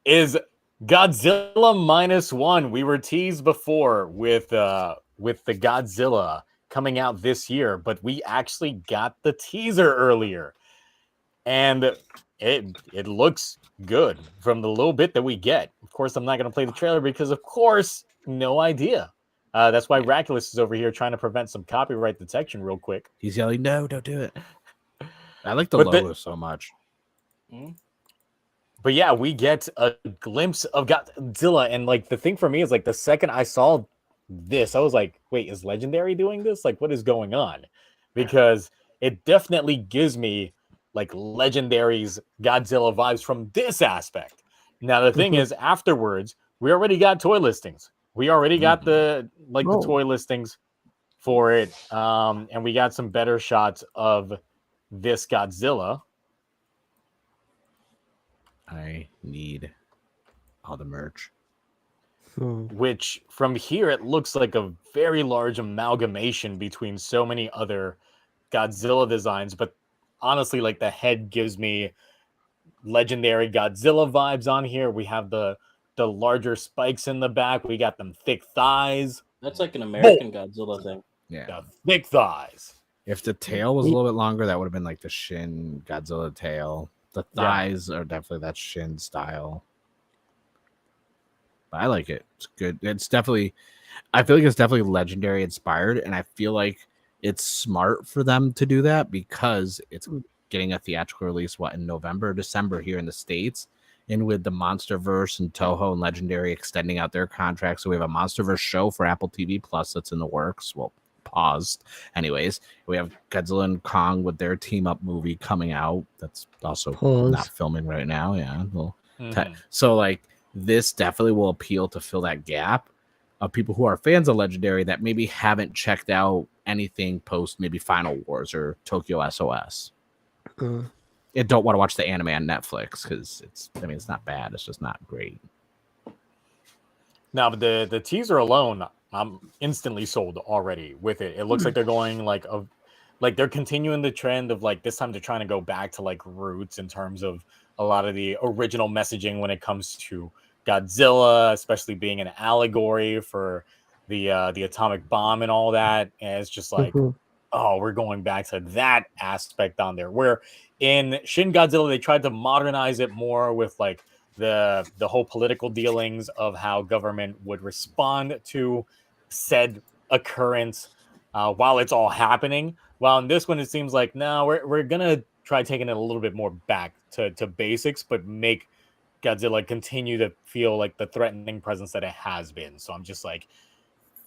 Is Godzilla -1? We were teased before with the Godzilla coming out this year, but we actually got the teaser earlier, and it looks good from the little bit that we get. Of course, I'm not going to play the trailer because, of course, no idea. That's why Raculous is over here trying to prevent some copyright detection real quick.
He's yelling, no, don't do it. I like the logo so much.
But yeah, we get a glimpse of Godzilla. And like the thing for me is like the second I saw this, I was like, wait, is Legendary doing this? Like, what is going on? Because it definitely gives me like Legendary's Godzilla vibes from this aspect. Now, the thing is, afterwards, we already got toy listings. We already got the toy listings for it. And we got some better shots of this Godzilla.
I need all the merch.
Which from here, it looks like a very large amalgamation between so many other Godzilla designs. But honestly, like the head gives me Legendary Godzilla vibes on here. We have the larger spikes in the back. We got them thick thighs.
That's like an American Godzilla thing.
Yeah.
The thick thighs.
If the tail was a little bit longer, that would have been like the Shin Godzilla tail. The thighs are definitely that Shin style. But I like it. It's good. It's definitely, I feel like it's definitely Legendary inspired, and I feel like it's smart for them to do that because it's getting a theatrical release in November or December here in the States. And with the MonsterVerse and Toho and Legendary extending out their contracts, so we have a MonsterVerse show for Apple TV Plus that's in the works. Well, paused. Anyways, we have Godzilla and Kong with their team up movie coming out. That's also not filming right now. Yeah. So like this definitely will appeal to fill that gap of people who are fans of Legendary that maybe haven't checked out anything post maybe Final Wars or Tokyo SOS. And don't want to watch the anime on Netflix because it's not bad. It's just not great.
Now, but the teaser alone, I'm instantly sold already with it. It looks like they're going like they're continuing the trend of like this time they're trying to go back to like roots in terms of a lot of the original messaging when it comes to Godzilla, especially being an allegory for the atomic bomb and all that. And it's just like,
Mhm.
oh, we're going back to that aspect on there. Where in Shin Godzilla they tried to modernize it more with like the whole political dealings of how government would respond to said occurrence while it's all happening. While in this one, it seems like no, we're gonna try taking it a little bit more back to basics, but make Godzilla continue to feel like the threatening presence that it has been. So I'm just like,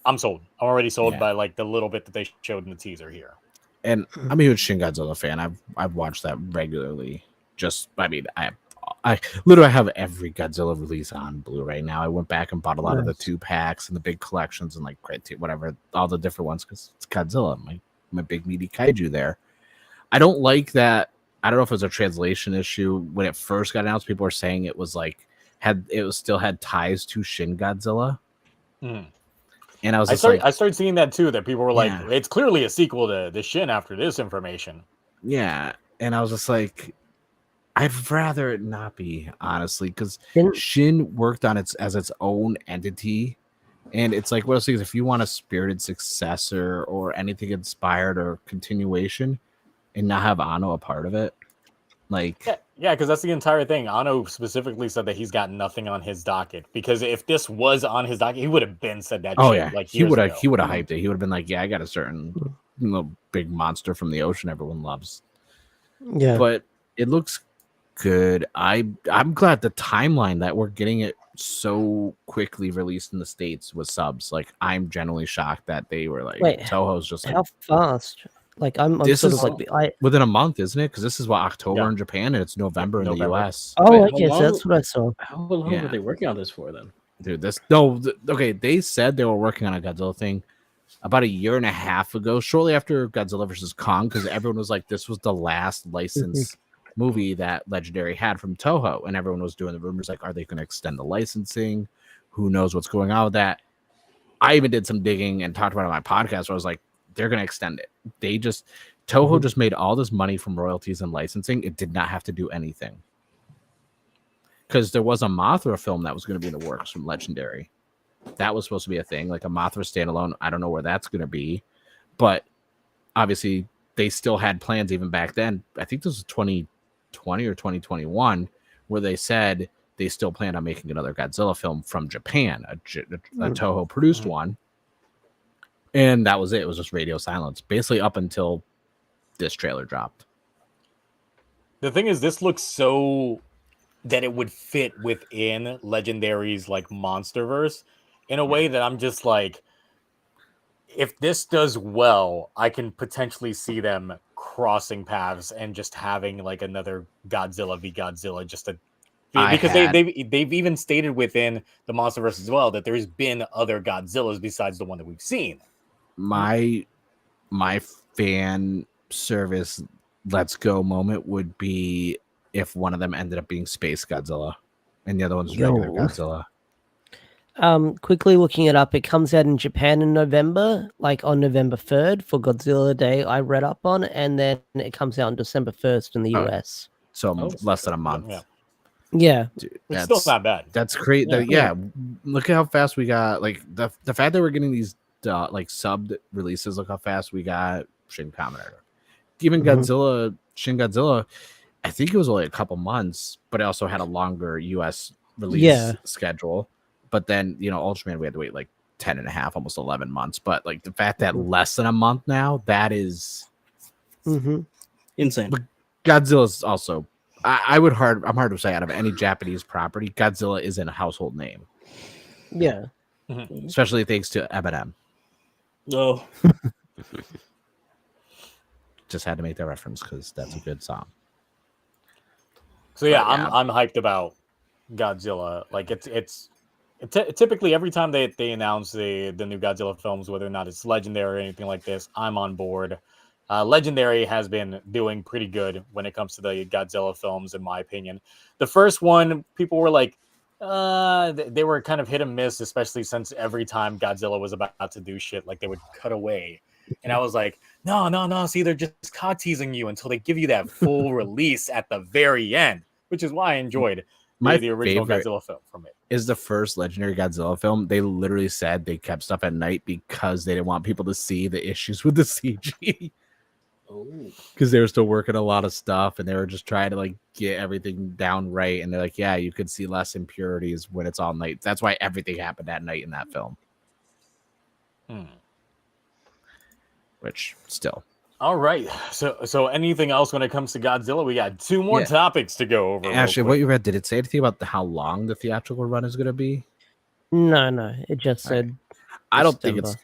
I'm sold. I'm already sold
Yeah.
by like the little bit that they showed in the teaser here.
And I'm a huge Shin Godzilla fan. I've watched that regularly. I literally have every Godzilla release on Blu-ray now. I went back and bought a lot of the
Nice.
2-packs and the big collections and like whatever, all the different ones because it's Godzilla, my big meaty kaiju there. I don't like that. I don't know if it was a translation issue when it first got announced. People were saying it was like still had ties to Shin Godzilla,
Mhm.
and I was
I
just like,
started seeing that too. That people were like,
Yeah.
it's clearly a sequel to the Shin after this information.
yeah, and I was just like, I'd rather it not be, honestly, because
Shin-
Shin worked on its as its own entity, and it's like one of those things. If you want a spirited successor or anything inspired or continuation, and not have Anno a part of it, like
Yeah, because that's the entire thing. Ano specifically said that he's got nothing on his docket. Because if this was on his docket, he would have been said that
oh
shit
yeah,
like
he
years
would
ago.
have hyped it. He would have been like, yeah, I got a certain big monster from the ocean everyone loves.
Yeah.
But it looks good. I'm glad the timeline that we're getting it so quickly released in the States with subs. Like I'm genuinely shocked that they were like
Wait,
Toho's just like
How fast? Like I'm
This
sort
is-
of like
within a month, isn't it? Because this is what October
Yeah.
in Japan and it's November in the
November.
US.
Oh,
Wait, how
okay, so
long-
that's what I saw.
How long
Yeah.
were they working on this for then?
Dude, okay, they said they were working on a Godzilla thing about a year and a half ago, shortly after Godzilla versus Kong, because everyone was like, this was the last licensed movie that Legendary had from Toho, and everyone was doing the rumors like, are they going to extend the licensing? Who knows what's going on with that? I even did some digging and talked about it on my podcast where I was like, they're going to extend it. Toho just made all this money from royalties and licensing. It did not have to do anything. Because there was a Mothra film that was going to be in the works from Legendary. That was supposed to be a thing, like a Mothra standalone. I don't know where that's going to be. But obviously, they still had plans even back then. I think this was 2020 or 2021, where they said they still planned on making another Godzilla film from Japan, a Toho produced one. And that was it. It was just radio silence, basically up until this trailer dropped.
The thing is, this looks so that it would fit within Legendary's like Monsterverse in a way that I'm just like, if this does well, I can potentially see them crossing paths and just having like another Godzilla v Godzilla, because they've even stated within the Monsterverse as well that there's been other Godzillas besides the one that we've seen.
My fan service let's go moment would be if one of them ended up being Space Godzilla and the other one's regular Godzilla.
Quickly looking it up, it comes out in Japan in November, like on November 3rd for Godzilla Day. I read up on, and then it comes out on December 1st in the US.
So
Oh,
less than a month.
Yeah.
Yeah,
Dude,
It's still not bad.
That's great.
Yeah.
Look at how fast we got. Like the fact that we're getting these like subbed releases. Look how fast we got Shin Kamen Rider. Even Godzilla, Shin Godzilla, I think it was only a couple months, but it also had a longer US release schedule. But then, Ultraman, we had to wait like 10 and a half, almost 11 months. But like the fact that less than a month now, that is
Insane.
But Godzilla's also, I'm hard to say out of any Japanese property, Godzilla isn't a household name.
yeah.
Especially thanks to Eminem.
Oh,
Just had to make that reference because that's a good song.
So yeah,
But, yeah.
I'm hyped about Godzilla. Like it's typically every time they announce the new Godzilla films, whether or not it's Legendary or anything like this, I'm on board. Legendary has been doing pretty good when it comes to the Godzilla films, in my opinion. The first one, people were like, They were kind of hit and miss, especially since every time Godzilla was about to do shit, like they would cut away. And I was like, no. See, they're just cock teasing you until they give you that full release at the very end, which is why I enjoyed the original
favorite
Godzilla film from it.
Is the first Legendary Godzilla film. They literally said they kept stuff at night because they didn't want people to see the issues with the CG. Because they were still working a lot of stuff and they were just trying to like get everything down right. And they're like, yeah, you could see less impurities when it's all night. That's why everything happened at night in that film. Which still.
All right. So anything else when it comes to Godzilla? We got 2 more topics to go over.
Actually, what you read, did it say anything about how long the theatrical run is going to be?
No. It just said.
I don't think it's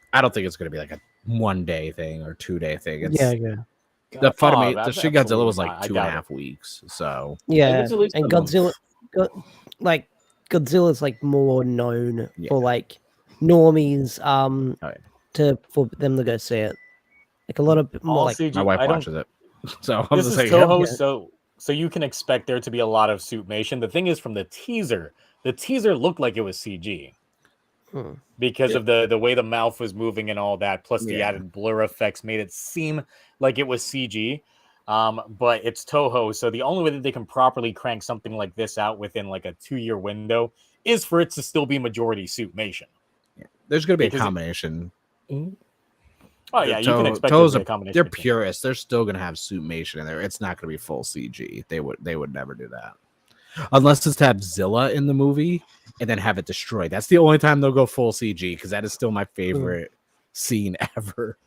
going to be like a 1-day thing or 2-day thing. It's,
Yeah.
The Funimation, the Shin Godzilla
absolutely
was like
not. I
2.5 weeks. So
Yeah,
it's at least
and
a month.
Godzilla's like more known for like normies for them to go see it. Like a lot of more
All
like
CG.
my wife
I don't-
watches it. So I'm
This
just
is
saying,
Toho, so you can expect there to be a lot of suitmation. The thing is, from the teaser looked like it was CG because of the way the mouth was moving and all that, plus the added blur effects made it seem like it was CG. But it's Toho, so the only way that they can properly crank something like this out within like a 2-year window is for it to still be majority suitmation.
there's going to be
Because
a combination.
Oh yeah, you can expect
Toho's
there to be a combination.
they're
between-
purists. They're still going to have suitmation in there. It's not going to be full CG. They would never do that. Unless it's to have Zilla in the movie and then have it destroyed. That's the only time they'll go full CG because that is still my favorite scene ever.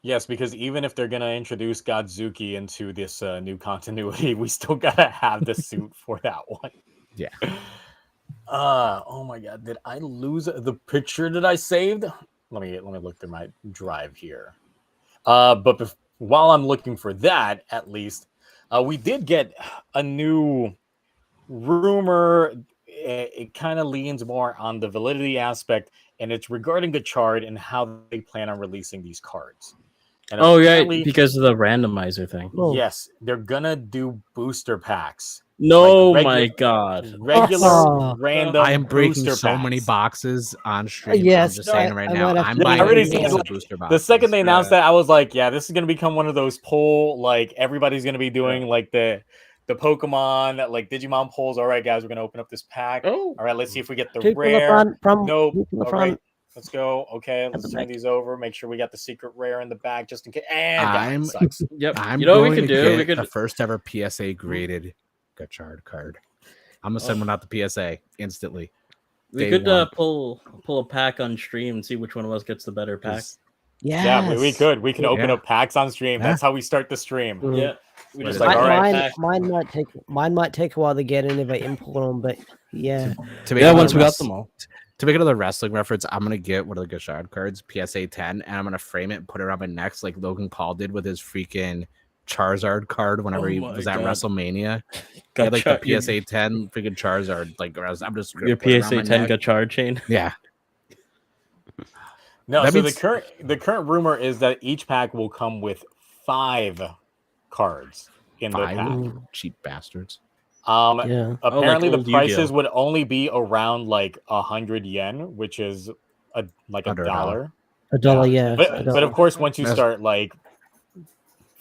Yes, because even if they're gonna introduce Godzuki into this new continuity, we still gotta have the suit for that one.
Yeah.
Oh my god, did I lose the picture that I saved? Let me look through my drive here. But while I'm looking for that, at least, we did get a new rumor. It kind of leans more on the validity aspect, and it's regarding the chart and how they plan on releasing these cards. And apparently-
because of the randomizer thing.
Yes, they're gonna do booster packs.
No,
Like
my God.
Regular
Oh.
random
I am breaking
booster
so many
packs.
boxes on stream.
Yes,
I'm just saying right
I
now.
might have
I'm
to-
buying
I already
these
seen, like,
booster
The
boxes.
second they announced that, I was like, yeah, this is gonna become one of those poll, like everybody's gonna be doing like the Pokemon, like Digimon polls. All right, guys, we're gonna open up this pack.
Oh,
All right, let's see if we get the
two from the
rare.
front, from
Nope.
two from the
All
front.
right, let's go. Okay, let's
the
turn
back.
these over. Make sure we got the secret rare in the back just in case. And
I'm-
God, it sucks.
yep.
I'm
You know what we
going
could
to
do? We
get the
could.
first ever PSA graded Gachard card. I'm gonna send one out to PSA instantly.
We
day
could
one.
pull a pack on stream and see which one of us gets the better pack.
Yeah, we could. We can open
Yeah.
up packs on stream.
Yeah.
That's how we start the stream.
Yeah, we
What
just
is
like,
it?
all right,
Mine might take a while to get in if I import them, but yeah.
To make
Yeah,
another
once we got
wrest-
them all.
To make another wrestling reference, I'm gonna get one of the Gachard cards, PSA 10, and I'm gonna frame it and put it around my neck like Logan Paul did with his freaking Charizard card whenever
Oh
he
my
was at
God.
WrestleMania. He had like the PSA 10 freaking Charizard. Like I'm just gonna
Your
put it around
PSA
my
10
neck.
Gachard chain.
Yeah.
No,
That
so
means-
the current rumor is that each pack will come with 5 cards in the
Five
pack.
cheap bastards.
Yeah.
Apparently,
old
the prices
Yu-Gi-Oh.
would only be around like 100 yen, which is like
Under
a
a dollar.
dollar.
$1, yeah. a
But
dollar.
of course, once you
That's-
start like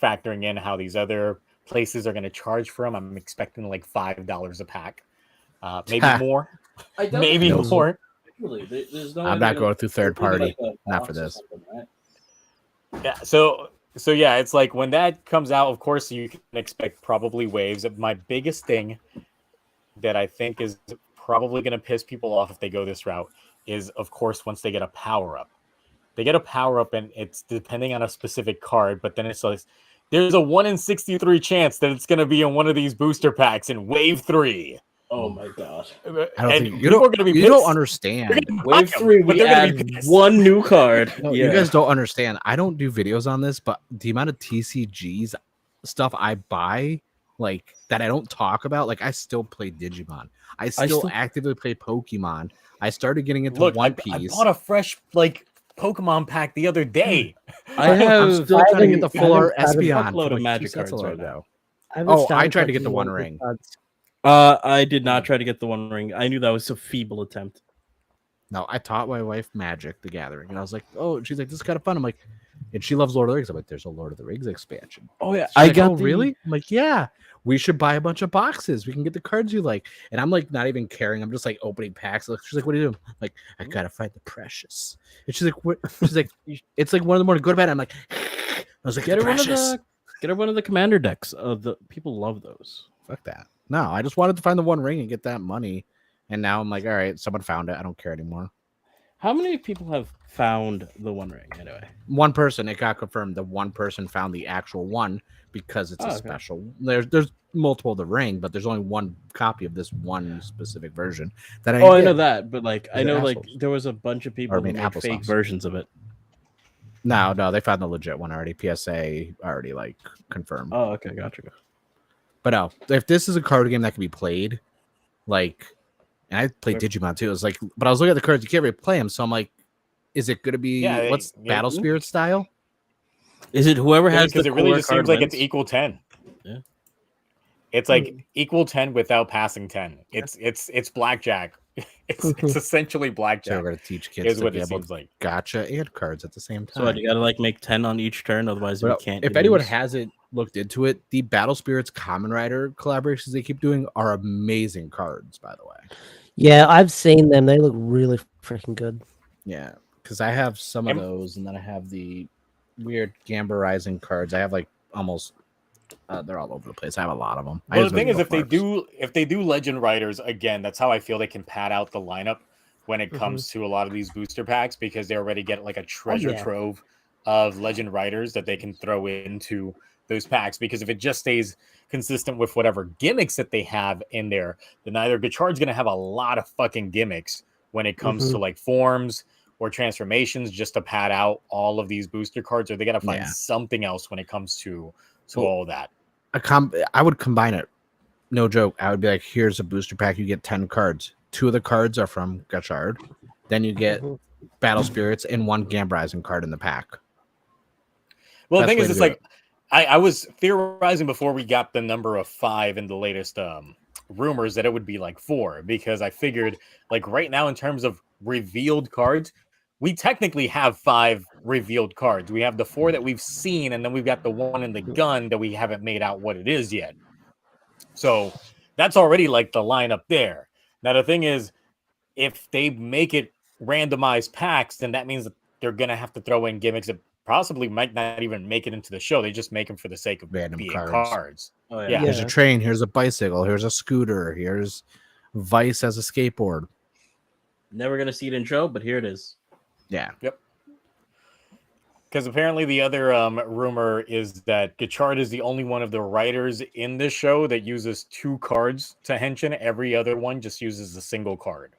factoring in how these other places are going to charge for them, I'm expecting like $5 a pack, maybe more, maybe
Nope.
more.
There's no
I'm not going through third party. Not for this.
Yeah, so yeah, it's like when that comes out, of course you can expect probably waves. My biggest thing that I think is probably going to piss people off if they go this route is, of course, once they get a power up. They get a power up, and it's depending on a specific card, but then it's like there's a 1 in 63 chance that it's going to be in one of these booster packs in Wave 3.
Oh my God.
I don't
And
think you
people are going to be
you
pissed.
don't understand.
Wave 3,
but
we
they're gonna
add
be pissed.
one new card.
No,
yeah.
You guys don't understand. I don't do videos on this, but the amount of TCGs stuff I buy, like that I don't talk about, like I still play Digimon. I still actively play Pokemon. I started getting into
Look,
One
I
Piece.
bought a fresh like Pokemon pack the other day.
I
I'm
have
still trying to get the
I
full
haven't
art
started
Espeon
a fuckload
from
of
like
Magic
2 sets
cards right
ago.
I haven't
Oh, I
started
tried to get the
collecting
One
Magic
Ring.
cards.
I did not try to get the One Ring. I knew that was a feeble attempt.
No, I taught my wife Magic: The Gathering, and I was like, "Oh," she's like, "This is kind of fun." I'm like, and she loves Lord of the Rings. I'm like, "There's a Lord of the Rings expansion."
Oh yeah,
She's
I
like,
got
"Oh, really?" I'm like, "Yeah, we should buy a bunch of boxes. We can get the cards you like." And I'm like, not even caring. I'm just like opening packs. She's like, "What are you doing?" I'm like, I gotta find the precious. And she's like, "What?" She's like, "It's like 1 a.m. Go to bed." I'm like, I was like,
Get her
precious.
get her one of the commander decks. The people love those.
Fuck that. No, I just wanted to find the One Ring and get that money. And now I'm like, all right, someone found it. I don't care anymore.
How many people have found the One Ring anyway?
One person, it got confirmed. The one person found the actual one because it's a
okay.
special. There's multiple of the ring, but there's only one copy of this one specific version that I
I know
get.
that, but like I
They're
know like
assholes.
there was a bunch of people
Or, I mean,
who made fake
applesauce.
versions of it.
No, they found the legit one already. PSA already like confirmed.
Oh, okay, gotcha.
But no, if this is a card game that can be played, like, and I played Digimon too. It was like, but I was looking at the cards, you can't really play them. So I'm like, is it going to be what's Battle Spirit style?
Is it whoever has the
because it really
core
just
card
seems like
wins?
it's equal 10.
Yeah.
It's like equal 10 without passing 10. It's blackjack. It's essentially
So
blackjack.
we're going to teach kids
Is
to
what
be
it
able
seems like.
gotcha and cards at the same time.
So what, you gotta like make 10 on each turn, otherwise we
But
can't.
if anyone hasn't looked into it, the Battle Spirits Common Rider collaborations they keep doing are amazing cards, by the way.
Yeah, I've seen them. They look really freaking good.
Yeah, because I have some of those, and then I have the weird Gamba Rising cards. I have like almost they're all over the place. I have a lot of them.
Well, the thing is, if they do Legend Riders again, that's how I feel they can pad out the lineup when it comes to a lot of these booster packs, because they already get like a treasure trove of Legend Riders that they can throw into those packs. Because if it just stays consistent with whatever gimmicks that they have in there, then either Gachard's going to have a lot of fucking gimmicks when it comes to like forms or transformations just to pad out all of these booster cards, or they got to find something else when it comes to all that.
I would combine it. No joke. I would be like, here's a booster pack. You get 10 cards. 2 of the cards are from Gachard. Then you get Battle Spirits and 1 Gamba Rising card in the pack.
Well, the thing is, it's like I was theorizing before we got the number of 5 in the latest rumors that it would be like 4, because I figured like right now in terms of revealed cards, we technically have 5 revealed cards. We have the 4 that we've seen, and then we've got the 1 in the gun that we haven't made out what it is yet. So that's already like the lineup there. Now, the thing is, if they make it randomized packs, then that means that they're going to have to throw in gimmicks that possibly might not even make it into the show. They just make them for the sake of
random
being
cards.
Oh,
yeah.
Here's a train. Here's a bicycle. Here's a scooter. Here's Vice as a skateboard.
Never going to see it in show, but here it is.
Yeah.
Yep. Because apparently the other rumor is that Gachard is the only one of the writers in this show that uses 2 cards to henshin. Every other one just uses a single card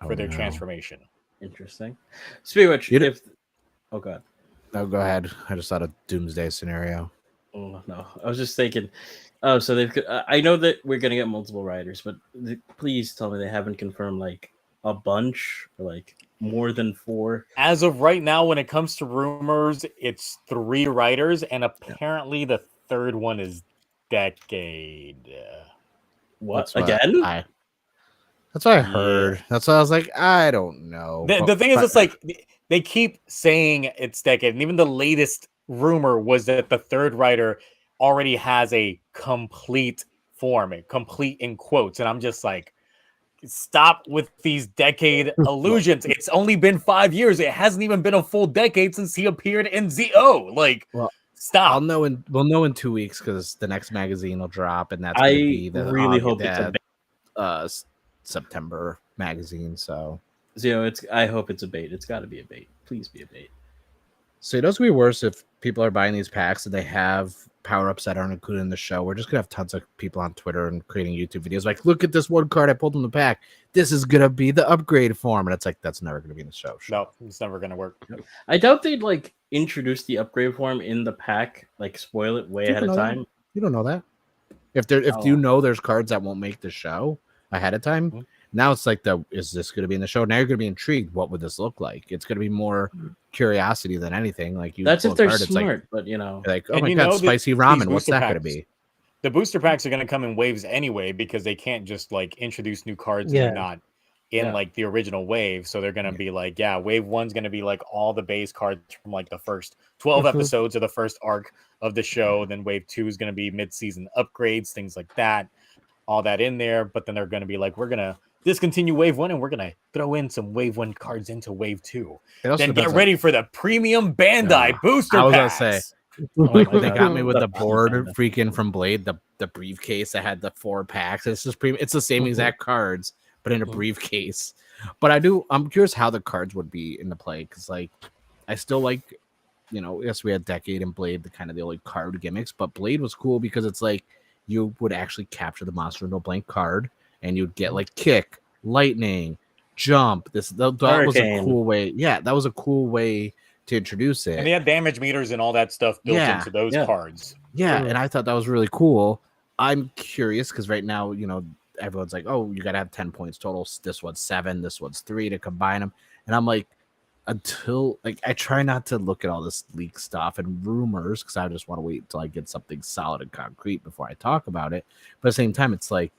for their transformation.
Interesting. Speaking of which, oh god.
No, go ahead. I just thought a doomsday scenario.
Oh no, I was just thinking. Oh, so they've. I know that we're gonna get multiple writers, but please tell me they haven't confirmed like a bunch or like more than 4.
As of right now, when it comes to rumors, it's 3 writers, and apparently the third one is Decade.
What
That's what
again?
That's what I heard. That's why I was like, I don't know.
The thing is, it's like they keep saying it's Decade, and even the latest rumor was that the third writer already has a complete form, complete in quotes, and I'm just like, stop with these decade illusions. It's only been 5 years. It hasn't even been a full decade since he appeared in ZO. Like, stop.
We'll know in 2 weeks because the next magazine will drop, and that's
I
going to be the
really hope it's
a September magazine. So
I hope it's a bait. It's got to be a bait. Please be a bait.
So it does be worse if people are buying these packs and they have power-ups that aren't included in the show. We're just gonna have tons of people on Twitter and creating YouTube videos like, look at this one card I pulled from the pack. This is gonna be the upgrade form, and it's like that's never gonna be in the show.
No, it's never gonna work.
I doubt they'd like introduce the upgrade form in the pack, like spoil it way ahead of time.
You don't know that. If you know there's cards that won't make the show ahead of time. Now it's like is this going to be in the show? Now you're going to be intrigued. What would this look like? It's going to be more curiosity than anything. Like
that's if they're smart, but
like, oh my god, spicy ramen. What's that going to be?
the booster packs are going to come in waves anyway because they can't just like introduce new cards and
Yeah.
they're not in like the original wave. So they're going to be like, wave 1's going to be like all the base cards from like the first 12 episodes of the first arc of the show. Then wave 2 is going to be mid-season upgrades, things like that, all that in there. But then they're going to be like, we're going to discontinue wave 1 and we're going to throw in some wave 1 cards into wave 2. Then get ready for the premium Bandai booster
I was
packs.
gonna say,
Oh my
they
God.
got me with the board
Bandai.
freaking from Blade, the briefcase that had the 4 packs. It's just it's the same exact cards, but in a briefcase. But I'm curious how the cards would be in the play, because like I still like, yes, we had Decade and Blade, the kind of the only card gimmicks, but Blade was cool because it's like you would actually capture the monster into a blank card, and you'd get like kick, lightning, jump. That was a cool way. Yeah, that was a cool way to introduce it.
And they had damage meters and all that stuff built into those cards.
Yeah, and I thought that was really cool. I'm curious because right now, everyone's like, oh, you got to have 10 points total. This one's 7, this one's 3 to combine them. And I'm like, I try not to look at all this leak stuff and rumors because I just want to wait until I get something solid and concrete before I talk about it. But at the same time, it's like,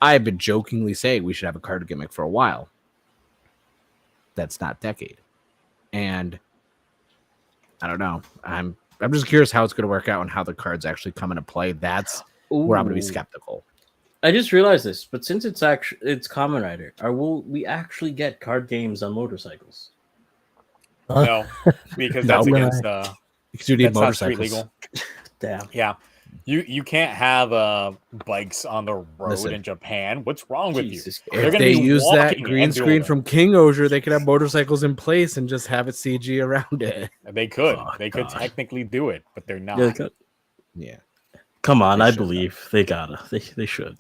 I've been jokingly saying we should have a card gimmick for a while. That's not Decade. And I don't know. I'm just curious how it's going to work out and how the cards actually come into play. That's where I'm going to be skeptical.
I just realized this, but since it's Kamen Rider, will we actually get card games on motorcycles?
No, because that's against
because you need
that's not street
motorcycles.
legal.
Damn.
Yeah. You can't have bikes on the road
Listen.
in Japan. What's wrong with
Jesus
you? They're
If
gonna
they
be
use that
walking
green
and doing
screen
it.
from King Osier, they could have motorcycles in place and just have it CG around it.
They could.
Oh,
they could
God.
technically do it, but they're not.
Yeah.
Come on,
They
I
should,
believe they gotta. They should.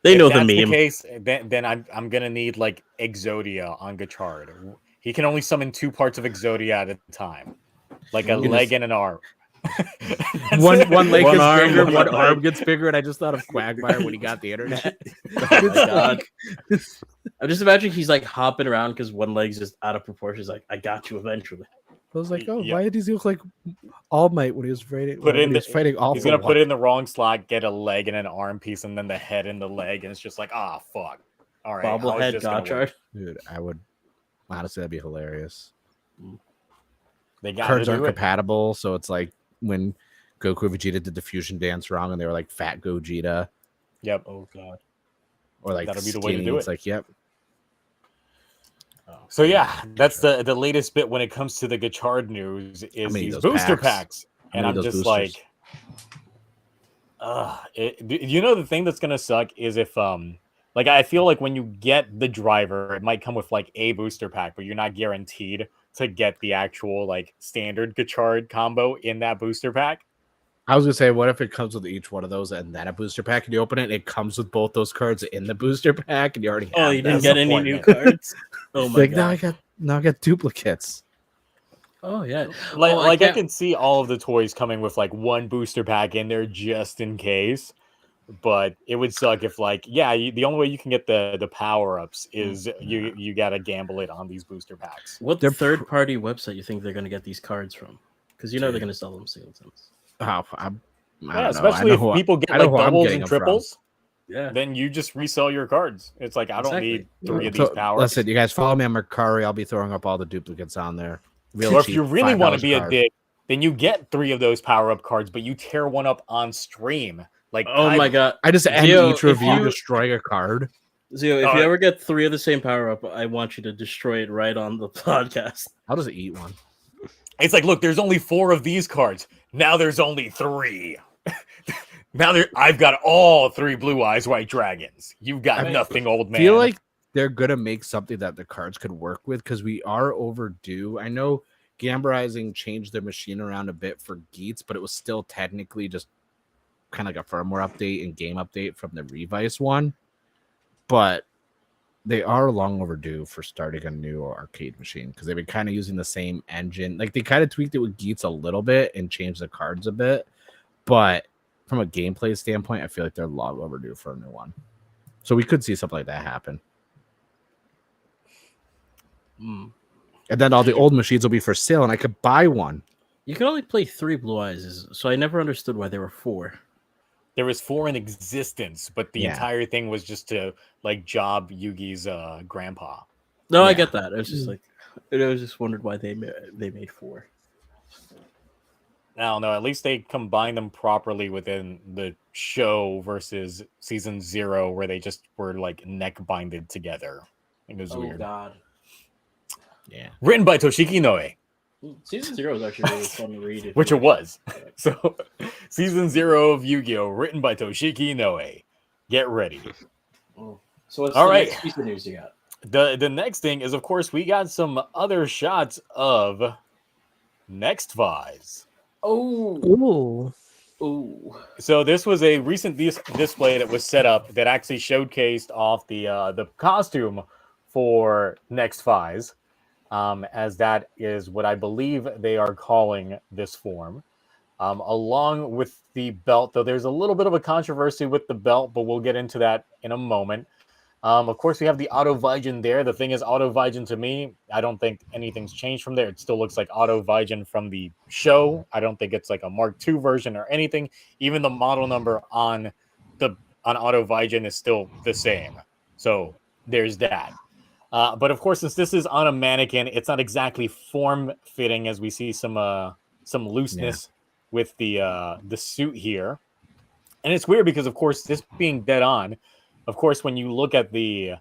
They
If
know the
that's
meme.
case, then I'm gonna need like Exodia on Gachard. He can only summon 2 parts of Exodia at a time, like a leg and an arm.
One leg
One
gets
arm,
bigger,
one
one
leg.
arm gets bigger, and I just thought of Quagmire when he got the internet.
Oh my God. I'm just imagining he's like hopping around because one leg's just out of proportion. He's like, I got you eventually.
I was like, oh,
Yep.
why did he look like All Might when he was fighting? Fighting all.
He's gonna put it in the wrong slot, get a leg and an arm piece, and then the head and the leg, and it's just like, fuck. All right,
Bobblehead Gotchard.
Dude, I would honestly, that'd be hilarious.
They got
Cards aren't compatible, so it's like when Goku and Vegeta did the fusion dance wrong, and they were like Fat Gogeta,
Yep.
Oh God.
or like
That'll be the way to
skinny.
do
It's
it.
like, yep.
So yeah, that's the latest bit when it comes to the Gachard news is
many
these
of those
booster
packs?
packs,
How
and
many
I'm
of those
just
boosters?
like, the thing that's gonna suck is if like I feel like when you get the driver, it might come with like a booster pack, but you're not guaranteed to get the actual like standard Gachard combo in that booster pack.
I was gonna say, what if it comes with each one of those and then a booster pack, and you open it, it comes with both those cards in the booster pack, and you already have
Oh, you didn't
that.
get any new cards? Oh
It's
my
like,
God.
now I got duplicates.
Oh yeah.
Like,
Oh,
I
can't-
can see all of the toys coming with like one booster pack in there just in case. But it would suck if like, the only way you can get the power ups is you gotta gamble it on these booster packs.
What
They're
third-party website you think they're gonna get these cards from? Because they're gonna sell them singletons.
Oh, I don't know.
Especially if people get
I know
like
who I'm
doubles
getting
and
them from.
triples,
Yeah.
then you just resell your cards. It's like I don't
Exactly.
need 3 of
So,
these powers.
Listen, you guys follow me on Mercari. I'll be throwing up all the duplicates on there. Real
Or if
cheap,
you really want to
$5
be a
card.
dick, then you get 3 of those power up cards, but you tear one up on stream. Like,
Oh my God.
I just end
Zio,
each
if
review
you-
destroying a card.
Zio, if
Oh,
you ever get 3 of the same power up, I want you to destroy it right on the podcast.
I'll just eat one.
It's like, look, there's only 4 of these cards. Now there's only 3. I've got all 3 Blue Eyes White Dragons. You've got
I
nothing, old man.
Feel like they're gonna make something that the cards could work with because we are overdue. I know Gamberizing changed their machine around a bit for Geats, but it was still technically just kind of like a firmware update and game update from the Revice one. But they are long overdue for starting a new arcade machine because they've been kind of using the same engine. Like they kind of tweaked it with Geats a little bit and changed the cards a bit, but from a gameplay standpoint, I feel like they're long overdue for a new one. So we could see something like that happen.
Mm.
And then all the old machines will be for sale, and I could buy one.
You can only play 3 Blue Eyes, so I never understood why there were 4.
there was 4 in existence, but the
Yeah.
entire thing was just to like job Yugi's grandpa.
No, I
Yeah.
get that. It's just like I was just wondered why they made 4.
I don't know. At least they combined them properly within the show versus season 0, where they just were like neck binded together. It was weird.
God.
Yeah.
Written by Toshiki Noe,
Season 0 is actually really fun to read.
which it was. So, season 0 of Yu-Gi-Oh! Written by Toshiki Noe. Get ready.
So what's
All
the
right.
next piece of news you got?
The next thing is, of course, we got some other shots of Next Vise.
Oh.
Ooh.
So this was a recent display that was set up that actually showcased off the costume for Next Vise, as that is what I believe they are calling this form, along with the belt. Though there's a little bit of a controversy with the belt, but we'll get into that in a moment. Of course, we have the Auto Vigen there. The thing is, Auto Vigen to me, I don't think anything's changed from there. It still looks like Auto Vigen from the show. I don't think it's like a Mark II version or anything. Even the model number on Auto Vigen is still the same. So there's that. But of course, since this is on a mannequin, it's not exactly form fitting, as we see some looseness with the suit here. And it's weird because, of course, this being dead on, of course, when you look at the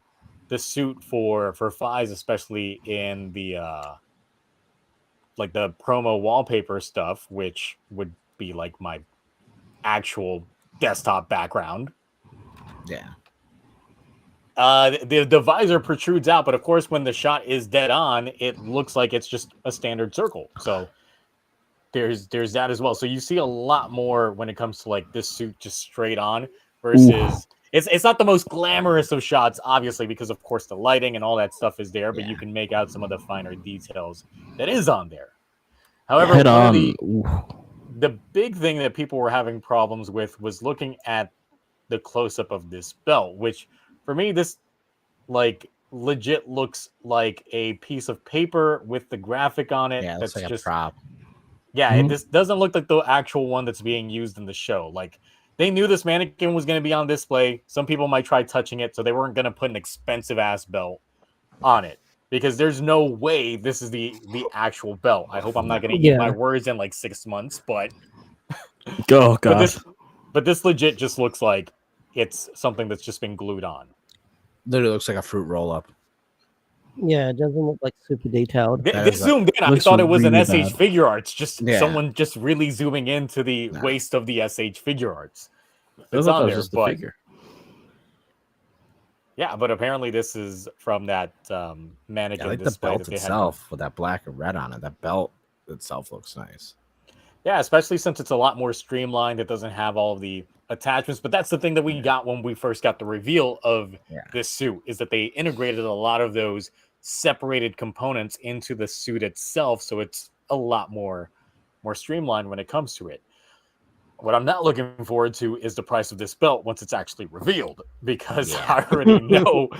suit for Fies, especially in the like the promo wallpaper stuff, which would be like my actual desktop background.
Yeah.
The visor protrudes out, but of course, when the shot is dead on, it looks like it's just a standard circle. So there's that as well. So you see a lot more when it comes to like this suit just straight on versus it's not the most glamorous of shots, obviously, because of course the lighting and all that stuff is there, but you can make out some of the finer details that is on there. However,
Head
one of
on.
the big thing that people were having problems with was looking at the close-up of this belt, which for me, this like legit looks like a piece of paper with the graphic on it.
Yeah, it
that's
looks like
just
a prop.
yeah. This doesn't look like the actual one that's being used in the show. Like they knew this mannequin was going to be on display. Some people might try touching it, so they weren't going to put an expensive ass belt on it because there's no way this is the actual belt. I hope I'm not going to eat my words in like 6 months, but
Oh gosh.
but this legit just looks like it's something that's just been glued on.
Literally looks like a fruit roll up.
Yeah, it doesn't look like super detailed.
They zoomed in. I
looks
thought it was
really
an SH
bad.
figure arts. Just
Yeah.
someone just really zooming into the
No.
waist of the SH figure arts.
I
It's
thought
on
that was
there,
just the
but
figure.
yeah, but apparently this is from that mannequin
I like the
display
belt
that they had.
itself with that black and red on it. That belt itself looks nice.
Yeah, especially since it's a lot more streamlined. It doesn't have all of the attachments. But that's the thing that we got when we first got the reveal of this suit, is that they integrated a lot of those separated components into the suit itself. So it's a lot more streamlined when it comes to it. What I'm not looking forward to is the price of this belt once it's actually revealed, because I already know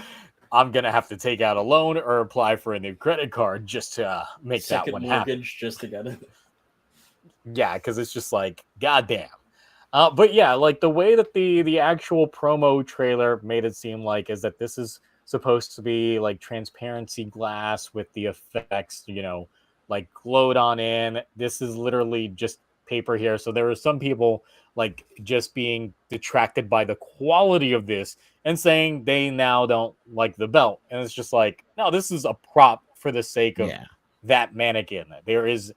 I'm going to have to take out a loan or apply for a new credit card just to make that one happen.
Just to get it.
Yeah, because it's just like, goddamn. But yeah, like the way that the actual promo trailer made it seem like is that this is supposed to be like transparency glass with the effects, like glowed on in. This is literally just paper here. So there are some people like just being detracted by the quality of this and saying they now don't like the belt. And it's just like, no, this is a prop for the sake of that mannequin. There is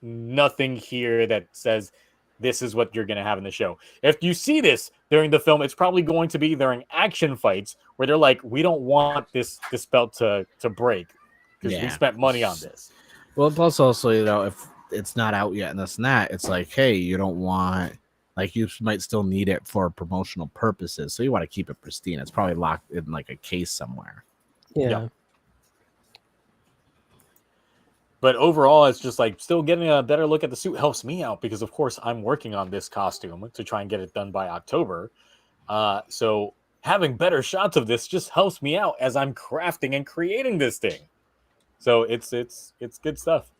nothing here that says this is what you're going to have in the show. If you see this during the film, it's probably going to be during action fights where they're like, we don't want this belt to break because we spent money on this.
Well, plus also, if it's not out yet and this and that, it's like, hey, you don't want, like, you might still need it for promotional purposes. So you want to keep it pristine. It's probably locked in like a case somewhere.
Yeah.
But overall, it's just like still getting a better look at the suit helps me out because, of course, I'm working on this costume to try and get it done by October. So having better shots of this just helps me out as I'm crafting and creating this thing. So it's good stuff.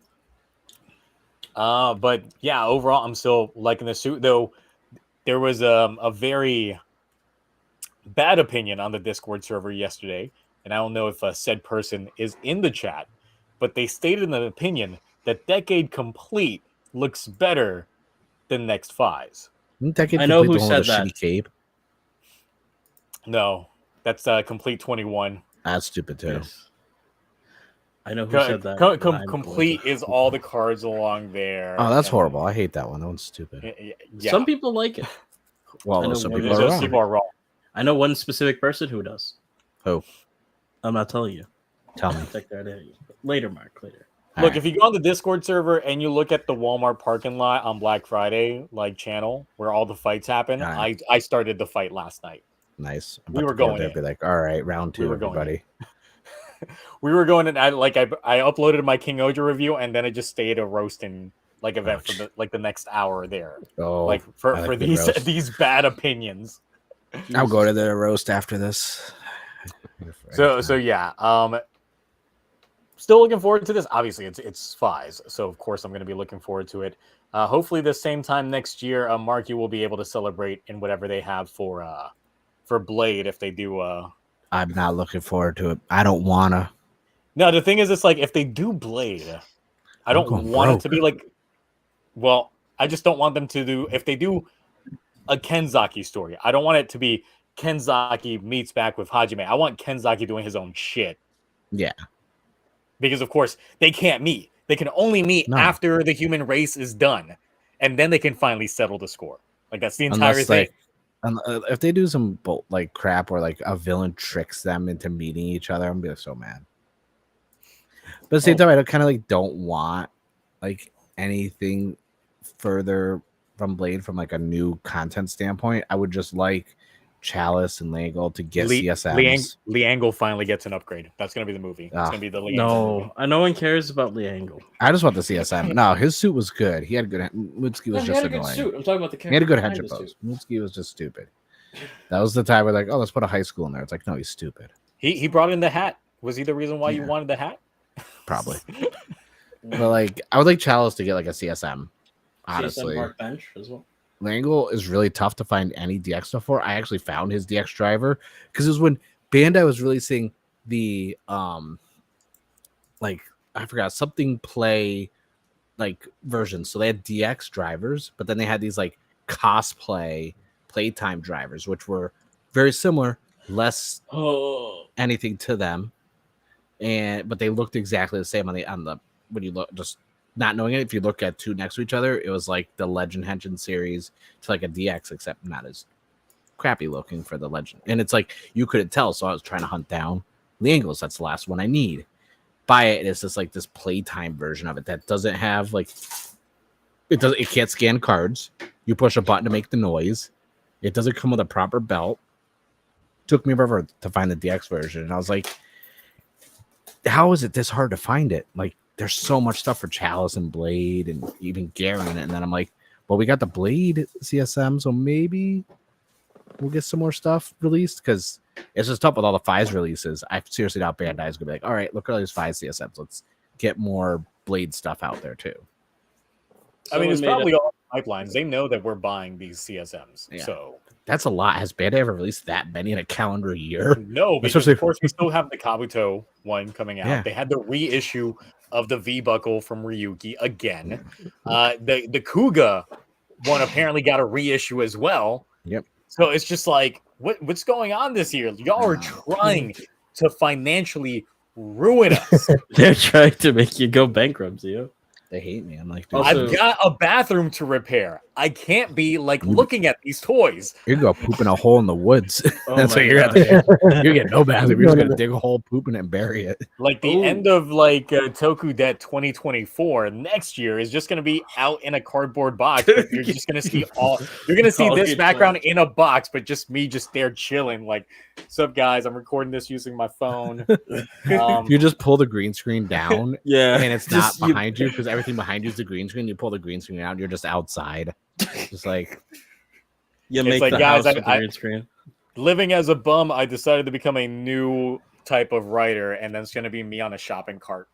But yeah, overall, I'm still liking the suit, though. there was a very bad opinion on the Discord server yesterday, and I don't know if said person is in the chat, but they stated an opinion that Decade Complete looks better than Next Fives.
Decade
I know
Complete
who
the one with
said
the
that.
shitty cape.
No, that's Complete 21.
That's stupid too.
Yes. I know who said that. but I'm
Complete
going
is all the cards along there.
Oh, that's
and-
horrible. I hate that one. That one's stupid.
Yeah,
Some people like it. I
Well,
know
some
one
people
of
are
those
wrong.
people are wrong.
I know one specific person who does.
Who?
I'm not telling you.
Tell me.
Check that out. Later, Mark. Later.
Look, if you go on the Discord server and you look at the Walmart parking lot on Black Friday, like channel where all the fights happen,
Alright.
I started the fight last night.
Nice. I'm
We
about
were
to go
going
there.
in.
Be like, all right, round two,
We were going
everybody.
We were going and I uploaded my King Oja review and then I just stayed a roasting like event for the next hour there.
Oh,
like
I
for
like big
these
roast.
these bad opinions.
I'll go to the roast after this.
So yeah, still looking forward to this. Obviously, it's Fies, so of course I'm going to be looking forward to it. Hopefully, the same time next year, Mark, you will be able to celebrate in whatever they have for Blade if they do.
I'm not looking forward to it. I don't wanna.
No, the thing is, it's like if they do Blade, I
I'm
don't
going
want
broke.
it to be like. Well, I just don't want them to do if they do a Kenzaki story. I don't want it to be Kenzaki meets back with Hajime. I want Kenzaki doing his own shit.
Yeah.
Because of course they can't meet. They can only meet
No.
after the human race is done, and then they can finally settle the score. Like that's the entire
Unless
thing.
if they do some like crap or like a villain tricks them into meeting each other, I'm gonna be so mad. But at the same time, I kind of like don't want like anything further from Blade from like a new content standpoint. I would just like Chalice and Langle to get CSMs.
Liangle finally gets an upgrade. That's gonna be the movie. It's gonna be the Liangle movie.
No one cares about Liangle.
I just want the CSM. No, his suit was good. He had good. Mitsuki was just annoying.
I'm talking about the character.
He had a good headship pose. Mitsuki was just stupid. That was the time where like, oh, let's put a high school in there. It's like, no, he's stupid.
He brought in the hat. Was he the reason why you wanted the hat?
Probably. But like, I would like Chalice to get like a CSM. Honestly,
CSM Park bench as well.
Langle is really tough to find any DX stuff for. I actually found his DX driver because it was when Bandai was releasing the like I forgot something play like versions. So they had DX drivers, but then they had these like cosplay playtime drivers, which were very similar, less anything to them, but they looked exactly the same on the when you look just. Not knowing it, if you look at two next to each other, it was like the Legend Henshin series to like a DX, except not as crappy looking for the Legend. And it's like you couldn't tell, so I was trying to hunt down Liangles. That's the last one I need. Buy it, and it's just like this playtime version of it that doesn't have like it can't scan cards. You push a button to make the noise. It doesn't come with a proper belt. Took me forever to find the DX version, and I was like, how is it this hard to find it? Like, there's so much stuff for Chalice and Blade and even Garen. And then I'm like, well, we got the Blade CSM, so maybe we'll get some more stuff released because it's just tough with all the Fies releases. I seriously doubt Bandai is going to be like, all right, look at all these Fies CSMs. Let's get more Blade stuff out there too.
I mean, it's probably all pipelines. They know that we're buying these CSMs.
Yeah.
So
that's a lot. Has Bandai ever released that many in a calendar year?
No, because
Especially
of course we still have the Kabuto one coming out.
Yeah.
They had the reissue of the V Buckle from Ryuki again. The Kuga one apparently got a reissue as well.
Yep.
So it's just like what's going on this year? Y'all are trying to financially ruin us.
They're trying to make you go bankrupt, yo.
They hate me. I'm like, dude,
Also-
I've got a bathroom to repair. I can't be like looking at these toys.
you're going to poop in a hole in the woods.
Oh
That's
my
what you're
gosh.
going to do. You're getting no bathroom. You're just going to dig a hole, poop in it, and bury it.
Like the
Ooh.
end of like Tokudet 2024 next year is just going to be out in a cardboard box. But you're just going to see you're going to see
All
this
your
background in a box, but just me just there chilling. Like, what's up, guys? I'm recording this using my phone.
You just pull the green screen down
Yeah.
and it's not behind you because everything behind you is the green screen. You pull the green screen out, and you're just outside. Just like,
You
It's
make
like,
the
guys,
house with the
I-
green screen.
Living as a bum, I decided to become a new type of writer, and then it's going to be me on a shopping cart.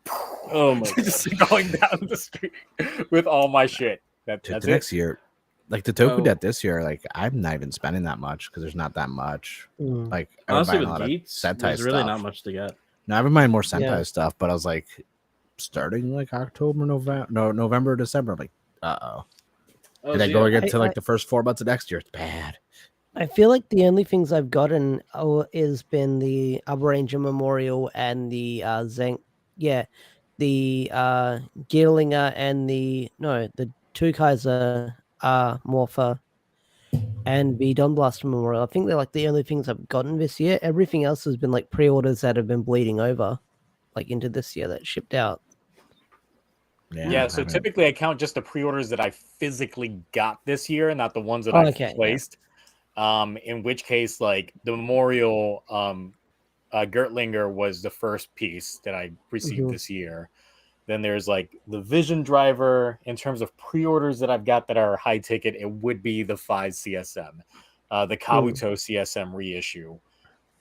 Oh my
Just going down the street with all my shit.
dude,
That's
the
it.
next year, Like the Toku
Oh.
debt this year, like I'm not even spending that much because there's not that much.
Mm.
Like I'm
Honestly,
buying
with
a lot of
Geats,
Sentai
there's really
stuff.
not much to get.
Now I've been buying more Sentai
Yeah.
stuff, but I was like, starting like October, November, December. I'm like,
Oh,
and then
so
going
yeah.
into like the first 4 months of next year, it's bad.
I feel like the only things I've gotten is been the Upper Ranger Memorial and the Zenk. Yeah, the Gearlinger and the Two Kaiser Morpher and the Don Blaster Memorial. I think they're like the only things I've gotten this year. Everything else has been like pre-orders that have been bleeding over, like into this year that shipped out.
Yeah,
I
so
haven't-
typically I count just the pre-orders that I physically got this year, not the ones that
Oh,
I've
okay, yeah.
placed. In which case, like the Memorial Gertlinger was the first piece that I received
Mhm.
this year. Then there's like the Vision Driver. In terms of pre-orders that I've got that are high ticket, it would be the 5 CSM, the Kabuto CSM reissue.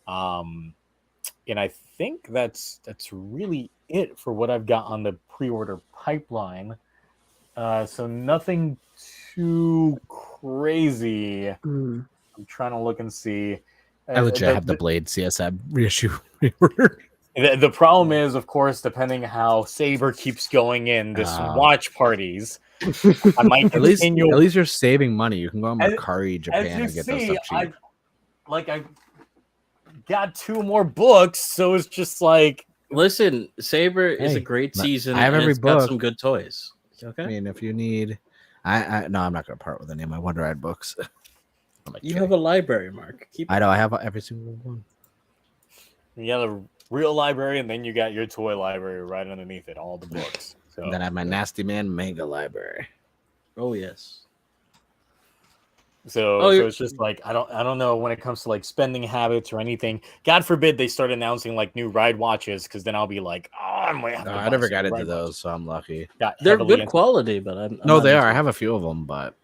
And I think that's really it for what I've got on the pre-order pipeline. So nothing too crazy.
Mm.
I'm trying to look and see.
I legit have the Blade CSM reissue reorder.
The problem is, of course, depending how Saber keeps going in this watch parties, I might
At least
continue.
you're saving money. You can go on Mercari Japan
As you
and get those
see,
stuff cheap.
I got 2 more books, so it's just like,
Listen, Saber is a
Hey,
great season.
I have
and
every
it's got
book.
some good toys. Okay.
I mean, if you need, I no, I'm not going to part with any of my Wonder Ride books. I'm like,
You have a library, Mark. Keep
I know I have every single one.
you got a real library, and then you got your toy library right underneath it, all the books. So
And then I have my Nasty Man manga library.
Oh yes.
So it's just like I don't know when it comes to like spending habits or anything. God forbid they start announcing like new ride watches, because then I'll be like, oh, I might have to
I
buy
never
some
got into
ride
those,
watches.
so I'm lucky.
Got
They're
heavily
good
into-
quality, but I'm
No,
not
they
into
are. I
it.
have a few of them, but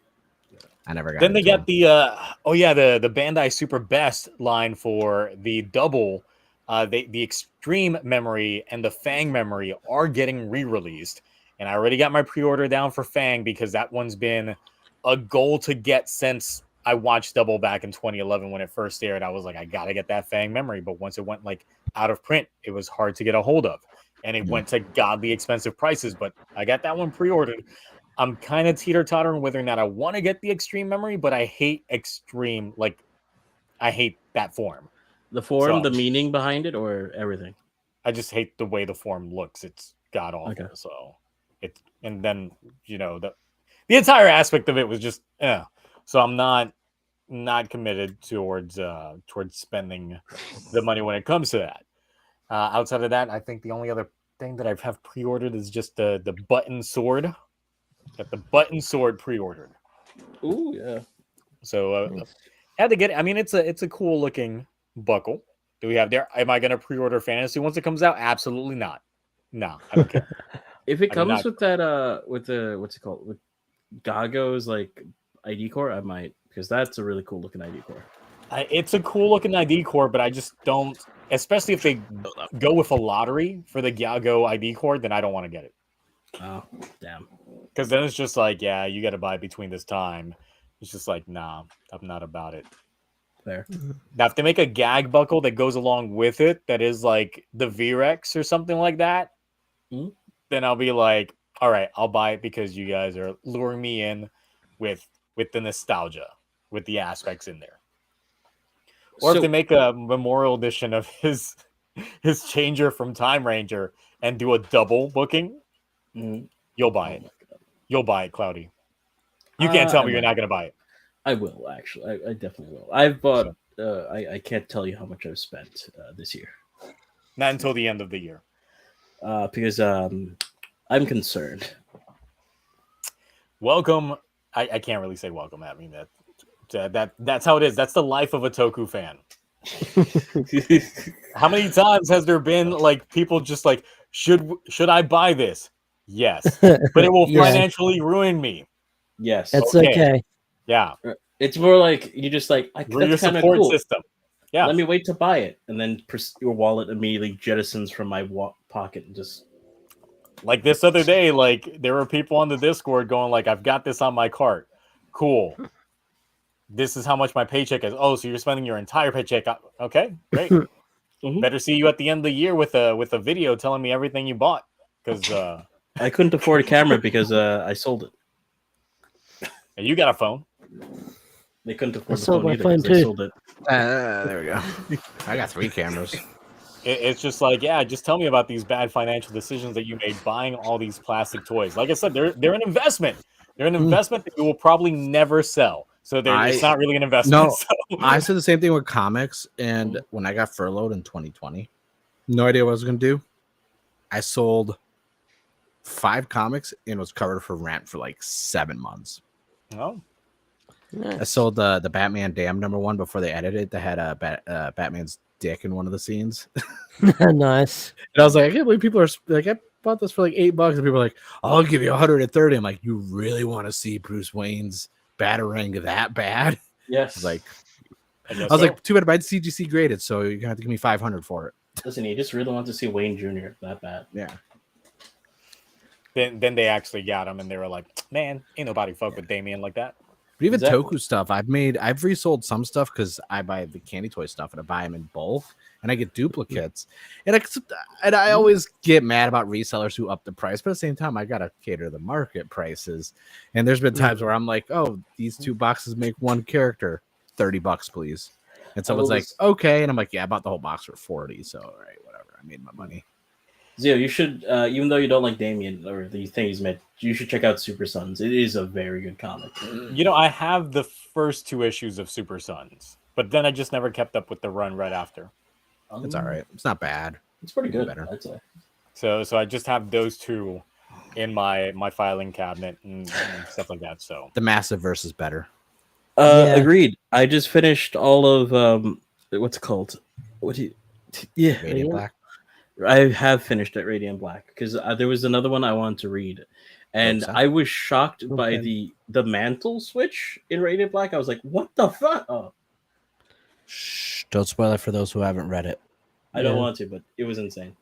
I never got
Then they
into
got
them.
the Bandai Super Best line for the double. The Extreme Memory and the Fang Memory are getting re-released, and I already got my pre-order down for Fang because that one's been a goal to get since I watched Double back in 2011 when it first aired. I was like, I gotta get that Fang Memory, but once it went like out of print, it was hard to get a hold of, and it went to godly expensive prices. But I got that one pre-ordered. I'm kind of teeter-tottering whether or not I want to get the Extreme Memory, but I hate Extreme. Like, I hate that form.
The form,
So-
the meaning behind it, or everything.
I just hate the way the form looks. It's god awful.
Okay.
So and then the entire aspect of it was just So I'm not committed towards spending the money when it comes to that. Outside of that, I think the only other thing that I have pre-ordered is just the button sword. Got the button sword pre-ordered.
Ooh, yeah.
So had to get it. I mean, it's a cool looking buckle. Do we have there? Am I going to pre-order Fantasy once it comes out? Absolutely not. No, I don't care.
If it
I do
comes
not-
with that, with the what's it called, with Gago's like ID core, I might, because that's a really cool looking ID core.
It's a cool looking ID core, but I just don't. Especially if they go with a lottery for the Gago ID core, then I don't want to get it.
Oh, damn.
Because then it's just like, yeah, you got to buy between this time. It's just like, nah, I'm not about it.
Fair.
Now, if they make a gag buckle that goes along with it, that is like the V-Rex or something like that,
Mhm.
then I'll be like, all right, I'll buy it because you guys are luring me in with the nostalgia, with the aspects in there. Or if they make a memorial edition of his changer from Time Ranger and do a double booking, you'll buy it. You'll buy it, Cloudy. You can't tell me you're not going to buy it.
I will, actually. I definitely will. I've bought, I can't tell you how much I've spent this year.
Not until the end of the year.
Because I'm concerned.
Welcome. I can't really say welcome. I mean, that's how it is. That's the life of a Toku fan. How many times has there been like people just like, should I buy this? Yes, but it will
Yeah.
financially ruin me.
Yes.
That's
Okay.
okay.
Yeah,
It's more like you just like,
we're your
that's kind of
support
cool.
system. Yeah,
Let me wait to buy it. And then your wallet immediately jettisons from my pocket and just.
like this other day, like there were people on the Discord going like, I've got this on my cart. Cool. This is how much my paycheck is. Oh, so you're spending your entire paycheck. Okay, great. Better see you at the end of the year with a video telling me everything you bought. Because
I couldn't afford a camera because I sold it.
you got a phone.
They couldn't afford the
sold
phone
my
either
phone
because they
too.
sold it.
There we go. I got 3 cameras.
It's just like, yeah, just tell me about these bad financial decisions that you made buying all these plastic toys. Like I said, they're an investment. They're an investment that you will probably never sell. So it's not really an investment.
No,
so.
I said the same thing with comics. And when I got furloughed in 2020, no idea what I was going to do. I sold 5 comics and was covered for rent for like 7 months.
Oh.
I sold the Batman Damn #1 before they edited it. That had Batman's dick in one of the scenes.
Nice.
And I was like, I can't believe people are like, I bought this for like $8, and people are like, I'll give you 130. I'm like, you really want to see Bruce Wayne's Batarang that bad?
Yes.
I was like, too bad mine's CGC graded, so you're gonna have to give me 500 for it.
Listen, you just really want to see Wayne Jr. that bad.
Yeah.
Then they actually got him, and they were like, man, ain't nobody fuck with Damien like that.
But even
Exactly.
Toku stuff, I've resold some stuff because I buy the candy toy stuff and I buy them in bulk and I get duplicates. And I always get mad about resellers who up the price, but at the same time, I gotta cater to the market prices. And there's been times where I'm like, oh, these 2 boxes make 1 character, $30, please. And someone's like, okay, and I'm like, yeah, I bought the whole box for 40, so all right, whatever. I made my money.
Zio, you should, even though you don't like Damien or the thing he's made, you should check out Super Sons. It is a very good comic.
You know, I have the first 2 issues of Super Sons, but then I just never kept up with the run right after.
It's all right. It's not bad.
It's pretty good,
Better.
I'd say.
So I just have those 2 in my filing cabinet and stuff like that. So
The Massive Verse is better.
Yeah.
Agreed. I just finished all of what's it called? Yeah,
Radiant Black.
I have finished at Radiant Black because there was another one I wanted to read, and
so?
I was shocked by
Okay.
the mantle switch in Radiant Black. I was like, "What the fuck?" Oh,
Shh, don't spoil it for those who haven't read it.
I don't
Yeah.
want to, but it was insane.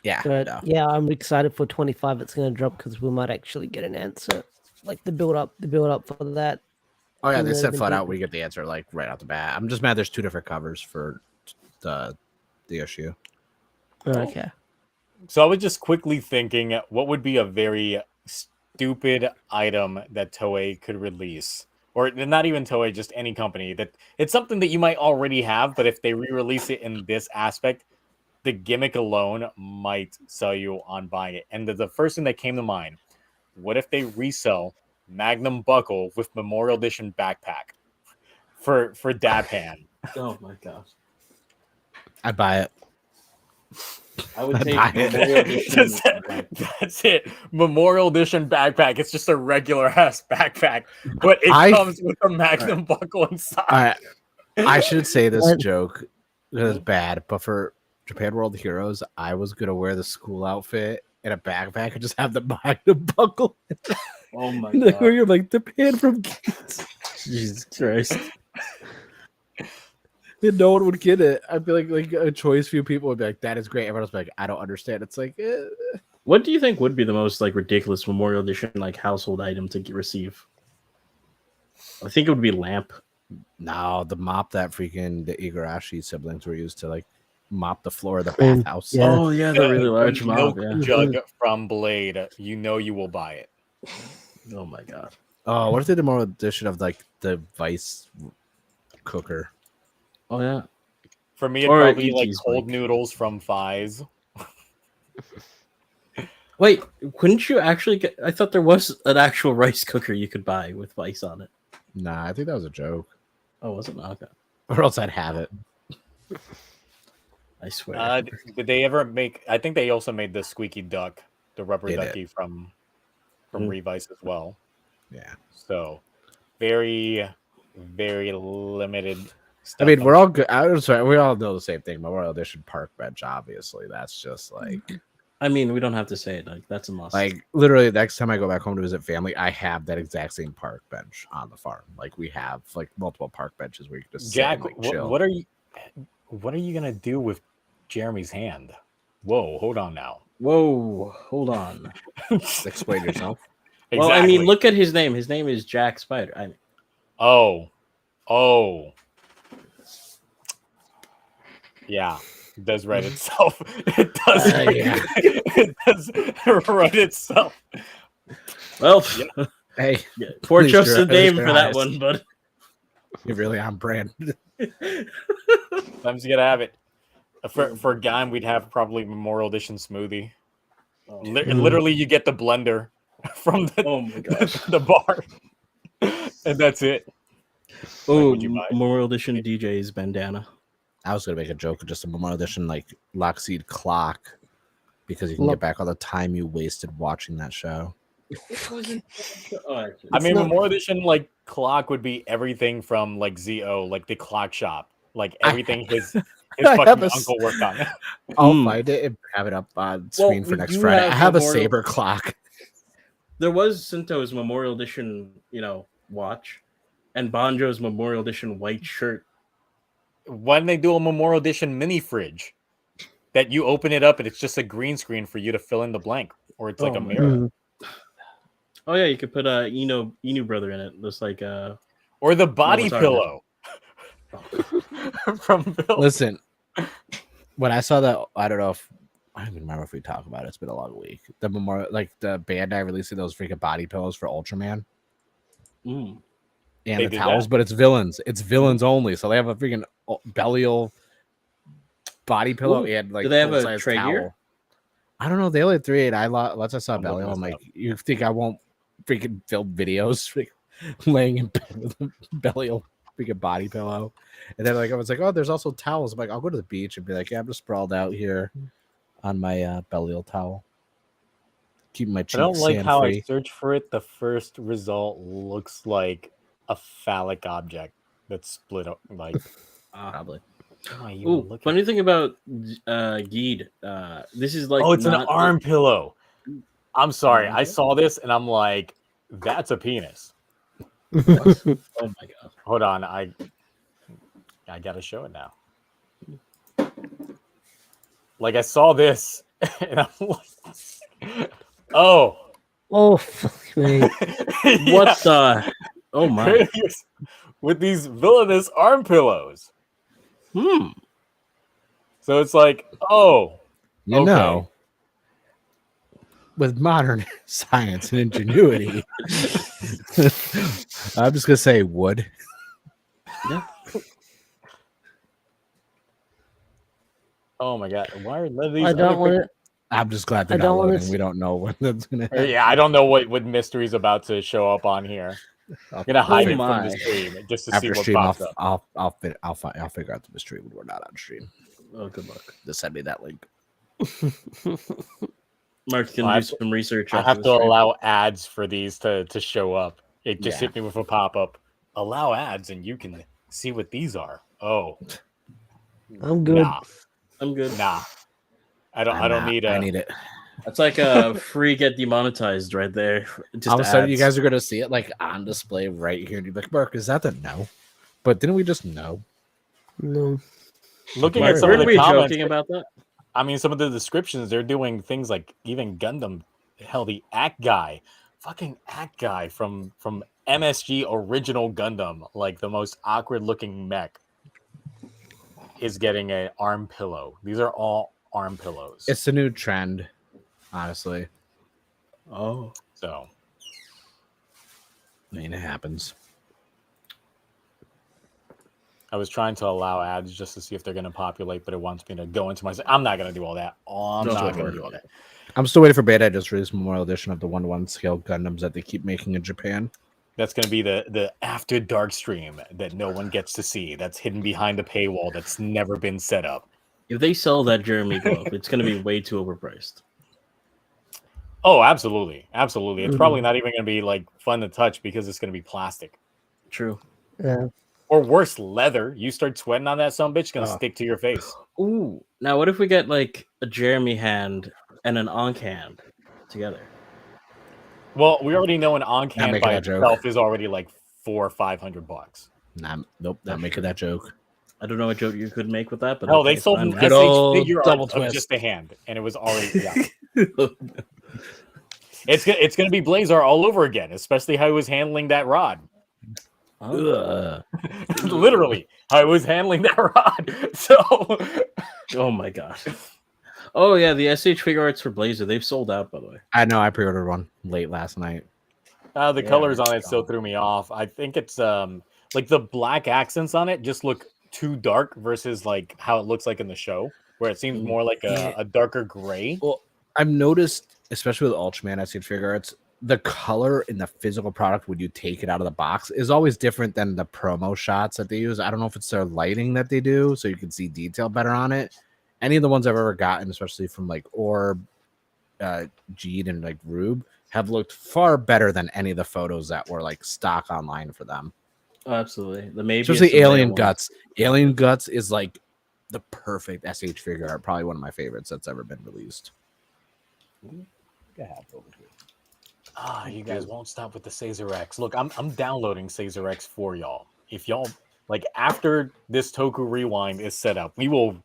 Yeah.
But
no.
yeah, I'm excited for 25. It's going to drop because we might actually get an answer. Like the build up for that.
Oh yeah,
And
they
then
said
the
flat
big-
out we get the answer like right out the bat. I'm just mad there's 2 different covers for the issue.
Okay.
So I was just quickly thinking, what would be a very stupid item that Toei could release? Or not even Toei, just any company. That it's something that you might already have, but if they re-release it in this aspect, the gimmick alone might sell you on buying it. And the first thing that came to mind, what if they resell Magnum Buckle with Memorial Edition backpack for Dapan?
Oh my gosh!
I'd buy it.
I would take
Buy it.
Memorial Edition.
That's it. Memorial Edition backpack. It's just a regular ass backpack, but it comes with a Magnum buckle inside.
I should say this
What?
joke because it's bad, but for Japan World Heroes, I was gonna wear the school outfit and a backpack and just have the Magnum buckle.
Oh my
Like where
god!
you're like the pan from kids.
Jesus Christ!
And no one would get it. I feel like a choice few people would be like, "That is great." Everyone else would be like, "I don't understand." It's like,
What do you think would be the most like ridiculous Memorial Edition like household item to receive? I think it would be lamp.
no, the mop that freaking the Igarashi siblings were used to like mop the floor of the
Mm,
bathhouse.
yeah.
Oh yeah, the really large
milk
mop. Yeah.
jug from Blade. You know you will buy it.
Oh my god.
Oh, what if they did more edition of like the Vice cooker?
Oh yeah.
For me, it'd
Or
probably be like
E.T.'s
cold
mic.
noodles from Fies.
Wait, couldn't you actually get? I thought there was an actual rice cooker you could buy with Vice on it.
Nah, I think that was a joke.
Oh, was it? Okay.
Or else I'd have it.
I swear.
Did they ever make? I think they also made the Squeaky Duck, the rubber
They did.
ducky from
Mm.
Revice as well.
Yeah.
So very, very limited. Stuff
I mean,
on
we're all good. I'm sorry, we all know the same thing. Memorial Edition Park Bench, obviously. That's just like,
I mean, we don't have to say it. Like that's a must.
like literally, next time I go back home to visit family, I have that exact same park bench on the farm. Like we have like multiple park benches where you can just sit
Jack,
and, like, chill.
what are you gonna do with Jeremy's hand? Whoa, hold on now.
Whoa, hold on.
Explain yourself.
Well, I mean, look at his name. His name is Jack Spider. I mean,
Oh. Yeah. It does write itself. It does.
Yeah.
It does write itself.
well,
Yeah.
Hey,
poor
Please,
choice
you're-
the name
you're
for that
honest.
one, but
you're really on brand.
Sometimes you gotta have it. For Gaim, we'd have probably Memorial Edition smoothie. Literally, you get the blender from the,
oh my gosh.
the bar, and that's it.
Oh,
would you buy it?
Memorial Edition DJ's bandana.
I was gonna make a joke of just a Memorial Edition like Lockseed clock because you can get back all the time you wasted watching that show.
I mean, Memorial Edition like clock would be everything from like ZO, like the clock shop, like everything his
I
fucking
have a
uncle worked on.
I'll find it and have it up on screen for
we
next
do
Friday.
have
I have a
Memorial-
saber clock.
There was Sinto's Memorial Edition, watch, and Banjo's Memorial Edition white shirt.
Why didn't they do a Memorial Edition mini fridge that you open it up and it's just a green screen for you to fill in the blank, or it's like
Oh
a
my
mirror,
Oh yeah, you could put Inu brother in it. Just like
or the body
sorry.
pillow from Bill.
Listen, when I saw that, I don't even remember if we talk about it. It's been a long week. The Memorial, like the Bandai releasing those freaking body pillows for Ultraman
mm.
and
They
the
did
towels,
that?
but it's villains. It's villains only. So they have a freaking Belial body pillow
Ooh,
and like
do they have a
full-size
tray gear?
towel. I don't know. They only had 3.8. Once I saw
I'm looking
Belial, I'm
this
like,
up.
you think I won't freaking film videos laying in bed with a Belial freaking body pillow? And then like I was like, oh, there's also towels. I'm like, I'll go to the beach and be like, yeah, I'm just sprawled out here on my Belial towel, keeping my
I
cheeks
don't like
sand
how
free.
I search for it. The first result looks like a phallic object that's split up. Like,
Probably.
why you
Ooh,
look at
funny
it?
thing about Geed, this is like
Oh, it's an
not
arm pillow. I'm sorry.
Arm
I
pillow?
saw this and I'm like, that's a penis.
Oh my god!
Hold on. I gotta show it now. Like I saw this and I'm like, oh.
Oh, fuck me.
What the? Oh my!
With these villainous arm pillows.
Hmm.
So it's like, oh,
You
okay.
know, with modern science and ingenuity, I'm just gonna say wood.
Oh my god. Why are none of these
I don't
other
want to.
I'm just glad they're
I
not
don't wanna
loading. We don't know when that's gonna happen.
Yeah, I don't know what mystery's about to show up on here. I'm gonna hide
Oh
it from
my.
the stream just to see
After
what
stream,
pops up.
I'll figure out the mystery when we're not on stream.
Oh, good luck.
Just send me that link.
Mark can
Well, I
do
have
some research.
I
after
have
the
to
stream.
allow ads for these to show up. It just
Yeah.
hit me with a pop up. Allow ads and you can see what these are. Oh,
I'm good.
I'm good.
nah. I don't need
I
a.
need it.
That's like a free get demonetized right there. Just
All of a sudden, you
ads.
guys are gonna see it like on display right here, and you're like, "Mark, is that the no?" But didn't we just know?
No.
Looking
Mark,
at some
Weren't
of the
we
comments,
joking about that?
I mean, some of the descriptions, they're doing things like even Gundam. Hell, the Act Guy, fucking Act Guy from MSG original Gundam, like the most awkward looking mech, is getting an arm pillow. These are all arm pillows.
It's the new trend, honestly.
Oh,
So
I mean, it happens.
I was trying to allow ads just to see if they're going to populate, but it wants me to go into my. I'm not going to do all that. I'm
No,
not
don't
going
worry
to do all
about
that.
I'm still waiting for Bandai to just release Memorial Edition of the 1-to-1 scale Gundams that they keep making in Japan.
That's going to be the after dark stream that no one gets to see. That's hidden behind a paywall that's never been set up.
if they sell that Jeremy glove, it's gonna be way too overpriced.
Oh, absolutely, absolutely. It's
Mhm.
probably not even going to be like fun to touch because it's going to be plastic
True.
Yeah.
or worse, leather. You start sweating on that son bitch, it's going to
Oh.
stick to your face.
Ooh. Now, what if we get like a Jeremy hand and an Ankh hand together?
Well, we already know an on-cam
making
by
that joke.
itself is already like $400 or $500.
Nope, not making that joke.
I don't know what joke you could make with that, but
Hell,
okay,
they sold
fine.
an
Good
SH
old
figure
double
art of
twist.
just a hand, and it was already yeah. It's gonna be Blazar all over again, especially how he was handling that rod. Literally, how he was handling that rod. So,
oh my god. Oh yeah, the SH figure arts for Blazar, they've sold out, by the way.
I know I pre-ordered one late last night.
the
Yeah,
colors on it
it's
still
gone.
threw me off. I think it's like the black accents on it just look too dark versus like how it looks like in the show, where it seems more like a darker gray.
Well, I've noticed, especially with Ultraman SH figure arts, the color in the physical product when you take it out of the box is always different than the promo shots that they use. I don't know if it's their lighting that they do, so you can see detail better on it. Any of the ones I've ever gotten, especially from like Orb, Jeed, and like Rube, have looked far better than any of the photos that were like stock online for them.
Oh, absolutely. The maybe
Especially Alien Guts. Alien Guts is like the perfect SH figure art, probably one of my favorites that's ever been released.
You guys won't stop with the Caesar X. Look, I'm downloading Caesar X for y'all. If y'all like after this Toku Rewind is set up, we will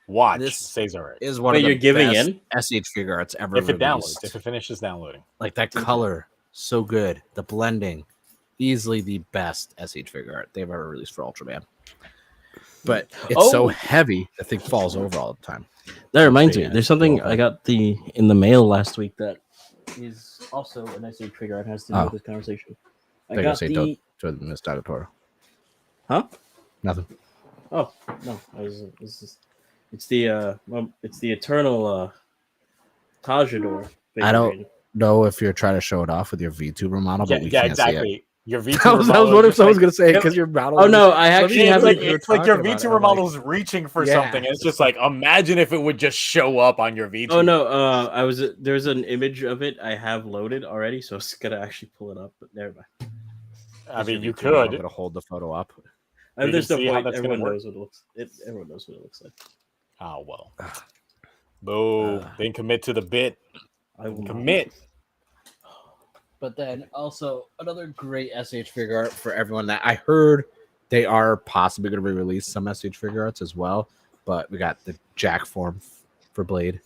watch
This
Caesar X.
Is one
Wait,
of the
you're giving
best
in?
SH figure arts ever
If it
released.
downloads, if it finishes downloading.
Like that color, so good. The blending, easily the best SH figure art they've ever released for Ultraman. But it's so heavy, the thing falls over all the time.
That reminds me,
Yeah,
there's something
well,
I got in the mail last week that is also an SH figure art, has to do
Oh.
with this conversation. I
They're gonna
got
say
the
to Miss Toro.
Huh?
Nothing.
Oh no, it's the eternal Tajador.
I don't
figurine.
know if you're trying to show it off with your VTuber model, but we can't
exactly.
see it.
Your
I
VTuber
was
model
wondering
is
if someone was
like-
gonna say it because your model.
Oh no, I actually
it's
have
like,
it.
it's like your VTuber model is reaching for
Yeah,
something. It's
it's
just like imagine if it would just show up on your VTuber.
Oh no, there's an image of it I have loaded already, so it's gonna actually pull it up, but never mind.
I mean, you
VTuber model
could.
gonna hold the photo up.
We
There's
can
no
see how
point.
that's gonna
Everyone
work.
knows what it looks. Everyone knows what it looks like.
Oh well. Boo! Then commit to the bit.
I will not.
Commit.
But then also another great SH figure art for everyone that I heard they are possibly going to re-release some SH figure arts as well. But we got the Jack form for Blade.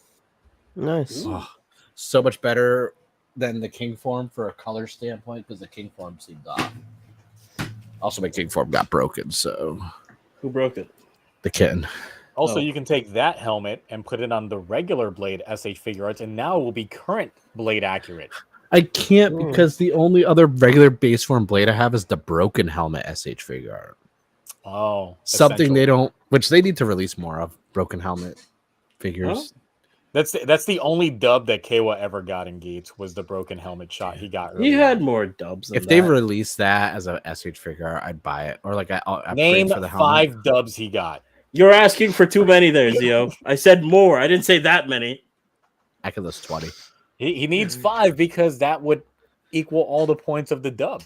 Nice.
Oh, so much better than the King form for a color standpoint because the King form seemed off. Also, my King form got broken, so
Who broke it?
the kitten.
Also,
Oh.
you can take that helmet and put it on the regular Blade SH figure arts, and now it will be current Blade accurate.
I can't because the only other regular base form Blade I have is the broken helmet SH figure art.
Oh,
Something they
essential.
don't, which they need to release more of broken helmet figures.
That's the only dub that Kawa ever got in Gates was the broken helmet shot he got.
He
early
had
on.
more dubs. Than
If they
that.
release that as a SH figure, I'd buy it. Or like I
Name
upgrade for the helmet.
5 dubs he got.
You're asking for too many there, Zio. I said more. I didn't say that many.
I could list 20,
He needs 5 because that would equal all the points of the dub.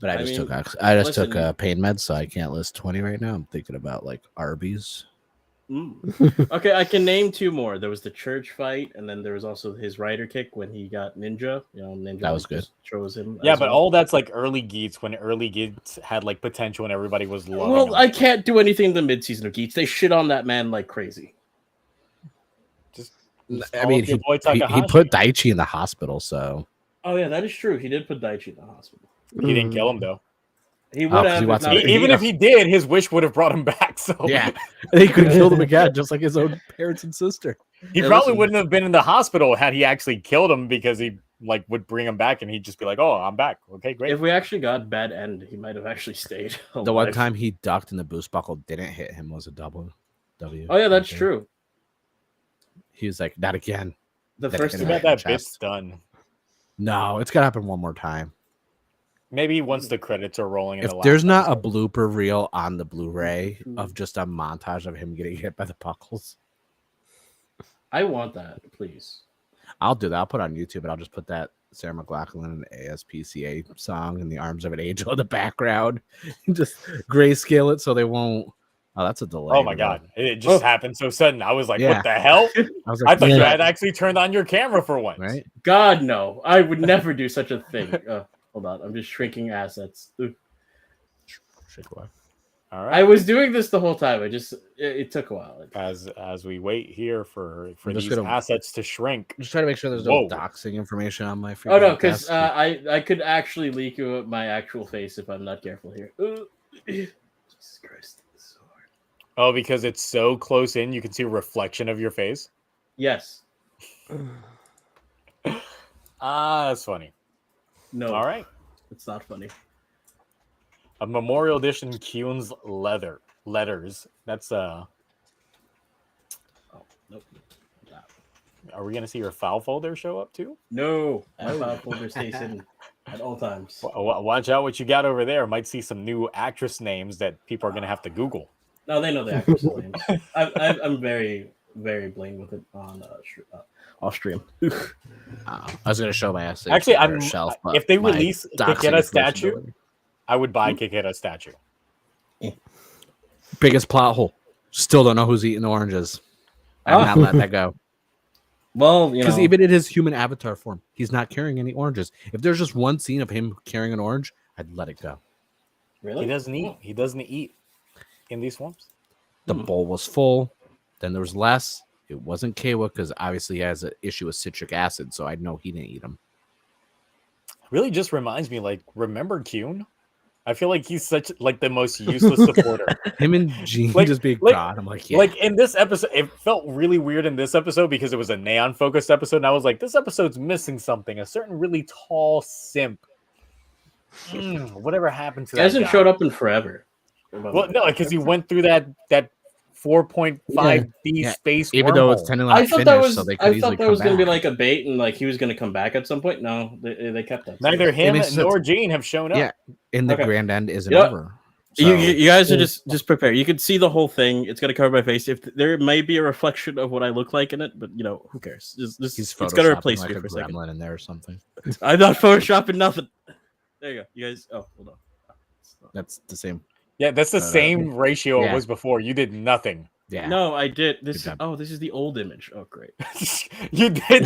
but I
I
just
mean,
took
listen.
pain meds, so I can't list 20 right now. I'm thinking about like Arby's.
Okay, I can name 2 more. There was the church fight, and then there was also his rider kick when he got Ninja. You know, Ninja
That was
like,
good.
just chose him.
Yeah,
as
but
well.
all that's like early Geats when early Geats had like potential and everybody was loving
Well,
him.
I can't do anything in the mid-season of Geeks. They shit on that man like crazy.
Just
I
call
mean,
up your boy
he
Takahashi.
put Daichi in the hospital, so
Oh yeah, that is true. He did put Daichi in the hospital.
He didn't kill him though.
He would
'cause
have.
he
if
wants
not-
to-
Even if he did, his wish would have brought him back. So
yeah, they could have killed him again, just like his own parents and sister.
he
Yeah,
probably
listen.
wouldn't have been in the hospital had he actually killed him because he like would bring him back and he'd just be like, "Oh, I'm back. Okay, great."
If we actually got bad end, he might have actually stayed.
The one
alive.
time he ducked and the boost buckle didn't hit him was a double W.
Oh yeah, that's
Okay.
true.
He was like, not again.
The
That
first
hit
Too
him
time,
bad
in
that
the
bit's
chest.
done.
No, it's gonna happen one more time.
Maybe once the credits are rolling. In
If
the last
there's not a
episode.
blooper reel on the Blu-ray of just a montage of him getting hit by the buckles,
I want that, please.
I'll do that. I'll put it on YouTube and I'll just put that Sarah McLachlan ASPCA song in the arms of an angel in the background and just grayscale it so they won't. Oh, that's a delay.
Oh my god, it just happened so sudden. I was like,
Yeah.
"What the hell?"
I was
I
like,
thought you
yeah,
had actually turned on your camera for once.
right?
God no, I would never do such a thing. Hold on, I'm just shrinking assets. Ooh.
Shit, what?
All
I
right.
was doing this the whole time. It took a while.
As we wait here for
I'm just
these
gonna-
assets to shrink.
I'm just trying to make sure there's
Whoa.
no doxing information on my.
Oh no,
freaking
because
desk.
I could actually leak you my actual face if I'm not careful here. Jesus Christ, this is so hard.
Oh, because it's so close in, you can see a reflection of your face.
Yes.
That's funny.
No.
All right.
It's not funny.
A memorial edition Kuhn's letters. That's
Oh nope.
Are we gonna see your file folder show up too?
No. My file folder stays in at all times.
Watch out what you got over there. Might see some new actress names that people are gonna have to Google.
No, they know the actors' names. I'm very, very blamed with it on off stream.
I was gonna show my ass.
Actually, I'm
shelf,
if they
my
release
doxing
Kiketa statue,
information-
I would buy Kiketa statue.
Biggest plot hole. Still don't know who's eating oranges. I'm not letting that go.
Well, you
Because
know,
even in his human avatar form, he's not carrying any oranges. If there's just one scene of him carrying an orange, I'd let it go.
really,
He doesn't eat. He doesn't eat in these forms.
The bowl was full. Then there was less. It wasn't Kawa because obviously he has an issue with citric acid, so I know he didn't eat them.
Really, just reminds me. Like, remember Kuhn? I feel like he's such like the most useless supporter.
Him and Gene
Like-
just being
like-
God. I'm like, yeah.
Like in this episode, it felt really weird in this episode because it was a neon focused episode, and I was like, this episode's missing something. A certain really tall simp. Whatever happened to
he
that
hasn't
guy?
showed up in forever.
Well, no, because he went through that 4.5D
Yeah,
space.
even though it's
wormhole.
technically
I
not
thought
finished,
that was
so they could
I
easily
thought that was
come
going to be
back.
like a bait and like he was going to come back at some point. No, they kept that.
Neither him
makes
nor
sense.
Gene have shown up.
Yeah. In the
Okay.
grand end isn't
You know-
over.
You,
So-
you guys are just prepare. You can see the whole thing. It's gonna cover my face. If there may be a reflection of what I look like in it, but you know who cares? Just
He's
it's gonna
photoshopping
replace
like
me
a
for a second.
gremlin in there or something.
I'm not photoshopping nothing. There you go. You guys. Oh, hold on.
That's the same.
Yeah, that's the
No.
same ratio it
Yeah.
was before. You did nothing.
Yeah.
No, I did. This.
Good job.
Oh, this is the old image. Oh, great.
You did.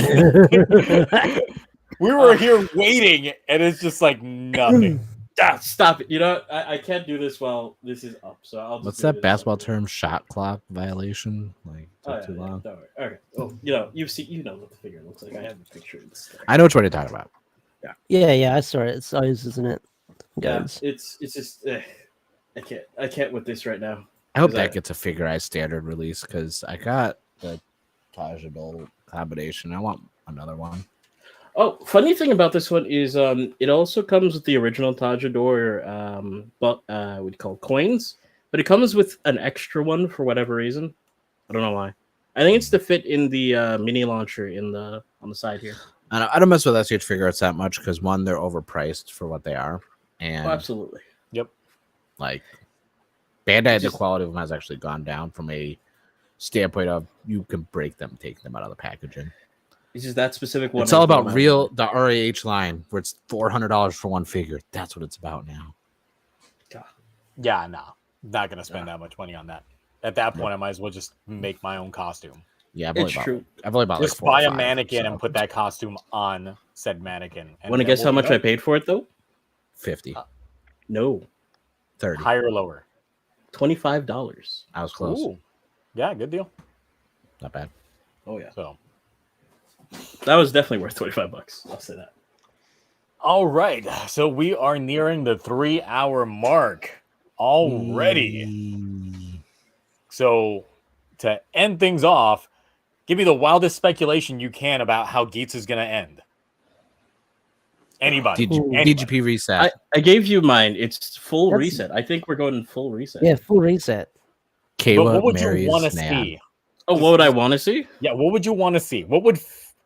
We were here waiting, and it's just like nothing.
Ah, stop it. You know I can't do this while this is up. So I'll. Just
What's
do
that
this.
basketball term? Shot clock violation? Like
Oh,
took
yeah,
too
yeah,
long.
don't worry. Okay. Oh, you know you know what the figure looks like. I have the picture. Of this
I know which one you're talking about.
Yeah, I saw it. It's O's, isn't it?
Yeah,
Guys.
it's just I can't with this right now.
I hope
Is
that
that-
gets a figure eye standard release because I got the Tajadol combination. I want another one.
Oh, funny thing about this one is it also comes with the original Tajador what do you call it, coins, but it comes with an extra one for whatever reason. I don't know why. I think it's to fit in the mini launcher on the side here.
I don't mess with SH figure arts that much because one, they're overpriced for what they are, and
Oh, absolutely.
like Bandai, the
Just-
quality of them has actually gone down from a standpoint of you can break them, take them out of the packaging.
It's just that specific one.
It's all
I
about
don't
real the RAH line where it's $400 for one figure. That's what it's about now.
Yeah, no, not gonna spend that much money on that. At that point, I might as well just make my own costume.
Yeah,
It's true.
I've only bought
Just
like 4 or
buy a
5,
mannequin
so
and put that costume on said mannequin. And
Want to
then
guess
we'll
how
be
much I
done.
paid for it though?
50,
No,
30.
Higher or lower?
$25.
I was close.
Ooh. Yeah, good deal.
Not bad.
Oh yeah,
So,
that was definitely worth $25. I'll say that.
all right. So we are nearing the 3-hour mark already. So to end things off, give me the wildest speculation you can about how Geats is going to end. Anybody? Anybody.
DGP reset.
I gave you mine. It's full
That's-
reset. I think we're going full reset.
Yeah, full reset.
But
Kawa
what would you
marries
want to
Nan.
see?
Oh, what would I want to see?
Yeah, what would you want to see? What would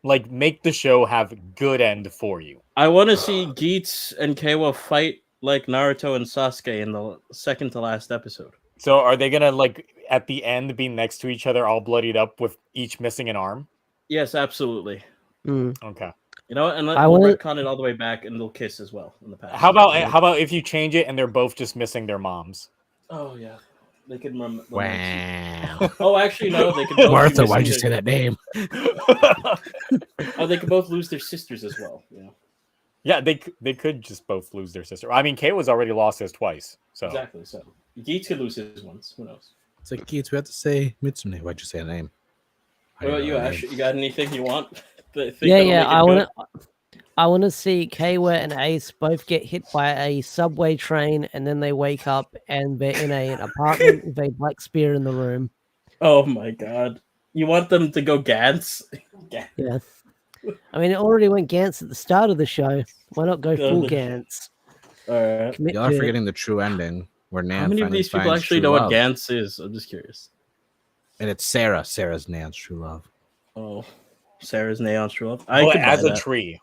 like make the show have good end for you?
I want to see Geats and Kawa fight like Naruto and Sasuke in the second to last episode.
So are they gonna like at the end be next to each other, all bloodied up with each missing an arm?
Yes, absolutely.
Mm.
Okay.
You know, and
I
we'll
wanna-
retcon it all the way back, and they'll kiss as well in the past.
How about if you change it and they're both just missing their moms?
Oh yeah, they could.
Wow.
Oh, actually, no. They could. Both be
Martha,
missing
why'd you
their-
say that name?
Oh, they could both lose their sisters as well. You know.
Yeah, they could just both lose their sister. I mean, Keiwa's already lost his twice. So
Exactly. So Geets could lose his once. Who knows?
It's like, Keats, we have to say Mitsune. Why'd you say the name?
What about you, Ash? You got anything you want?
Yeah. I want to see Keiwa and Ace both get hit by a subway train, and then they wake up and they're in an apartment with a black spear in the room.
Oh my god! You want them to go Gantz?
Yeah. I mean, it already went Gantz at the start of the show. Why not go full Gantz?
All right.
Commit
Y'all are
to it.
forgetting the true ending where Nan
How many of
finally
these people
finds
actually
true
know what
love.
Gantz is? I'm just curious.
And it's Sarah. Sarah's Nan's true love.
Oh, Sarah's Neon's true love.
but
could buy
as a
that.
tree.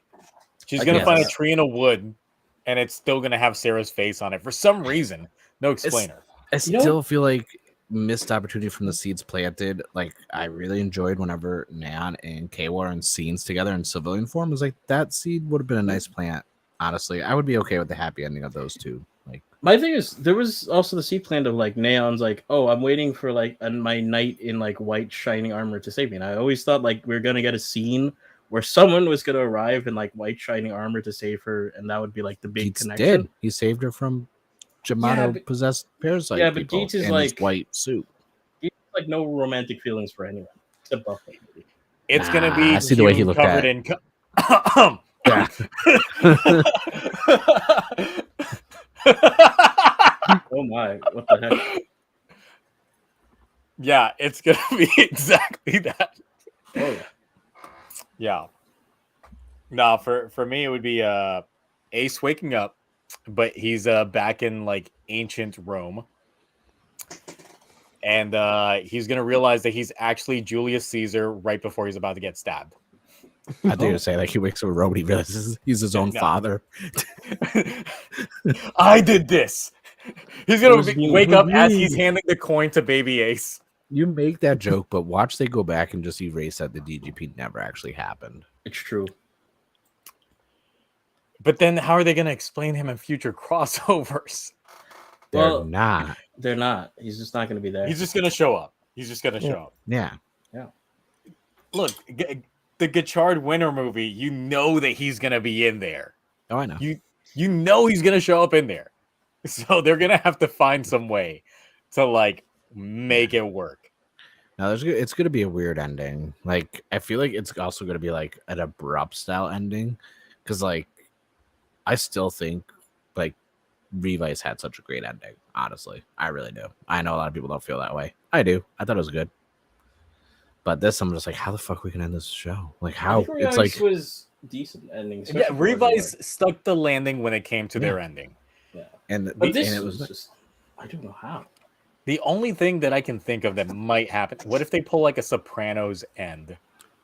She's
I
gonna
guess.
find a tree in a wood, and it's still gonna have Sarah's face on it for some reason. No explainer.
I
You know-
still feel like missed opportunity from the seeds planted. Like, I really enjoyed whenever Nan and Keiwa are in scenes together in civilian form. It was like, that seed would have been a nice plant. Honestly, I would be okay with the happy ending of those two. Like,
My thing is, there was also the seed plan of like Neon's like, oh, I'm waiting for like my knight in like white shining armor to save me. And I always thought like we are gonna get a scene where someone was gonna arrive in like white shining armor to save her, and that would be like the big
Geets
connection.
did. He saved her from Jamato
but-
possessed parasite.
yeah, but
people
Geets is
in his
like-
white suit.
He has, like no romantic feelings for anyone except Buffalo.
It's gonna be
I see the way he
June
looked
covered
at
in.
Yeah.
Oh my, what the heck?
Yeah, it's gonna be exactly that.
Oh yeah.
Yeah. No, for me it would be Ace waking up, but he's back in like ancient Rome. And he's gonna realize that he's actually Julius Caesar right before he's about to get stabbed.
I think you say like he wakes up with Rome, he realizes he's his own
No.
father.
I did this. He's
It
gonna
was me.
wake
It was
up as
me.
he's handing the coin to baby Ace.
You make that joke, but watch they go back and just erase that the DGP never actually happened.
It's true.
But then how are they gonna explain him in future crossovers?
They're
Well,
not.
They're not. He's just not going to be there.
He's just gonna show up. He's just gonna
Yeah.
show up.
Yeah.
Look, the Gachard Winter movie, you know that he's gonna be in there.
Oh, I know.
You know he's gonna show up in there. So they're gonna have to find some way to like make it work.
No, it's gonna be a weird ending. Like, I feel like it's also gonna be like an abrupt style ending, because like I still think like Revice had such a great ending. Honestly, I really do. I know a lot of people don't feel that way. I do. I thought it was good, but this I'm just like, how the fuck we can end this show? Like, how it's like
was decent ending.
Yeah, Revice stuck the landing when it came to their ending.
Yeah,
and
but this
and it
was
was
just. I don't know how.
The only thing that I can think of that might happen, what if they pull like a Sopranos end,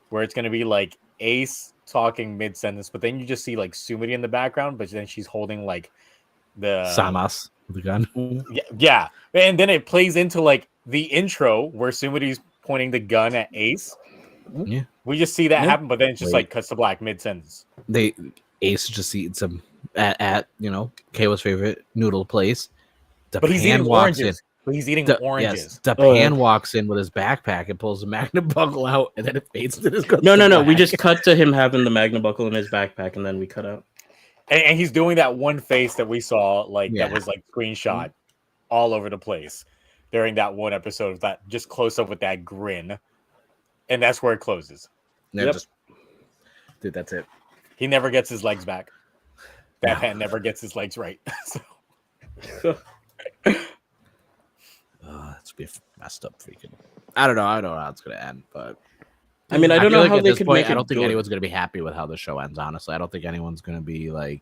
where it's gonna be like Ace talking mid sentence, but then you just see like Sumidi in the background, but then she's holding like the
Samas with the gun.
yeah, and then it plays into like the intro where Sumidi's pointing the gun at Ace.
Yeah.
We just see that
Yeah.
happen, but then it's just
Wait.
like cuts to black mid sentence.
Ace just eats some at Kayla's favorite noodle place. The
But he's
pan
eating
walks in.
oranges. But he's eating
The,
oranges.
yes, the
Oh,
pan
yeah.
walks in with his backpack and pulls the magnum buckle out, and then it fades to this.
No. We just cut to him having the Magna buckle in his backpack, and then we cut out.
And he's doing that one face that we saw, like
Yeah.
that was like screenshot all over the place during that one episode of that just close up with that grin. And that's where it closes.
Yep.
Dude, that's it.
He never gets his legs back. That
No.
pan never gets his legs right. So
That's be messed up freaking. I don't know how it's gonna end, but
I mean, I don't
feel
know
like
how
at
they
this
could
point,
make
I
it
don't think
good.
anyone's gonna be happy with how the show ends. Honestly, I don't think anyone's gonna be like,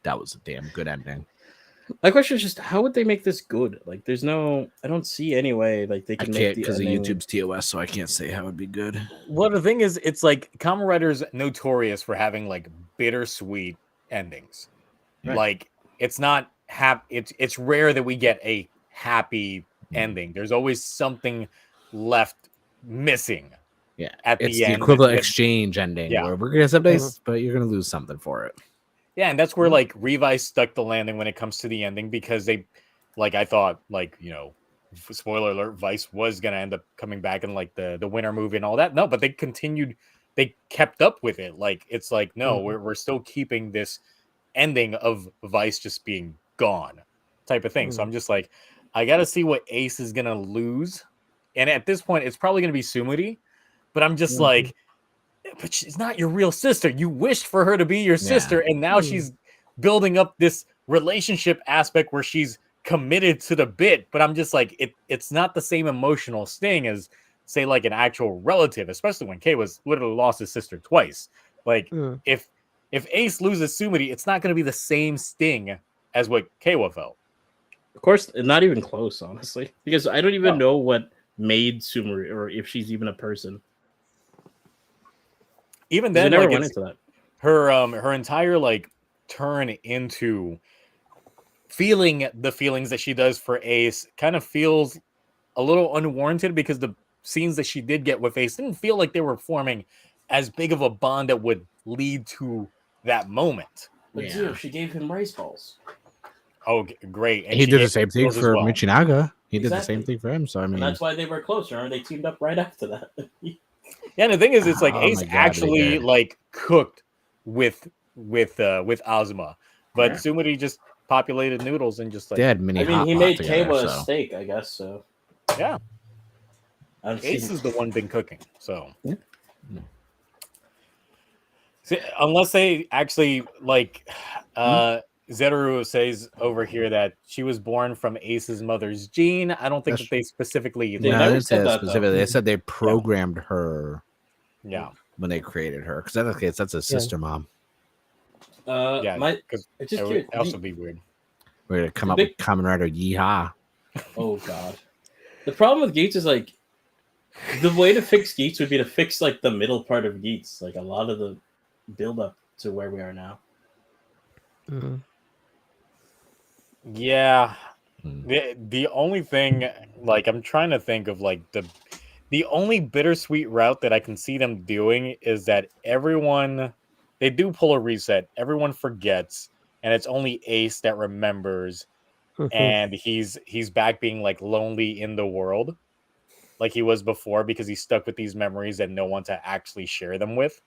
that was a damn good ending.
My question is just, how would they make this good? Like, there's no, I don't see any way like they
I
can make
can't
the
because of
ending.
YouTube's TOS, so I can't say how it'd be good.
well, the thing is, it's like Kamen Rider's notorious for having like bittersweet endings.
Right.
Like it's not it's rare that we get a happy ending. There's always something left missing.
Yeah,
At
it's
the
the
end,
equivalent
it's-
exchange ending
Yeah.
where we're gonna have nice, but you're gonna lose something for it.
Yeah, and that's where like Revice stuck the landing when it comes to the ending because they, like I thought, like spoiler alert, Vice was gonna end up coming back in like the winter movie and all that. No, but they continued they kept up with it. Like it's like no,
Mhm.
we're still keeping this ending of Vice just being gone type of thing. So I'm just like, I got to see what Ace is gonna lose, and at this point, it's probably gonna be Sumudi. But I'm just like, but she's not your real sister. You wished for her to be your sister, and now she's building up this relationship aspect where she's committed to the bit. But I'm just like, it's not the same emotional sting as say like an actual relative, especially when Kay was literally lost his sister twice. Like if Ace loses Sumidi, it's not going to be the same sting as what Kaywa felt.
Of course, not even close, honestly, because I don't even
Oh.
know what made Sumeri or if she's even a person.
Even
'Cause
then,
they never
like
went
it's
into that.
her entire like turn into feeling the feelings that she does for Ace kind of feels a little unwarranted because the scenes that she did get with Ace didn't feel like they were forming as big of a bond that would lead to that moment.
But Zio, she gave him rice balls.
Oh, great! And
He
she
did
gave
the same thing
girls as
for
well.
Michinaga. He did the
Exactly.
same thing for him. So I
And
mean,
that's why they were closer, and they teamed up right after that.
Yeah, and the thing is, it's like
Oh
Ace
my God, they
actually
did.
like cooked with Ozma, but
Yeah.
Sumidi just populated noodles and just like
they had mini
I mean,
hot
he
pot
made
together.
Kayla a
So
steak, I guess. So
yeah,
I've
Ace
seen.
is the one been cooking. So
Yeah.
See, unless they actually like Zeru says over here that she was born from Ace's mother's gene. I don't think
That's
that they specifically
They
no,
like,
I
never
didn't say
said
that
that, though.
specifically. They said they programmed her
yeah,
when they created her. Because in that case, that's a sister mom.
yeah, because
It's
it
just
would
curious.
also be weird.
We're gonna come
The
up
big-
with Kamen Rider Yeehaw.
Oh God. The problem with Geats is like the way to fix Geats would be to fix like the middle part of Geats, like a lot of the build up to where we are now.
Yeah,
Hmm.
the only thing like I'm trying to think of like the only bittersweet route that I can see them doing is that everyone they do pull a reset, everyone forgets, and it's only Ace that remembers, and he's back being like lonely in the world like he was before because he's stuck with these memories and no one to actually share them with.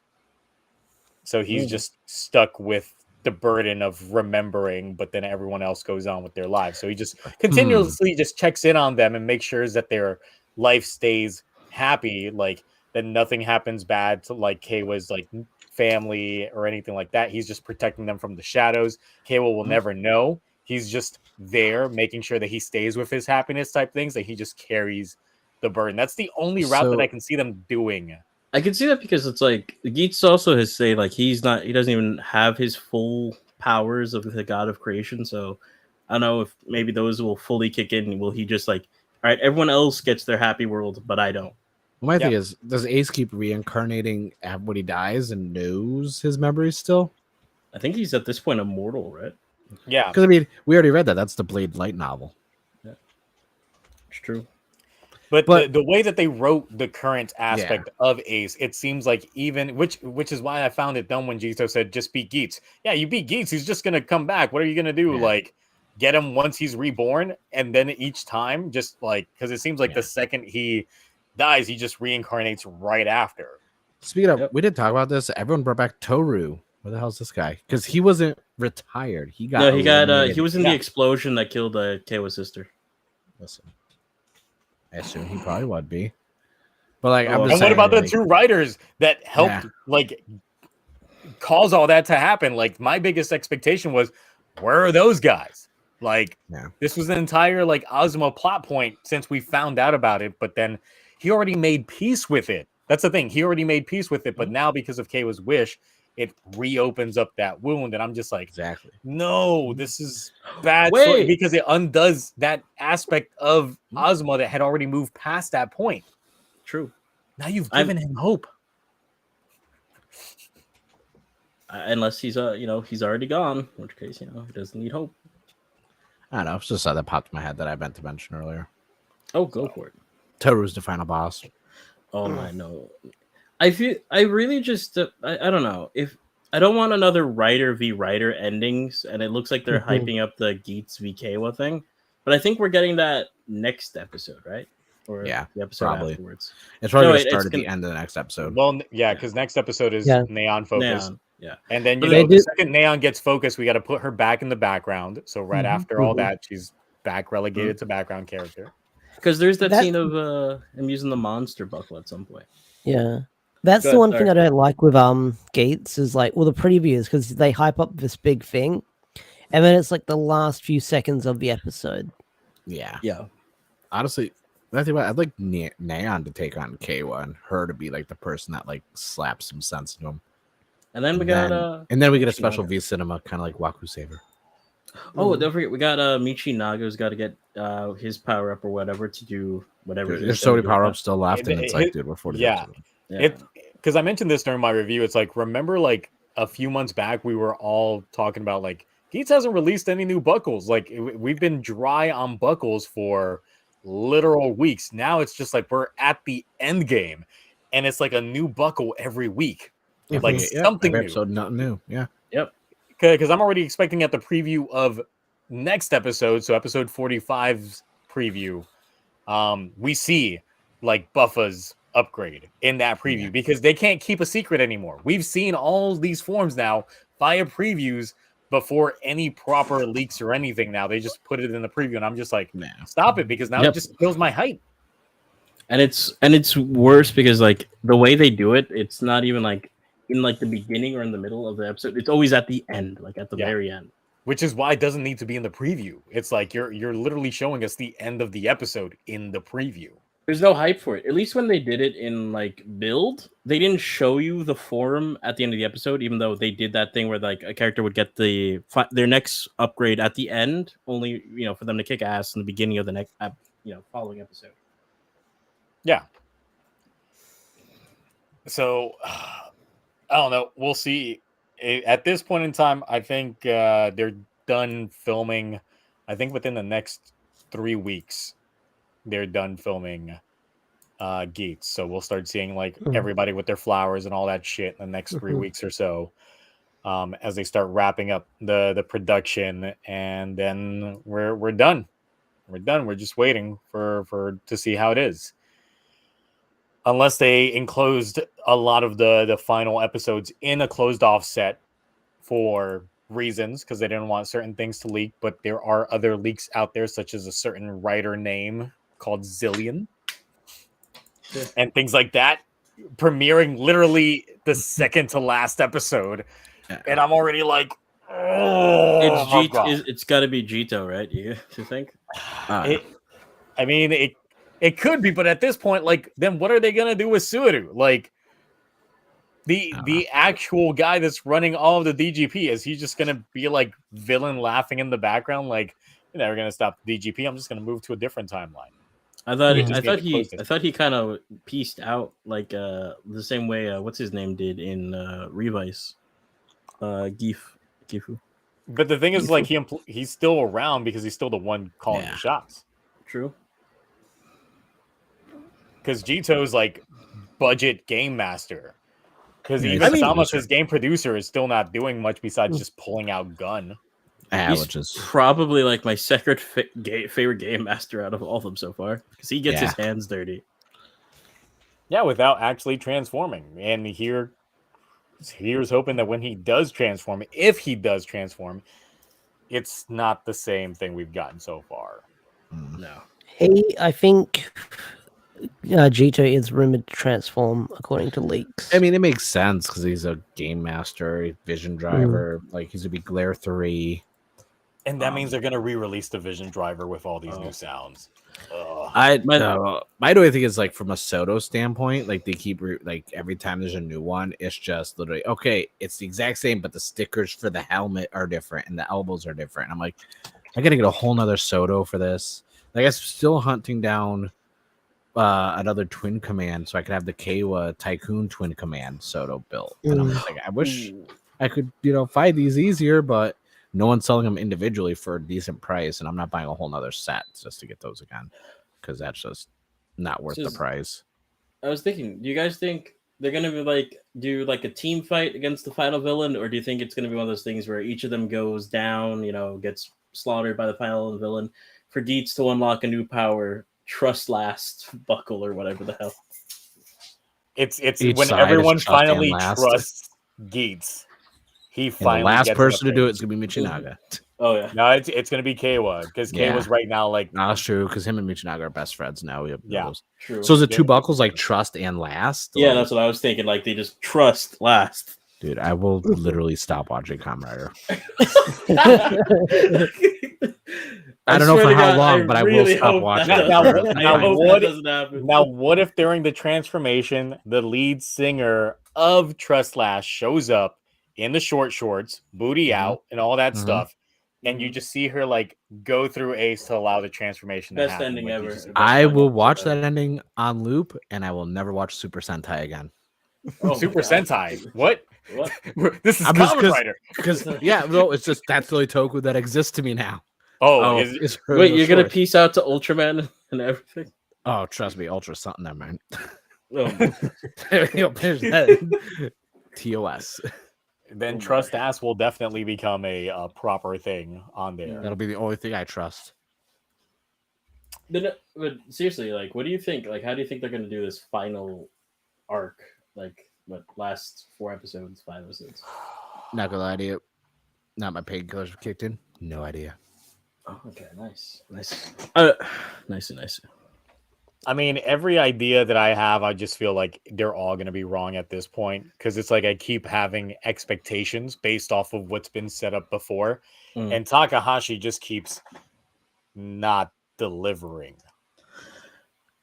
So he's just stuck with the burden of remembering, but then everyone else goes on with their lives. So he just continuously just checks in on them and makes sure that their life stays happy, like that nothing happens bad to like Kaywa's like family or anything like that. He's just protecting them from the shadows. Kaywa will never know. He's just there making sure that he stays with his happiness type things, that he just carries the burden. That's the only route that I can see them doing.
I can see that because it's like Geats also has say like he doesn't even have his full powers of the god of creation. So I don't know if maybe those will fully kick in. Will he just like, all right, everyone else gets their happy world, but I don't.
Well, my thing is, does Ace keep reincarnating when he dies and knows his memories still?
I think he's at this point immortal, right?
Yeah,
Because I mean, we already read that. That's the Blade Light novel.
Yeah, it's true.
But
But-
the way that they wrote the current aspect of Ace, it seems like even which is why I found it dumb when Jito said just beat Geats. Yeah, you beat Geats, he's just gonna come back. What are you gonna do?
Yeah.
Like get him once he's reborn, and then each time, just like because it seems like the second he dies, he just reincarnates right after.
Speaking of, we did talk about this. Everyone brought back Toru. Where the hell's this guy? Because he wasn't retired. He got
he was in the explosion that killed Kaywa's sister.
Listen, I assume he probably would be. But like, I'm
And
just
what
saying,
about
like,
the two writers that helped like cause all that to happen? Like my biggest expectation was, where are those guys? Like this was an entire like Ozma plot point since we found out about it, but then he already made peace with it. That's the thing. He already made peace with it, but now because of Kaywa's wish, it reopens up that wound, and I'm just like, no, this is bad because it undoes that aspect of Ozma that had already moved past that point.
True.
Now you've given him hope.
Unless he's he's already gone, in which case he doesn't need hope.
I don't know. It's just something that popped in my head that I meant to mention earlier.
Oh, go for it.
Toru's the final boss.
Oh my no. I really just I don't know if I don't want another writer v writer endings, and it looks like they're hyping up the Geats v Kaywa thing, but I think we're getting that next episode, right? or
Yeah,
the episode
probably.
afterwards.
It's probably
No,
going to
it's
start at
gonna-
the end of the next episode.
Well, yeah, because next episode is
Yeah.
Neon Focus.
Neon, yeah.
And then,
But
you
they
know, the
do-
second Neon gets focused, we got to put her back in the background. So right after all that, she's back relegated to background character.
Because there's that
That-
scene of him using the monster buckle at some point.
Yeah. That's
Go
the
ahead,
one thing
sorry.
I don't like with Gates is like, well, the previews, because they hype up this big thing, and then it's like the last few seconds of the episode.
Yeah.
Yeah.
Honestly, I think I'd like Neon to take on Kayla and her to be like the person that like slaps some sense into him.
And then we
And
got
then, and then we get a
Michi
special
Naga.
V cinema, kind of like Waku Saver.
Oh, don't forget we got Michi Naga's got to get his power up or whatever to do whatever.
Dude,
he's
there's so
gonna
many
do.
power ups still left, and it's like,
It-
dude, we're 40.
yeah.
Yeah.
It because I mentioned this during my review. It's like, remember, like a few months back, we were all talking about like Geats hasn't released any new buckles. Like we've been dry on buckles for literal weeks. Now it's just like we're at the end game, and it's like a new buckle every week, like something
every
new.
episode, nothing new. Yeah.
Because I'm already expecting at the preview of next episode, so episode 45's preview, we see like Buffa's upgrade in that preview because they can't keep a secret anymore. We've seen all these forms now via previews before any proper leaks or anything. Now they just put it in the preview, and I'm just like,
Nah.
stop it, because now it just kills my hype.
And it's worse because like the way they do it, it's not even like in like the beginning or in the middle of the episode. It's always at the end, like at the very end.
Which is why it doesn't need to be in the preview. It's like you're literally showing us the end of the episode in the preview.
There's no hype for it. At least when they did it in like build, they didn't show you the form at the end of the episode, even though they did that thing where like a character would get their next upgrade at the end, only for them to kick ass in the beginning of the next following episode.
Yeah. So I don't know. We'll see. At this point in time, I think they're done filming. I think within the next 3 weeks, they're done filming Geats. So we'll start seeing like everybody with their flowers and all that shit in the next 3 weeks or so, as they start wrapping up the production, and then we're done. We're done. We're just waiting for to see how it is. Unless they enclosed a lot of the final episodes in a closed off set for reasons, because they didn't want certain things to leak. But there are other leaks out there, such as a certain writer name called Zillion and things like that, premiering literally the second to last episode. And I'm already like, oh,
It's got to be Jito, right? You think?
It could be, but at this point, like, then what are they gonna do with Suaru? Like, the actual guy that's running all of the DGP, is he just gonna be like villain laughing in the background? Like, you're never gonna stop the DGP. I'm just gonna move to a different timeline.
I thought he kind of pieced out like the same way what's his name did in Revice, Gifu.
But the thing is, like, he's still around because he's still the one calling the shots.
True.
Because Jito's like budget game master. Because even Samus' game producer is still not doing much besides just pulling out gun.
He's probably like my second favorite game master out of all of them so far, because he gets his hands dirty.
Yeah, without actually transforming. And here's hoping that when he does transform, if he does transform, it's not the same thing we've gotten so far.
No.
I think Jito is rumored to transform according to leaks.
I mean, it makes sense because he's a game master, vision driver. Like, he's gonna be Glare 3.
And that means they're gonna re-release the Vision Driver with all these new sounds.
My only thing is, like, from a Soto standpoint, like, they keep like every time there's a new one, it's just literally okay. It's the exact same, but the stickers for the helmet are different and the elbows are different. I'm like, I gotta get a whole nother Soto for this. Like, I'm still hunting down another twin command so I could have the Kawa Tycoon twin command Soto built. And I'm just like, I wish I could, find these easier, but no one's selling them individually for a decent price, and I'm not buying a whole nother set just to get those again, because that's just not worth the price.
I was thinking, do you guys think they're gonna be do a team fight against the final villain, or do you think it's gonna be one of those things where each of them goes down, gets slaughtered by the final villain, for Geats to unlock a new power trust last buckle or whatever the hell.
It's
Each
when
side is
everyone
trust and
finally
last.
trusts Geets. He
And the
finally
last
gets an
person to do
upgrade.
it is gonna be Michinaga.
Oh yeah.
No, it's gonna be Kawa because
Yeah.
Kawa's right now like
No, that's true because him and Michinaga are best friends now. We have
Yeah.
those.
True.
So is it two
Yeah.
buckles like trust and last?
Yeah,
Like,
that's what I was thinking. Like they just trust last.
dude, I will literally stop watching Kamen Rider. I don't know
swear
for
to
how
God,
long, but I will
really
stop
hope
watching
that
it.
doesn't-
Now
I hope
what-
that doesn't happen.
now what if during the transformation the lead singer of Trust Last shows up in the short shorts, booty
Mhm.
out, and all that
Mhm.
stuff, and you just see her like go through Ace to allow the transformation to
Best
happen.
ending
like, you
ever.
just-
Best
I
final
will
episode
watch
ever.
that ending on loop, and I will never watch Super Sentai again.
Oh my
Super
God.
Sentai. What?
What?
This is
I'm just
Kamen Rider.
Because yeah, no, it's just that's the only Toku that exists to me now.
Oh,
Oh.
is
Is her
Wait,
in the
you're gonna
shorts.
piece out to Ultraman and everything?
Oh, trust me, Ultra something. Never mind.
Oh,
There's that. TOS.
then
Oh my.
Trust Ass will definitely become a proper thing on there.
That'll be the only thing I trust.
But seriously, like, what do you think? Like, how do you think they're gonna do this final arc? Like, what last 4 episodes, 5 episodes?
Not gonna lie to you. Not my painkillers kicked in. No idea.
Oh, okay, nice. Nice.
I mean, every idea that I have, I just feel like they're all going to be wrong at this point because it's like I keep having expectations based off of what's been set up before.
Mm.
And Takahashi just keeps not delivering.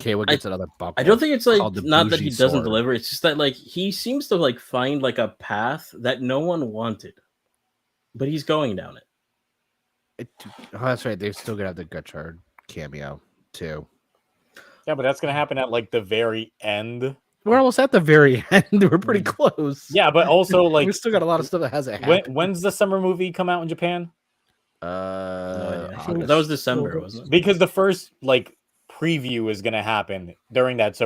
Okay, what gets another buckle?
I don't think it's like
called the
not that he
bougie
doesn't
sword.
deliver. It's just that like he seems to like find like a path that no one wanted, but he's going down it.
Oh, that's right. They're still gonna have the Gutchard cameo too.
Yeah, but that's going to happen at like the very end.
We're almost at the very end. We're pretty close.
Yeah, but also like
we still got a lot of stuff that hasn't happened.
when's the summer movie come out in Japan?
No idea.
August.
That was December, wasn't it?
Because the first like preview is going to happen during that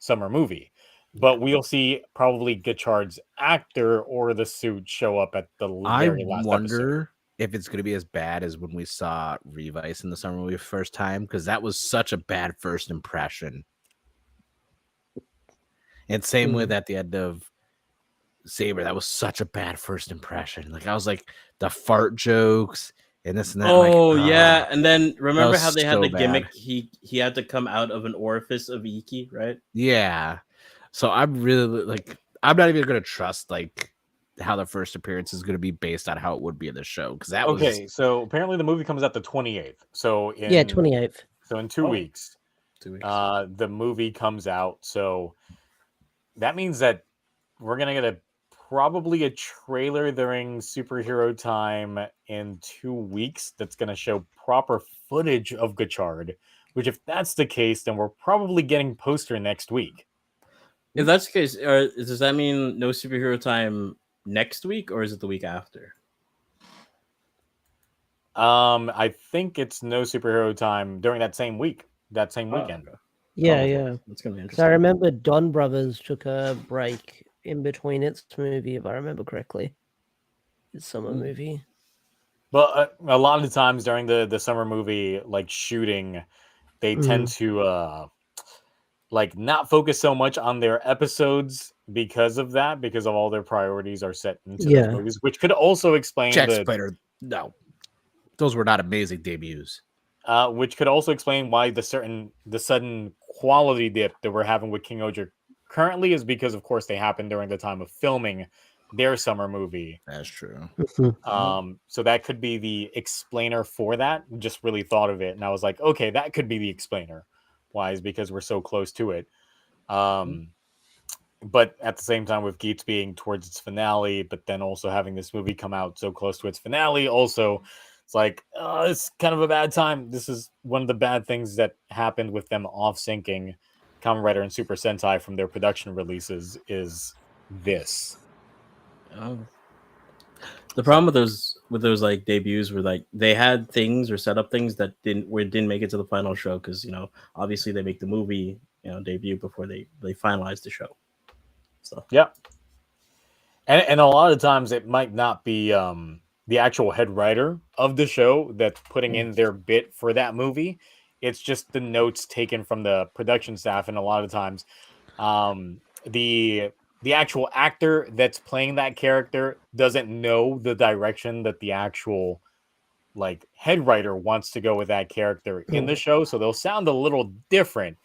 summer movie. But we'll see probably Gachard's actor or the suit show up at the
I
very last episode.
wonder if it's going to be as bad as when we saw Revice in the summer movie first time, because that was such a bad first impression. And same with at the end of Saber, that was such a bad first impression. Like I was like the fart jokes and this and that.
Oh
like,
yeah, and then remember
was
how they had
so
the
bad.
gimmick? He had to come out of an orifice of Iki, right?
yeah. So I'm really like I'm not even going to trust like how the first appearance is going to be based on how it would be in the show because that
Okay,
was
so apparently the movie comes out the 28th. So in
28th.
So in 2 weeks,
2 weeks.
the movie comes out. So that means that we're gonna get probably a trailer during Superhero Time in 2 weeks. That's gonna show proper footage of Gachard. Which, if that's the case, then we're probably getting poster next week.
If that's the case, does that mean no superhero time next week, or is it the week after?
I think it's no Superhero Time during that same week, that same weekend.
Okay.
Yeah,
Probably.
yeah.
That's gonna be
So I
interesting.
remember Don Brothers took a break in between its movie, if I remember correctly. Its summer movie.
But a lot of the times during the summer movie like shooting, they tend to like not focus so much on their episodes because of that, because of all their priorities are set into those
Yeah.
movies, which could also explain
Jack
the
Spider. No, those were not amazing debuts.
which could also explain why the sudden quality dip that we're having with King Oger currently is because, of course, they happened during the time of filming their summer movie.
That's true.
So that could be the explainer for that. Just really thought of it, and I was like, okay, that could be the explainer. Why? Is because we're so close to it. But at the same time, with Geats being towards its finale, but then also having this movie come out so close to its finale, also, it's like, it's kind of a bad time. This is one of the bad things that happened with them off-syncing Kamen Rider and Super Sentai from their production releases is this.
Oh. The problem with those like debuts were like they had things or set up things that didn't make it to the final show because obviously they make the movie debut before they finalize the show. So
yeah, and a lot of times it might not be the actual head writer of the show that's putting in their bit for that movie. It's just the notes taken from the production staff, and a lot of times, the actual actor that's playing that character doesn't know the direction that the actual like head writer wants to go with that character in the show, so they'll sound a little different.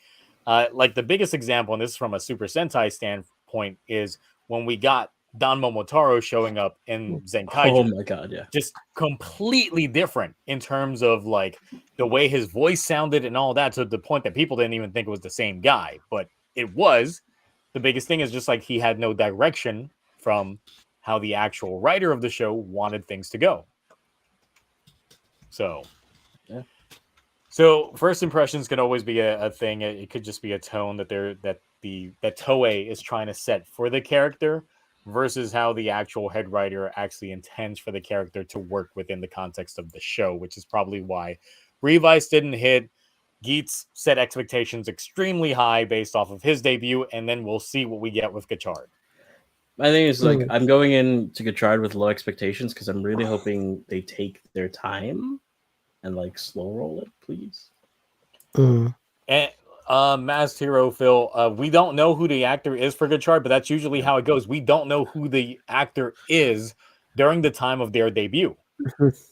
Like the biggest example, and this is from a Super Sentai standpoint, is when we got Don Momotaro showing up in Zenkaiger.
Oh my god, yeah.
Just completely different in terms of like the way his voice sounded and all that, to the point that people didn't even think it was the same guy, but it was. The biggest thing is just like he had no direction from how the actual writer of the show wanted things to go. So,
yeah.
So first impressions can always be a thing. It could just be a tone that Toei is trying to set for the character versus how the actual head writer actually intends for the character to work within the context of the show, which is probably why Revice didn't hit. Geets set expectations extremely high based off of his debut, and then we'll see what we get with Gachard.
My thing is, like, I'm going into Gachard with low expectations because I'm really hoping they take their time and, like, slow roll it, please.
And Masked Hero Phil, we don't know who the actor is for Gachard, but that's usually how it goes. We don't know who the actor is during the time of their debut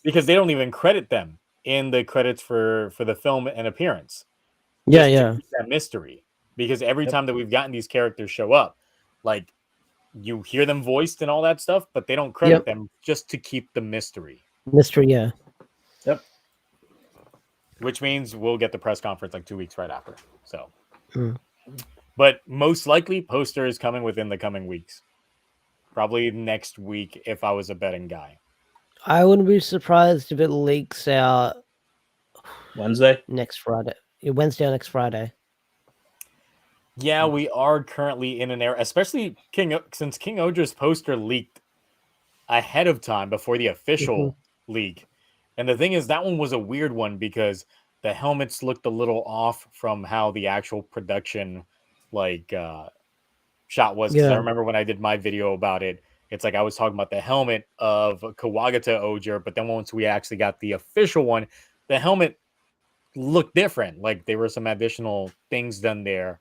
because they don't even credit them in the credits for the film and appearance.
Yeah,
Just
yeah.
to keep that mystery, because every time that we've gotten these characters show up, like, you hear them voiced and all that stuff, but they don't credit them just to keep the mystery.
Mystery, yeah.
Yep.
Which means we'll get the press conference like 2 weeks right after. So, but most likely poster is coming within the coming weeks. Probably next week if I was a betting guy.
I wouldn't be surprised if it leaks out
Wednesday?
next Friday. Wednesday or next Friday.
Yeah, we are currently in an era, especially since King Odra's poster leaked ahead of time before the official leak. And the thing is, that one was a weird one because the helmets looked a little off from how the actual production shot was. Because I remember when I did my video about it, it's like I was talking about the helmet of Kawagata Oja, but then once we actually got the official one, the helmet looked different. Like there were some additional things done there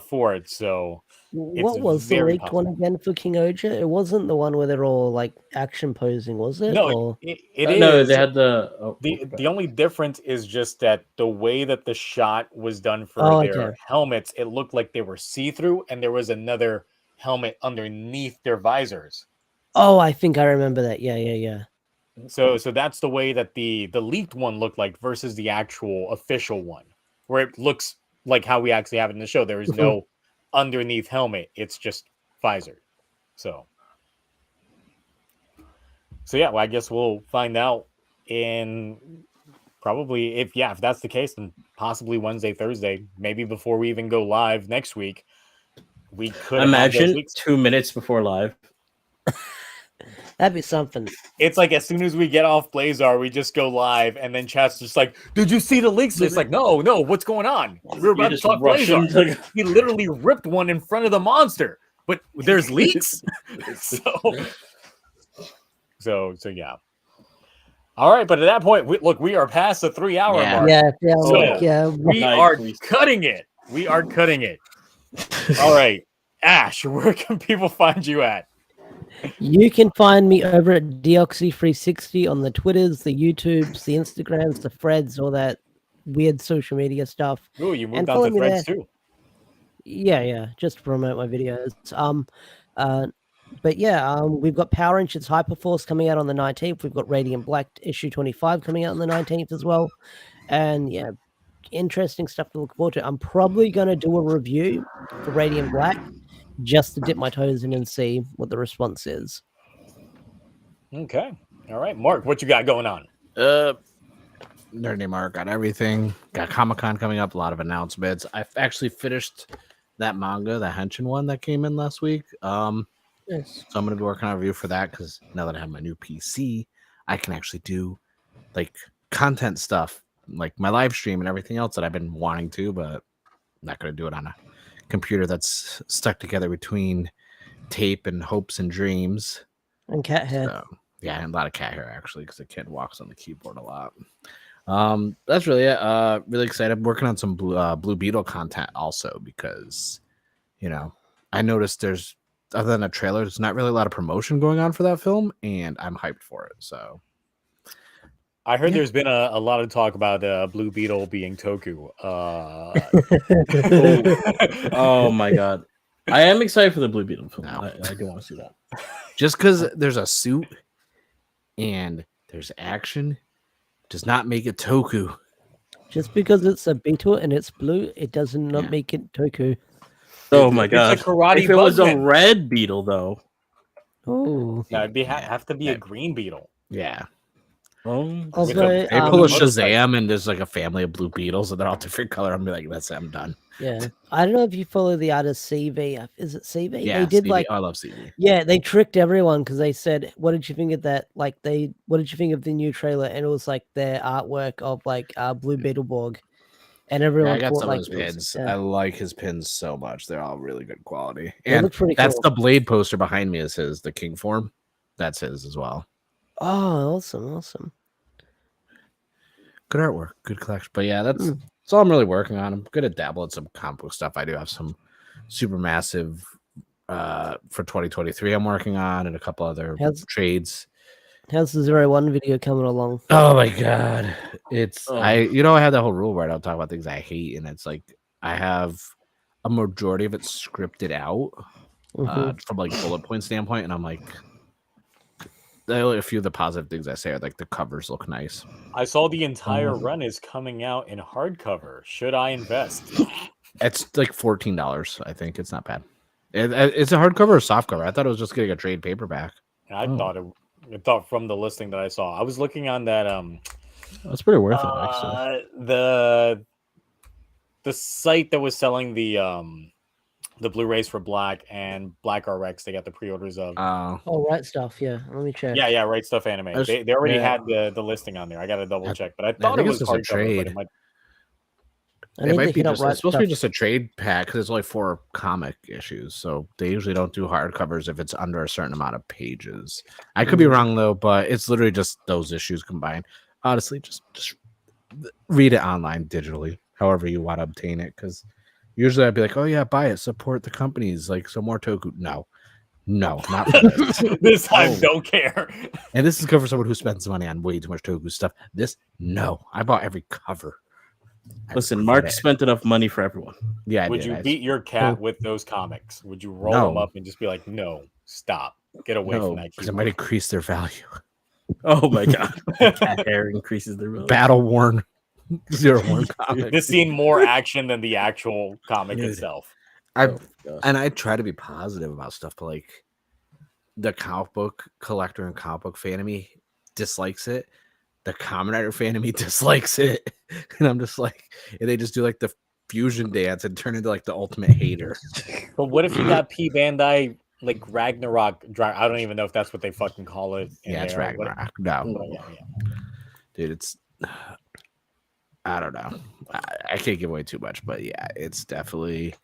for it. So
what was the leaked one again for King Oja? It wasn't the one where they're all like action posing, was it?
No, it is.
No, they had the
only difference is just that the way that the shot was done for their helmets, it looked like they were see-through, and there was another helmet underneath their visors.
Oh, I think I remember that. Yeah.
So that's the way that the leaked one looked like versus the actual official one, where it looks like how we actually have it in the show. There is no underneath helmet; it's just visor. So yeah, well, I guess we'll find out in probably if that's the case, then possibly Wednesday, Thursday, maybe before we even go live next week. We could
imagine 2 minutes before live.
That'd be something.
It's like as soon as we get off Blazar, we just go live, and then chat's just like, "Did you see the leaks?" It's like, no, what's going on? We're about to talk Blazar. He literally ripped one in front of the monster, but there's leaks. So yeah. All right, but at that point, we are past the 3-hour mark. We are cutting it. We are cutting it. All right, Ash, where can people find you at?
You can find me over at Deoxy360 on the Twitters, the YouTubes, the Instagrams, the Threads, all that weird social media stuff.
Oh, you moved on to Threads too.
Yeah, just to promote my videos. But yeah, we've got Power Rangers Hyperforce coming out on the 19th. We've got Radiant Black issue 25 coming out on the 19th as well. And yeah, interesting stuff to look forward to. I'm probably going to do a review for Radiant Black just to dip my toes in and see what the response is.
Okay. All right. Mark, what you got going on?
Nerdy Mark got everything. Got Comic-Con coming up, a lot of announcements. I've actually finished that manga, the Henshin one that came in last week.
Yes.
So I'm going to be working on a review for that because now that I have my new PC, I can actually do like content stuff, like my live stream and everything else that I've been wanting to, but I'm not going to do it on a computer that's stuck together between tape and hopes and dreams.
And cat hair.
So, yeah, and a lot of cat hair actually because the kid walks on the keyboard a lot. That's really it. Really excited. I'm working on some Blue Beetle content also because, I noticed there's other than a trailer, there's not really a lot of promotion going on for that film, and I'm hyped for it. So
I heard there's been a lot of talk about Blue Beetle being Toku.
Oh my god. I am excited for the Blue Beetle film.
No.
I do want to see that.
just because there's a suit and there's action does not make it Toku.
Just because it's a beetle and it's blue, it does not
Yeah.
make it Toku.
Oh my
It's
god.
a karate
If it was a
bugman.
red beetle though.
Oh,
Yeah, it'd have to be a green beetle.
Yeah.
also,
a-
They pull a
motorcycle.
Shazam and there's like a family of blue beetles and they're all different color. I'm like, that's it, I'm done.
yeah. I don't know if you follow the artist CV. Is it CV?
Yeah,
they did
CV.
like,
I love CV.
yeah, they tricked everyone because they said, "What did you think of that?" Like, what did you think of the new trailer? And it was like their artwork of like Blue Beetleborg, and
Yeah,
everyone
I got
thought
some
like
of his
it was-
pins.
yeah.
I like his pins so much. They're all really good quality.
They
And
look pretty
that's
cool.
the Blade poster behind me is his, the King form. That's his as well.
Oh, awesome.
Good artwork, good collection. But yeah, that's all I'm really working on. I'm gonna dabble in some comic book stuff. I do have some super massive for 2023 I'm working on and a couple other trades.
How's the 01 video coming along?
Oh my god. It's
Oh.
I have that whole rule where I don't talk about things I hate, and it's like I have a majority of it scripted out from like bullet point standpoint, and I'm like a few of the positive things I say are like the covers look nice.
I saw the entire run is coming out in hardcover. Should I invest?
It's like $14, I think. It's not bad. It's a hardcover or softcover. I thought it was just getting a trade paperback.
I thought from the listing that I saw. I was looking on that
That's pretty worth it, actually.
The site that was selling the Blu-rays for Black and Black RX. They got the pre-orders of.
Oh, right stuff. Yeah, let me check.
Yeah, Right Stuff Anime. They already had the listing on there. I got to double check, but I thought it was
just a
hardcover.
trade.
But
It might be just it's supposed to be just a trade pack because it's only 4 comic issues, so they usually don't do hardcovers if it's under a certain amount of pages. I could be wrong though, but it's literally just those issues combined. Honestly, just read it online digitally, however you want to obtain it. Because usually I'd be like, "Oh yeah, buy it, support the companies, like some more Toku." No, not for this.
this time, don't care.
And this is good for someone who spends money on way too much Toku stuff. I bought every cover.
Listen, Mark spent enough money for everyone.
Yeah,
Would you beat your cat with those comics? Would you roll them up and just be like, "No, stop, get away from that"?
Because it might increase their value.
Oh my god, cat hair increases their value.
Battle worn 01 comic.
This seen more action than the actual comic itself.
And I try to be positive about stuff, but like the comic book collector and comic book fan of me dislikes it. The Kamen Rider fan of me dislikes it, and I'm just like, and they just do like the fusion dance and turn into like the ultimate hater.
But what if you got P Bandai like Ragnarok? I don't even know if that's what they fucking call it.
Yeah, it's Ragnarok. No,
yeah.
Dude, it's I don't know. I can't give away too much, but yeah, it's definitely.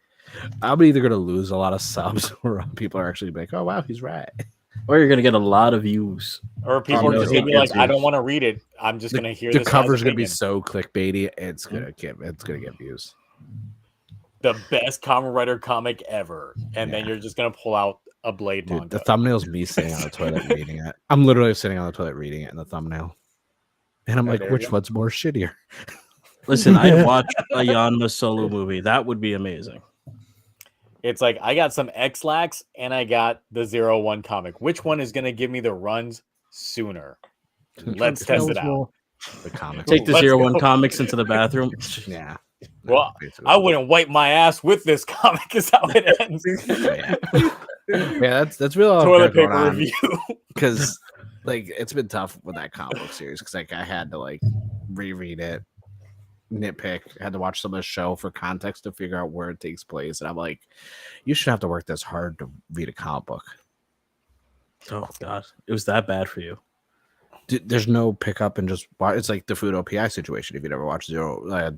I'm either gonna lose a lot of subs, or people are actually like, "Oh wow, he's right."
Or you're gonna get a lot of views.
Or people are just gonna be like, "I don't want to read it. I'm just gonna hear
the
this
cover's gonna
opinion."
be so clickbaity. It's gonna get views.
The best Kamen Rider comic ever, and then you're just gonna pull out a Blade manga.
The thumbnail's me sitting on the toilet reading it. I'm literally sitting on the toilet reading it in the thumbnail, and I'm like, which one's more shittier?
Listen, I'd watch a Yanma solo movie. That would be amazing.
It's like I got some X-Lax and I got the 01 comic. Which one is gonna give me the runs sooner? Let's test it out.
The comic.
Take the
Let's
01
go.
comics into the bathroom.
Yeah.
Well, I wouldn't wipe my ass with this comic. Is how it ends.
Yeah, that's really all
Toilet
going
paper
on.
review.
Because like it's been tough with that comic book series because like I had to like reread it, nitpick, had to watch some of the show for context to figure out where it takes place, and I'm like, you shouldn't have to work this hard to read a comic book.
Oh god, it was that bad for you.
There's no pickup and just watch. It's like the Food OPI situation. If you never watched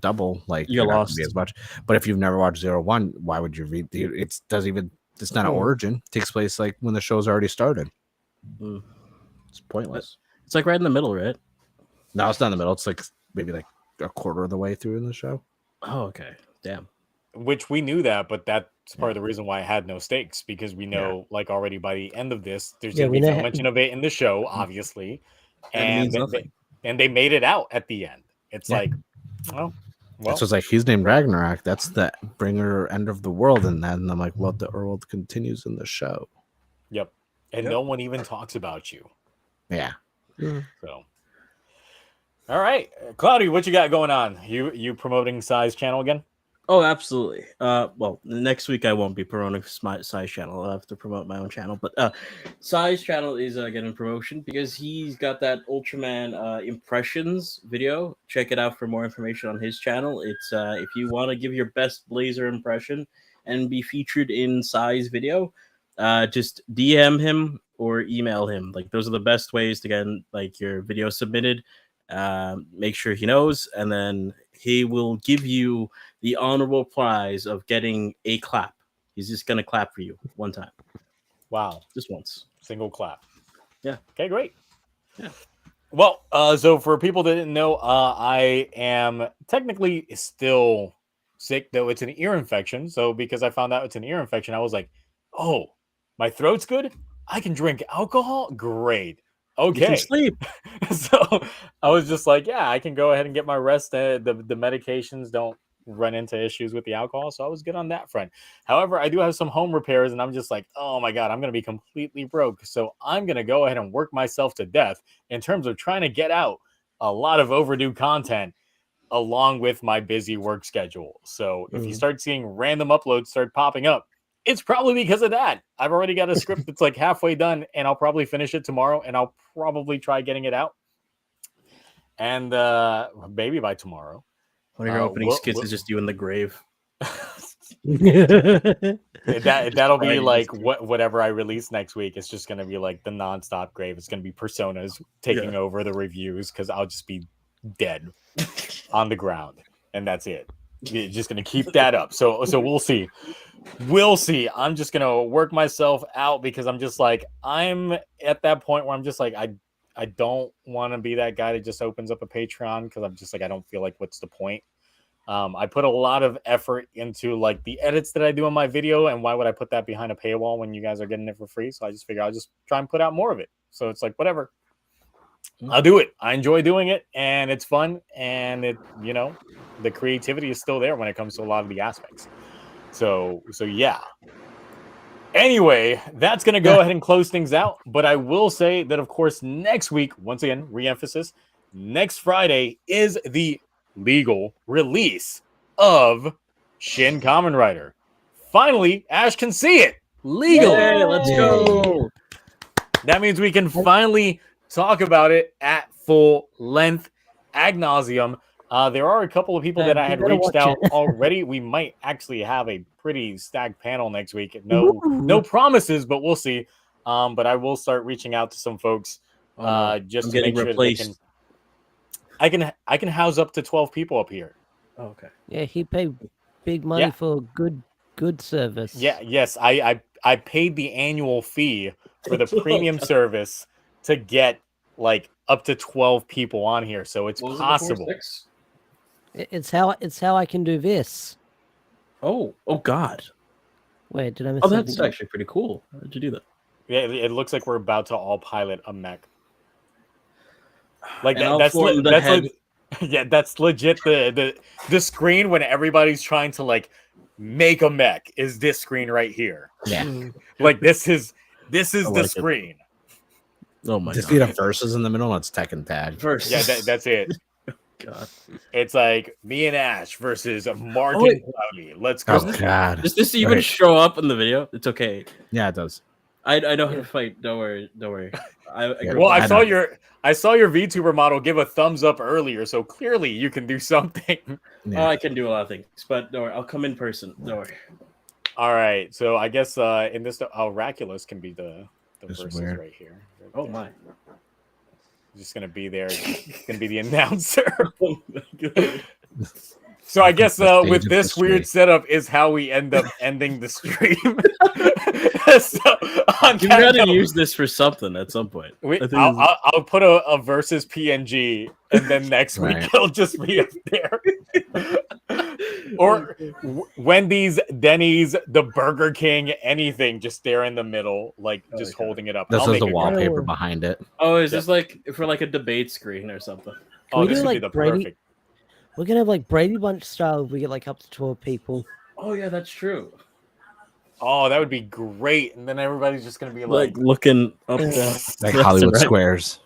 Double, like
you're lost.
Be as much. But if you've never watched 01, why would you read? It doesn't even. It's not an origin. It takes place like when the show's already started.
Mm.
It's pointless.
It's like right in the middle, right?
No, it's not in the middle. It's like maybe like a quarter of the way through in the show.
Oh, okay. Damn.
Which we knew that, but that's part of the reason why I had no stakes, because we
Yeah.
know, like, already by the end of this, there's
Yeah,
going to
we
be
know
no
how-
mention of it in the show, obviously,
And it means nothing.
they made it out at the end. It's
Yeah.
like, well,
That's what's like, he's named Ragnarok. That's the bringer end of the world. And then I'm like, well, the world continues in the show.
yep. And
Yep.
no one even talks about you.
Yeah.
So, all right, Cloudy, what you got going on? You promoting Size channel again?
Oh, absolutely. Well, next week I won't be promoting my Size channel. I'll have to promote my own channel. But Size channel is getting promotion because he's got that Ultraman impressions video. Check it out for more information on his channel. It's if you want to give your best Blazar impression and be featured in Size video, just DM him or email him. Like those are the best ways to get like your video submitted. Make sure he knows, and then he will give you the honorable prize of getting a clap. He's just gonna clap for you one time,
Wow,
just once.
single clap.
Yeah.
Okay, great.
Yeah.
Well, so for people that didn't know, I am technically still sick, though it's an ear infection. So because I found out it's an ear infection, I was like, oh, my throat's good. I can drink alcohol. Great.
You
Okay.
can sleep.
So I was just like, yeah, I can go ahead and get my rest. The medications don't run into issues with the alcohol, so I was good on that front. However, I do have some home repairs, and I'm just like, oh my god, I'm going to be completely broke. So I'm going to go ahead and work myself to death in terms of trying to get out a lot of overdue content along with my busy work schedule. So if you start seeing random uploads start popping up, it's probably because of that. I've already got a script that's like halfway done, and I'll probably finish it tomorrow, and I'll probably try getting it out. And maybe by tomorrow.
One of your opening
we'll-
skits is just you in the grave.
That'll be
crying
like
just
whatever I release next week. It's just gonna be like the nonstop grave. It's gonna be personas taking over the reviews because I'll just be dead on the ground, and that's it. You're just gonna keep that up. So we'll see. We'll see. I'm just gonna work myself out because I'm just like, I'm at that point where I'm just like, I don't want to be that guy that just opens up a Patreon because I'm just like, I don't feel like what's the point. I put a lot of effort into like the edits that I do on my video, and why would I put that behind a paywall when you guys are getting it for free? So I just figure I'll just try and put out more of it. So it's like, whatever. I'll do it. I enjoy doing it, and it's fun, and it, the creativity is still there when it comes to a lot of the aspects. So yeah. Anyway, that's going to go ahead and close things out. But I will say that, of course, next week, once again, re-emphasis, next Friday is the legal release of Shin Kamen Rider. Finally, Ash can see it legally.
Hey, let's go.
That means we can finally talk about it at full length, ad nauseum. There are a couple of people that I had reached out already. We might actually have a pretty stacked panel next week. No promises, but we'll see. But I will start reaching out to some folks just to make sure
replaced.
that I can house up to 12 people up here.
Oh, okay.
Yeah, he paid big money for good service.
Yeah, yes, I paid the annual fee for the premium service to get like up to 12 people on here, so it's possible.
It's how I can do this.
Oh God.
Wait, did I miss
Oh,
something?
that's actually pretty cool. How did you do that?
Yeah, it looks like we're about to all pilot a mech. Like
And I'll
that's
form the
that's
head.
yeah, that's legit. The screen when everybody's trying to like make a mech is this screen right here.
Yeah.
Like this is the
like it.
screen.
Oh my
Just
God.
need a verses in the middle. It's Tekken Tag.
First.
Yeah, that's it.
God.
It's like me and Ash versus Mark
Oh,
and Cloudy. Let's go.
Oh God.
Does this even
Right.
show up in the video? It's okay.
Yeah, it does.
I know how to fight. Don't worry. I
Yeah.
grew
Well,
up-
I saw your VTuber model give a thumbs up earlier, so clearly you can do something.
Yeah.
Oh, I can do a lot of things, but don't worry. I'll come in person. Don't worry.
All right, so I guess in this, Oraculus can be the
This is
verses
weird.
right here. Right
Oh
there.
my.
Just gonna be there. Gonna be the announcer.
Oh my God.
So I guess
stage
with
of
this weird
history.
setup is how we end up ending the stream. So on
You
that
gotta
note,
use this for something at some point. I think it's-
I'll put a versus PNG, and then next week
Right.
it'll just be up there. Or Wendy's, Denny's, the Burger King, anything, just there in the middle, like just
Okay.
holding it up.
This
I'll
is
make
the
it
wallpaper
great.
behind it.
Oh, is
Yeah.
this like for like a debate screen or something?
Oh,
we
this
do,
would be
like,
the
Brady-
perfect.
We're gonna have like Brady Bunch style if we get like up to 12 people.
Oh yeah, that's true.
Oh, that would be great. And then everybody's just gonna be like,
Like looking up
Yeah.
down.
Like
Left
Hollywood
and right.
Squares.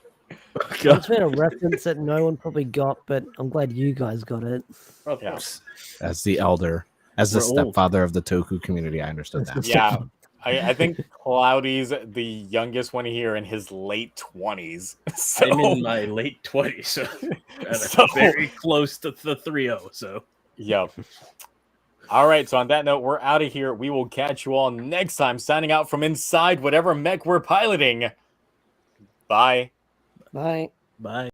God.
That's been a reference that no one probably got, but I'm glad you guys got it.
Of
Yeah.
course.
As the elder, as the
We're old.
stepfather of the Toku community, I understood that.
yeah. I think Cloudy's the youngest one here in his late 20s. So,
I'm in my late 20s, so, and
So-
I'm very close to the 3-0. So
yep. All right. So on that note, we're out of here. We will catch you all next time. Signing out from inside whatever mech we're piloting. Bye.
Bye.
bye.